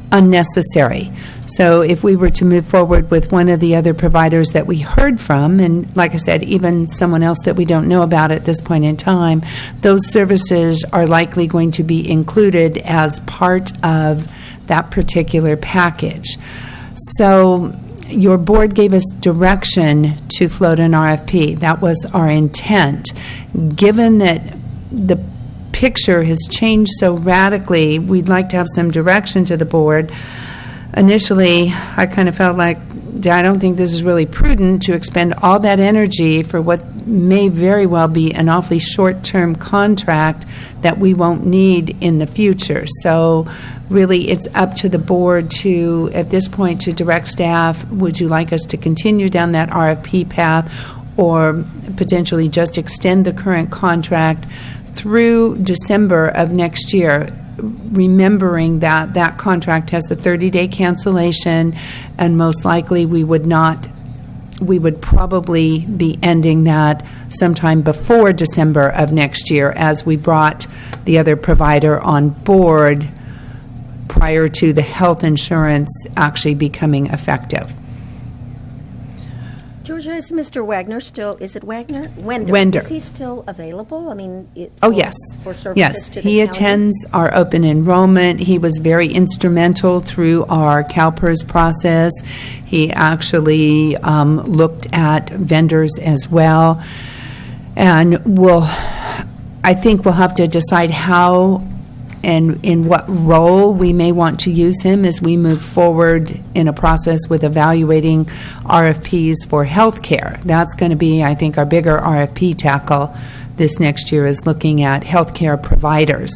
S19: unnecessary. So if we were to move forward with one of the other providers that we heard from, and like I said, even someone else that we don't know about at this point in time, those services are likely going to be included as part of that particular package. So your board gave us direction to float an RFP. That was our intent. Given that the picture has changed so radically, we'd like to have some direction to the board. Initially, I kind of felt like, I don't think this is really prudent to expend all that energy for what may very well be an awfully short-term contract that we won't need in the future. So really, it's up to the board to, at this point, to direct staff, would you like us to continue down that RFP path or potentially just extend the current contract through December of next year, remembering that that contract has a 30-day cancellation, and most likely we would probably be ending that sometime before December of next year as we brought the other provider on board prior to the health insurance actually becoming effective.
S1: Georgia, is Mr. Wagner still, is it Wagner?
S19: Wender.
S1: Is he still available? I mean,
S19: Yes.
S1: For services
S19: Yes.
S1: to the
S19: He
S1: county?
S19: attends our open enrollment. He was very instrumental through our CalPERS process. He actually looked at vendors as well. And I think we'll have to decide how and in what role we may want to use him as we move forward in a process with evaluating RFPs for healthcare. That's going to be, I think, our bigger RFP tackle this next year, is looking at healthcare providers.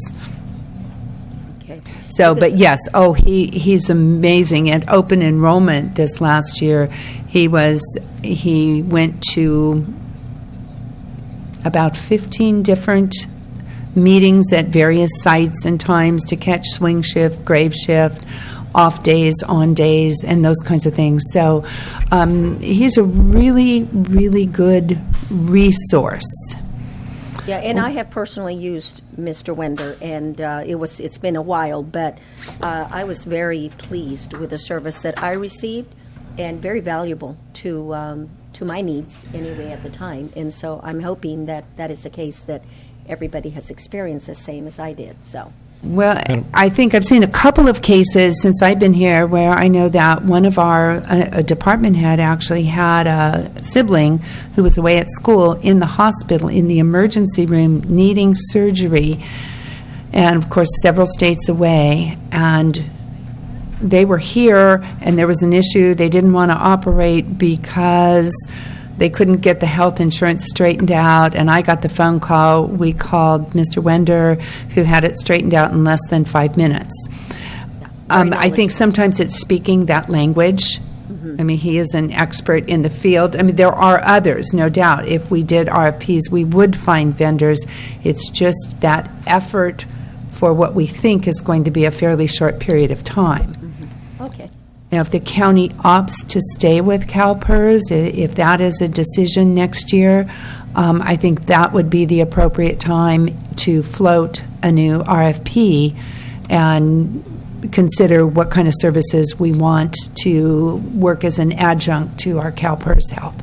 S1: Okay.
S19: So, but yes, he's amazing. At open enrollment this last year, he went to about 15 different meetings at various sites and times to catch swing shift, grave shift, off days, on days, and those kinds of things. So he's a really, really good resource.
S1: Yeah, and I have personally used Mr. Wender, and it's been a while, but I was very pleased with the service that I received, and very valuable to my needs anyway at the time. And so I'm hoping that that is the case, that everybody has experienced the same as I did. So.
S19: Well, I think I've seen a couple of cases since I've been here where I know that one of our a department head actually had a sibling who was away at school in the hospital in the emergency room needing surgery, and of course several states away, and they were here and there was an issue. They didn't want to operate because they couldn't get the health insurance straightened out, and I got the phone call. We called Mr. Wender, who had it straightened out in less than 5 minutes. I think sometimes it's speaking that language. I mean, he is an expert in the field. I mean, there are others, no doubt. If we did RFPs, we would find vendors. It's just that effort for what we think is going to be a fairly short period of time.
S1: Okay.
S19: Now, if the county opts to stay with CalPERS, if that is a decision next year, I think that would be the appropriate time to float a new RFP and consider what kind of services we want to work as an adjunct to our CalPERS health.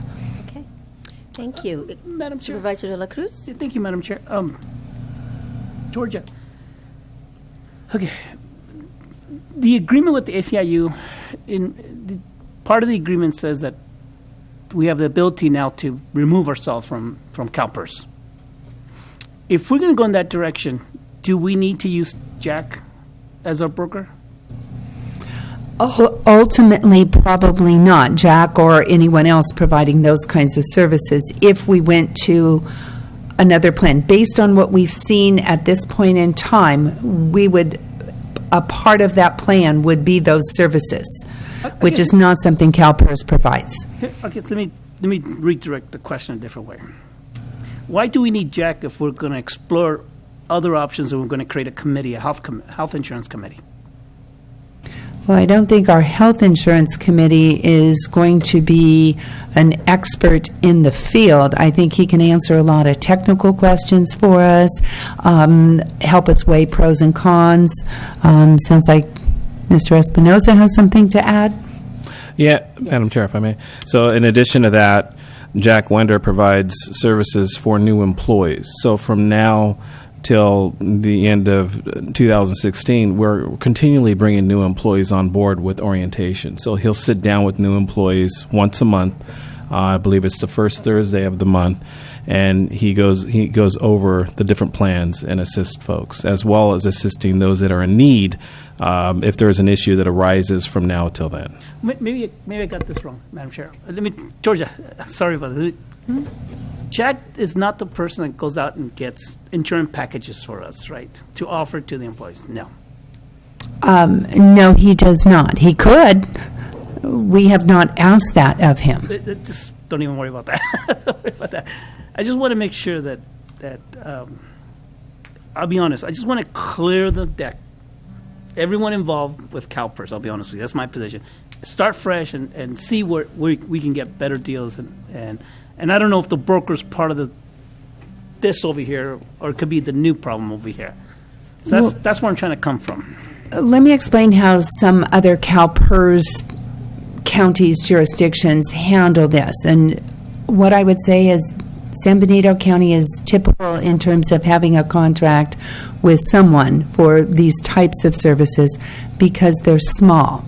S1: Okay. Thank you.
S10: Madam Chair.
S1: Supervisor De La Cruz?
S10: Thank you, Madam Chair. Georgia. Okay. The agreement with the ACIU, part of the agreement says that we have the ability now to remove ourselves from CalPERS. If we're going to go in that direction, do we need to use Jack as our broker?
S19: Ultimately, probably not, Jack or anyone else providing those kinds of services. If we went to another plan, based on what we've seen at this point in time, a part of that plan would be those services, which is not something CalPERS provides.
S10: Okay, so let me redirect the question a different way. Why do we need Jack if we're going to explore other options and we're going to create a committee, a health insurance committee?
S19: Well, I don't think our health insurance committee is going to be an expert in the field. I think he can answer a lot of technical questions for us, help us weigh pros and cons. Sounds like Mr. Espinoza has something to add.
S6: Yeah, Madam Chair, if I may. So in addition to that, Jack Wender provides services for new employees. So from now till the end of 2016, we're continually bringing new employees on board with orientation. So he'll sit down with new employees once a month. I believe it's the first Thursday of the month, and he goes over the different plans and assists folks, as well as assisting those that are in need if there is an issue that arises from now till then.
S10: Maybe I got this wrong, Madam Chair. Georgia, sorry about it. Jack is not the person that goes out and gets insurance packages for us, right, to offer to the employees. No.
S19: No, he does not. He could. We have not asked that of him.
S10: Just don't even worry about that. Don't worry about that. I just want to make sure that I'll be honest, I just want to clear the deck. Everyone involved with CalPERS, I'll be honest with you, that's my position. Start fresh and see where we can get better deals. And I don't know if the broker's part of this over here, or it could be the new problem over here. So that's where I'm trying to come from.
S19: Let me explain how some other CalPERS counties, jurisdictions handle this. And what I would say is San Benito County is typical in terms of having a contract with someone for these types of services because they're small.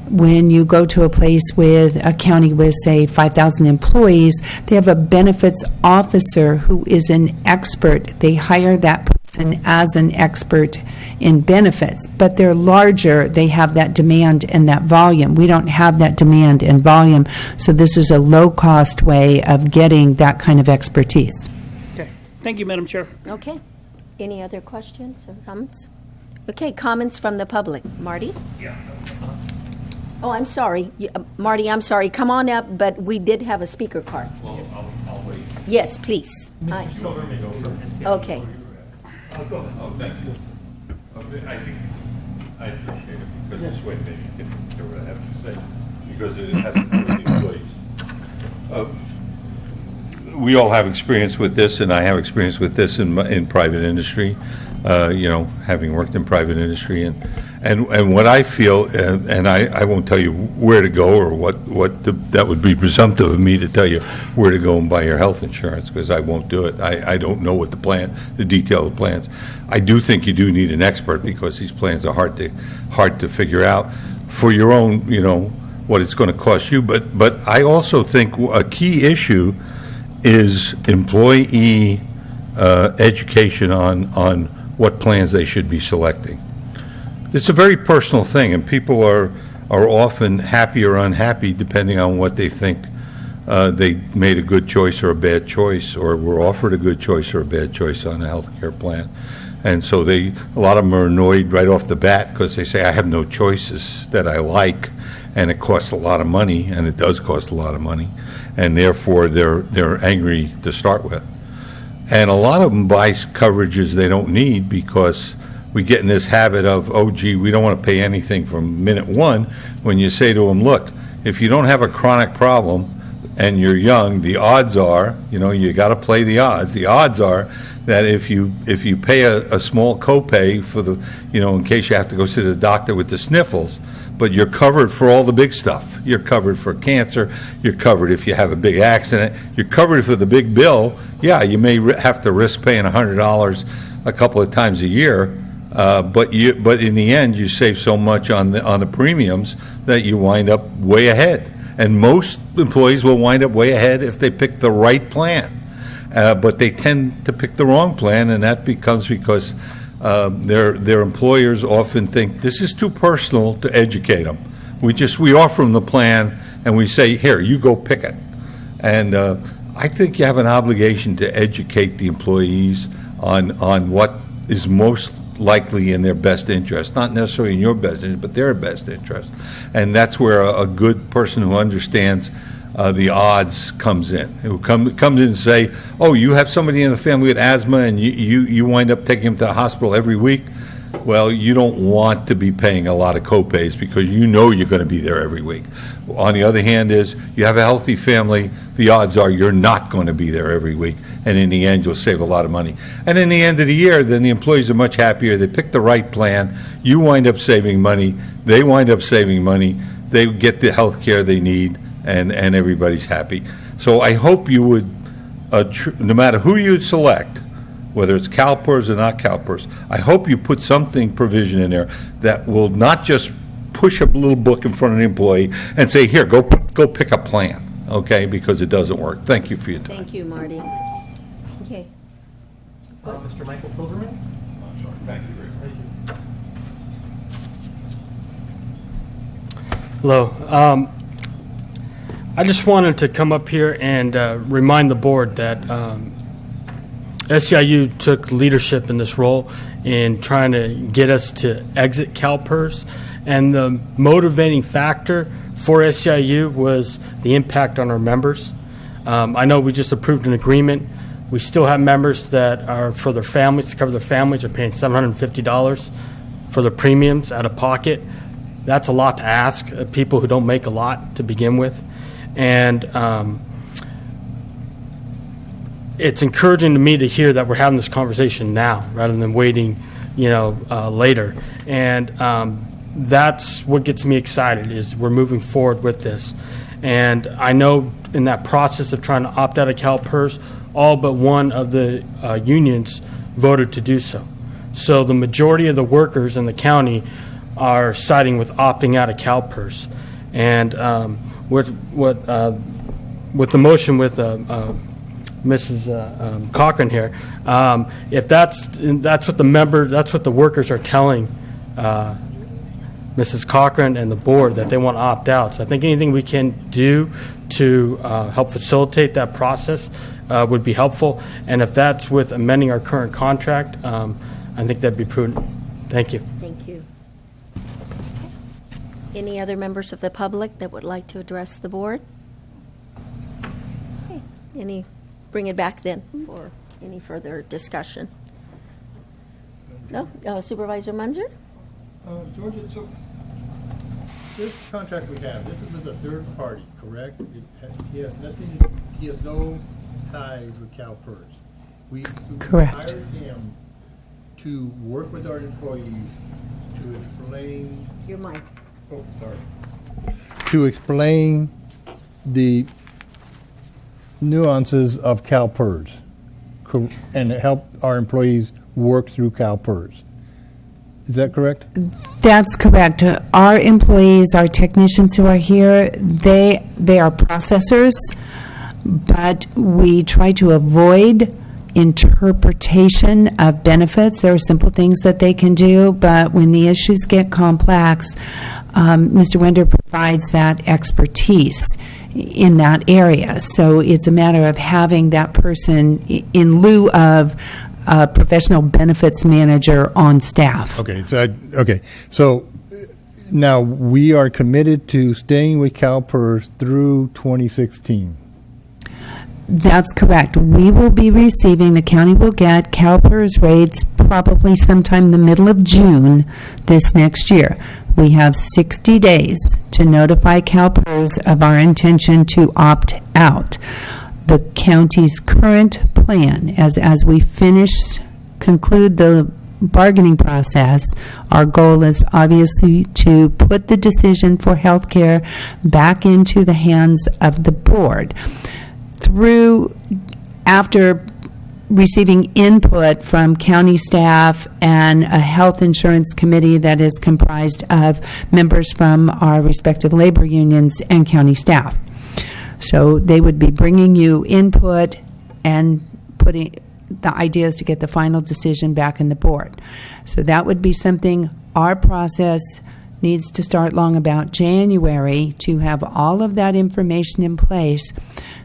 S19: When you go to a place with a county with, say, 5,000 employees, they have a benefits officer who is an expert. They hire that person as an expert in benefits, but they're larger. They have that demand and that volume. We don't have that demand and volume, so this is a low-cost way of getting that kind of expertise.
S10: Okay. Thank you, Madam Chair.
S1: Okay. Any other questions or comments? Okay, comments from the public. Marty?
S5: Yeah.
S1: Oh, I'm sorry. Marty, I'm sorry. Come on up, but we did have a speaker card.
S5: Well, I'll wait.
S1: Yes, please. Hi.
S3: Mr. Silverman go first.
S1: Okay.
S7: Oh, thank you. I think I appreciate it because this way maybe you can hear what I have to say because it has to do with the employees. We all have experience with this, and I have experience with this in private industry. Having worked in private industry, and what I feel, and I won't tell you where to go or that would be presumptive of me to tell you where to go and buy your health insurance because I won't do it. I don't know what the detail of the plans. I do think you do need an expert because these plans are hard to figure out for your own, what it's going to cost you. But I also think a key issue is employee education on what plans they should be selecting. It's a very personal thing, and people are often happy or unhappy depending on what they think they made a good choice or a bad choice, or were offered a good choice or a bad choice on a health care plan. And so a lot of them are annoyed right off the bat because they say, I have no choices that I like, and it costs a lot of money, and it does cost a lot of money, and therefore they're angry to start with. And a lot of them buy coverages they don't need because we get in this habit of, oh, gee, we don't want to pay anything from minute one, when you say to them, look, if you don't have a chronic problem and you're young, the odds are, you got to play the odds. The odds are that if you pay a small copay for the, in case you have to go see the doctor with the sniffles, but you're covered for all the big stuff. You're covered for cancer. You're covered if you have a big accident. You're covered for the big bill. Yeah, you may have to risk paying $100 a couple of times a year, but in the end, you save so much on the premiums that you wind up way ahead. And most employees will wind up way ahead if they pick the right plan, but they tend to pick the wrong plan, and that becomes because their employers often think this is too personal to educate them. We offer them the plan and we say, here, you go pick it. And I think you have an obligation to educate the employees on what is most likely in their best interest, not necessarily in your best interest, but their best interest. And that's where a good person who understands the odds comes in. Who comes in and say, oh, you have somebody in the family with asthma and you wind up taking them to the hospital every week. Well, you don't want to be paying a lot of copays because you're going to be there every week. On the other hand is, you have a healthy family, the odds are you're not going to be there every week, and in the end, you'll save a lot of money. And in the end of the year, then the employees are much happier. They pick the right plan. You wind up saving money. They wind up saving money. They get the health care they need, and everybody's happy. So I hope you would, no matter who you select, whether it's CalPERS or not CalPERS, I hope you put provision in there that will not just push a little book in front of the employee and say, here, go pick a plan, okay, because it doesn't work. Thank you for your time.
S1: Thank you, Marty. Okay.
S3: Mr. Michael Silverman?
S7: I'm sorry. Thank you very much.
S20: Hello. I just wanted to come up here and remind the board that SEIU took leadership in this role in trying to get us to exit CalPERS, and the motivating factor for SEIU was the impact on our members. I know we just approved an agreement. We still have members that are, for their families, to cover their families, are paying $750 for their premiums out of pocket. That's a lot to ask of people who don't make a lot to begin with. And it's encouraging to me to hear that we're having this conversation now rather than waiting, later. And that's what gets me excited, is we're moving forward with this. And I know in that process of trying to opt out of CalPERS, all but one of the unions voted to do so. So the majority of the workers in the county are siding with opting out of CalPERS. And with the motion with Mrs. Cochran here, if that's what the workers are telling Mrs. Cochran and the board, that they want to opt out. So I think anything we can do to help facilitate that process would be helpful. And if that's with amending our current contract, I think that'd be prudent. Thank you.
S1: Thank you. Any other members of the public that would like to address the board? Okay. Any bring it back then for any further discussion. No? Supervisor Munzer?
S14: Georgia, so this contract we have, this is with a third party, correct? He has no ties with CalPERS.
S19: Correct.
S14: We hired him to work with our employees to explain.
S1: Your mic.
S14: Oh, sorry. To explain the nuances of CalPERS and help our employees work through CalPERS. Is that correct?
S19: That's correct. Our employees, our technicians who are here, they are processors, but we try to avoid interpretation of benefits. There are simple things that they can do, but when the issues get complex, Mr. Winder provides that expertise in that area. So it's a matter of having that person in lieu of a professional benefits manager on staff.
S14: Okay, so now we are committed to staying with CalPERS through 2016.
S19: That's correct. We will be receiving, the county will get CalPERS rates probably sometime in the middle of June this next year. We have 60 days to notify CalPERS of our intention to opt out. The county's current plan, as we conclude the bargaining process, our goal is obviously to put the decision for health care back into the hands of the board. After receiving input from county staff and a health insurance committee that is comprised of members from our respective labor unions and county staff. So they would be bringing you input and putting the ideas to get the final decision back in the board. So that would be something our process needs to start long about January to have all of that information in place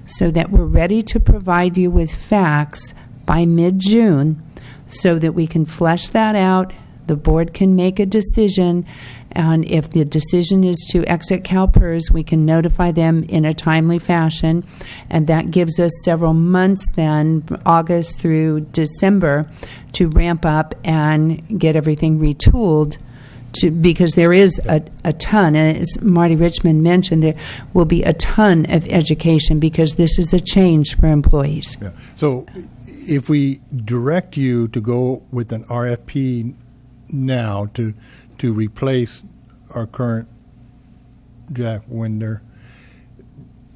S19: so that we're ready to provide you with facts by mid-June so that we can flesh that out. The board can make a decision, and if the decision is to exit CalPERS, we can notify them in a timely fashion, and that gives us several months then, August through December, to ramp up and get everything retooled. Because there is a ton, as Marty Richmond mentioned, there will be a ton of education because this is a change for employees.
S14: Yeah. So if we direct you to go with an RFP now to replace our current Jack Winder,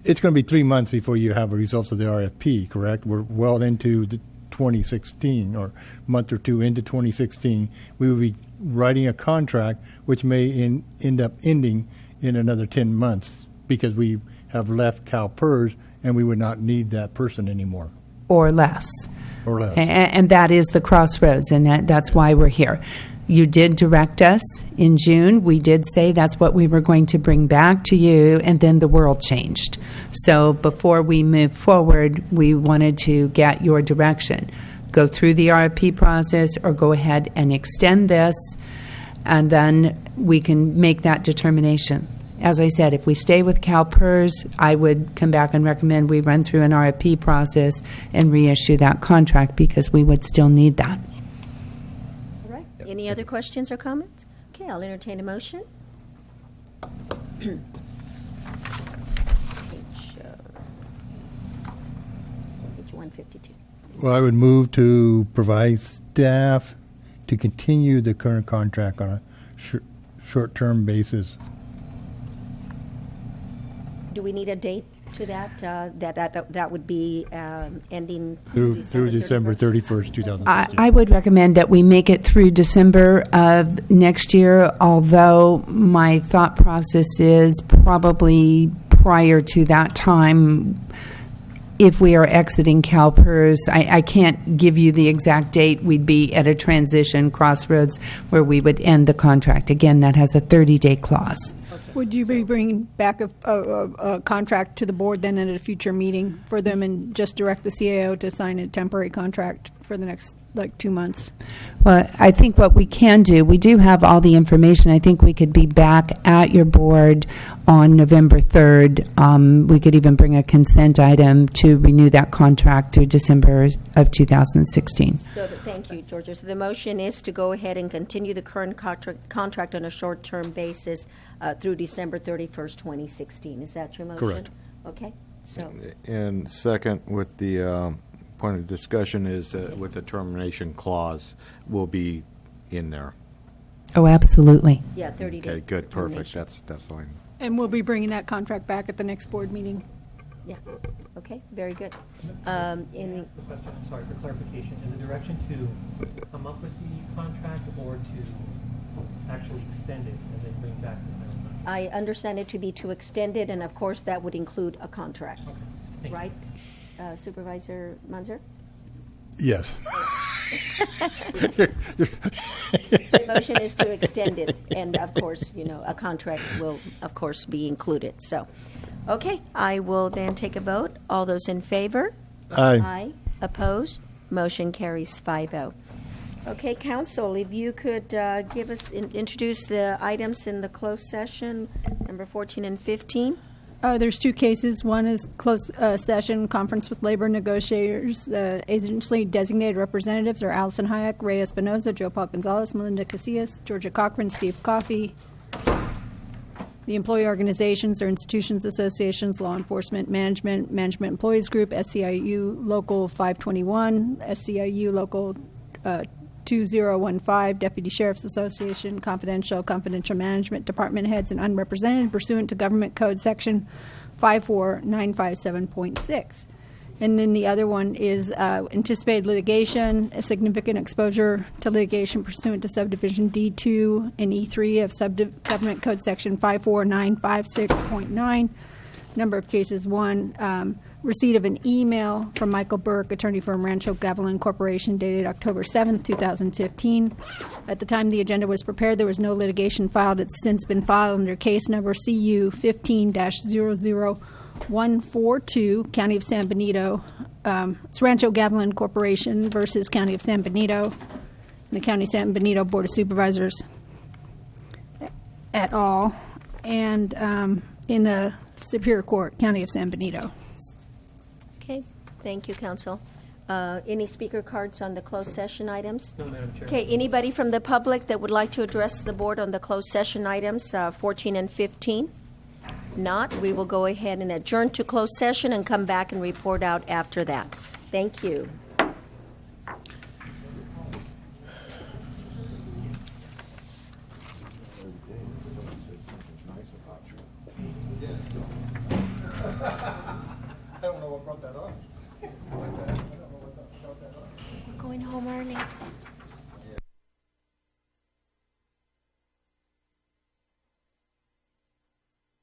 S14: it's going to be 3 months before you have the results of the RFP, correct? We're well into the 2016 or a month or two into 2016. We will be writing a contract which may end up ending in another 10 months because we have left CalPERS and we would not need that person anymore.
S19: Or less.
S14: Or less.
S19: And that is the crossroads, and that's why we're here. You did direct us in June. We did say that's what we were going to bring back to you, and then the world changed. So before we move forward, we wanted to get your direction. Go through the RFP process or go ahead and extend this, and then we can make that determination. As I said, if we stay with CalPERS, I would come back and recommend we run through an RFP process and reissue that contract because we would still need that.
S1: All right. Any other questions or comments? Okay, I'll entertain a motion. Page 152.
S14: Well, I would move to provide staff to continue the current contract on a short-term basis.
S1: Do we need a date to that? That would be ending
S14: Through December 31st, 2015.
S19: I would recommend that we make it through December of next year, although my thought process is probably prior to that time, if we are exiting CalPERS, I can't give you the exact date. We'd be at a transition crossroads where we would end the contract. Again, that has a 30-day clause.
S1: Okay.
S11: Would you be bringing back a contract to the board then at a future meeting for them and just direct the CAO to sign a temporary contract for the next, 2 months?
S19: Well, I think what we can do, we do have all the information. I think we could be back at your board on November 3rd. We could even bring a consent item to renew that contract through December of 2016.
S1: So, thank you, Georgia. So the motion is to go ahead and continue the current contract on a short-term basis through December 31st, 2016. Is that your motion?
S14: Correct.
S1: Okay. So,
S2: And second, with the point of discussion is with the termination clause will be in there.
S19: Oh, absolutely.
S1: yeah, 30 days.
S2: Okay, good, perfect. That's fine.
S11: And we'll be bringing that contract back at the next board meeting.
S1: Yeah. Okay, very good.
S3: Question, sorry, for clarification, is the direction to come up with the contract or to actually extend it and then bring back the final contract?
S1: I understand it to be to extend it, and of course, that would include a contract.
S3: Thank you.
S1: Right? Supervisor Munzer?
S14: Yes.
S1: The motion is to extend it, and of course, a contract will, of course, be included. So, okay, I will then take a vote. All those in favor?
S14: Aye.
S1: Aye. Opposed? Motion carries 5-0. Okay, council, if you could give us, introduce the items in the closed session, number 14 and 15.
S11: There's 2 cases. One is closed session conference with labor negotiators. The agency designated representatives are Allison Hayek, Ray Espinoza, Joe Paul Gonzalez, Melinda Casillas, Georgia Cochran, Steve Coffey. The employee organizations are institutions, associations, law enforcement, management employees group, SCIU Local 521, SCIU Local 2015, Deputy Sheriff's Association, confidential management department heads and unrepresented pursuant to Government Code Section 54957.6. And then the other one is anticipated litigation, a significant exposure to litigation pursuant to subdivision D2 and E3 of Government Code Section 54956.9. Number of cases, 1, receipt of an email from Michael Burke, attorney firm Rancho Gavilan Corporation, dated October 7th, 2015. At the time the agenda was prepared, there was no litigation filed. It's since been filed under case number CU 15-00142, County of San Benito. It's Rancho Gavilan Corporation versus County of San Benito, and the County of San Benito Board of Supervisors et al., and in the Superior Court, County of San Benito.
S1: Okay, thank you, counsel. Any speaker cards on the closed session items?
S3: No, Madam Chair.
S1: Okay, anybody from the public that would like to address the board on the closed session items, 14 and 15? Not, we will go ahead and adjourn to closed session and come back and report out after that. Thank you.
S14: I don't know what brought that on.
S1: We're going home early.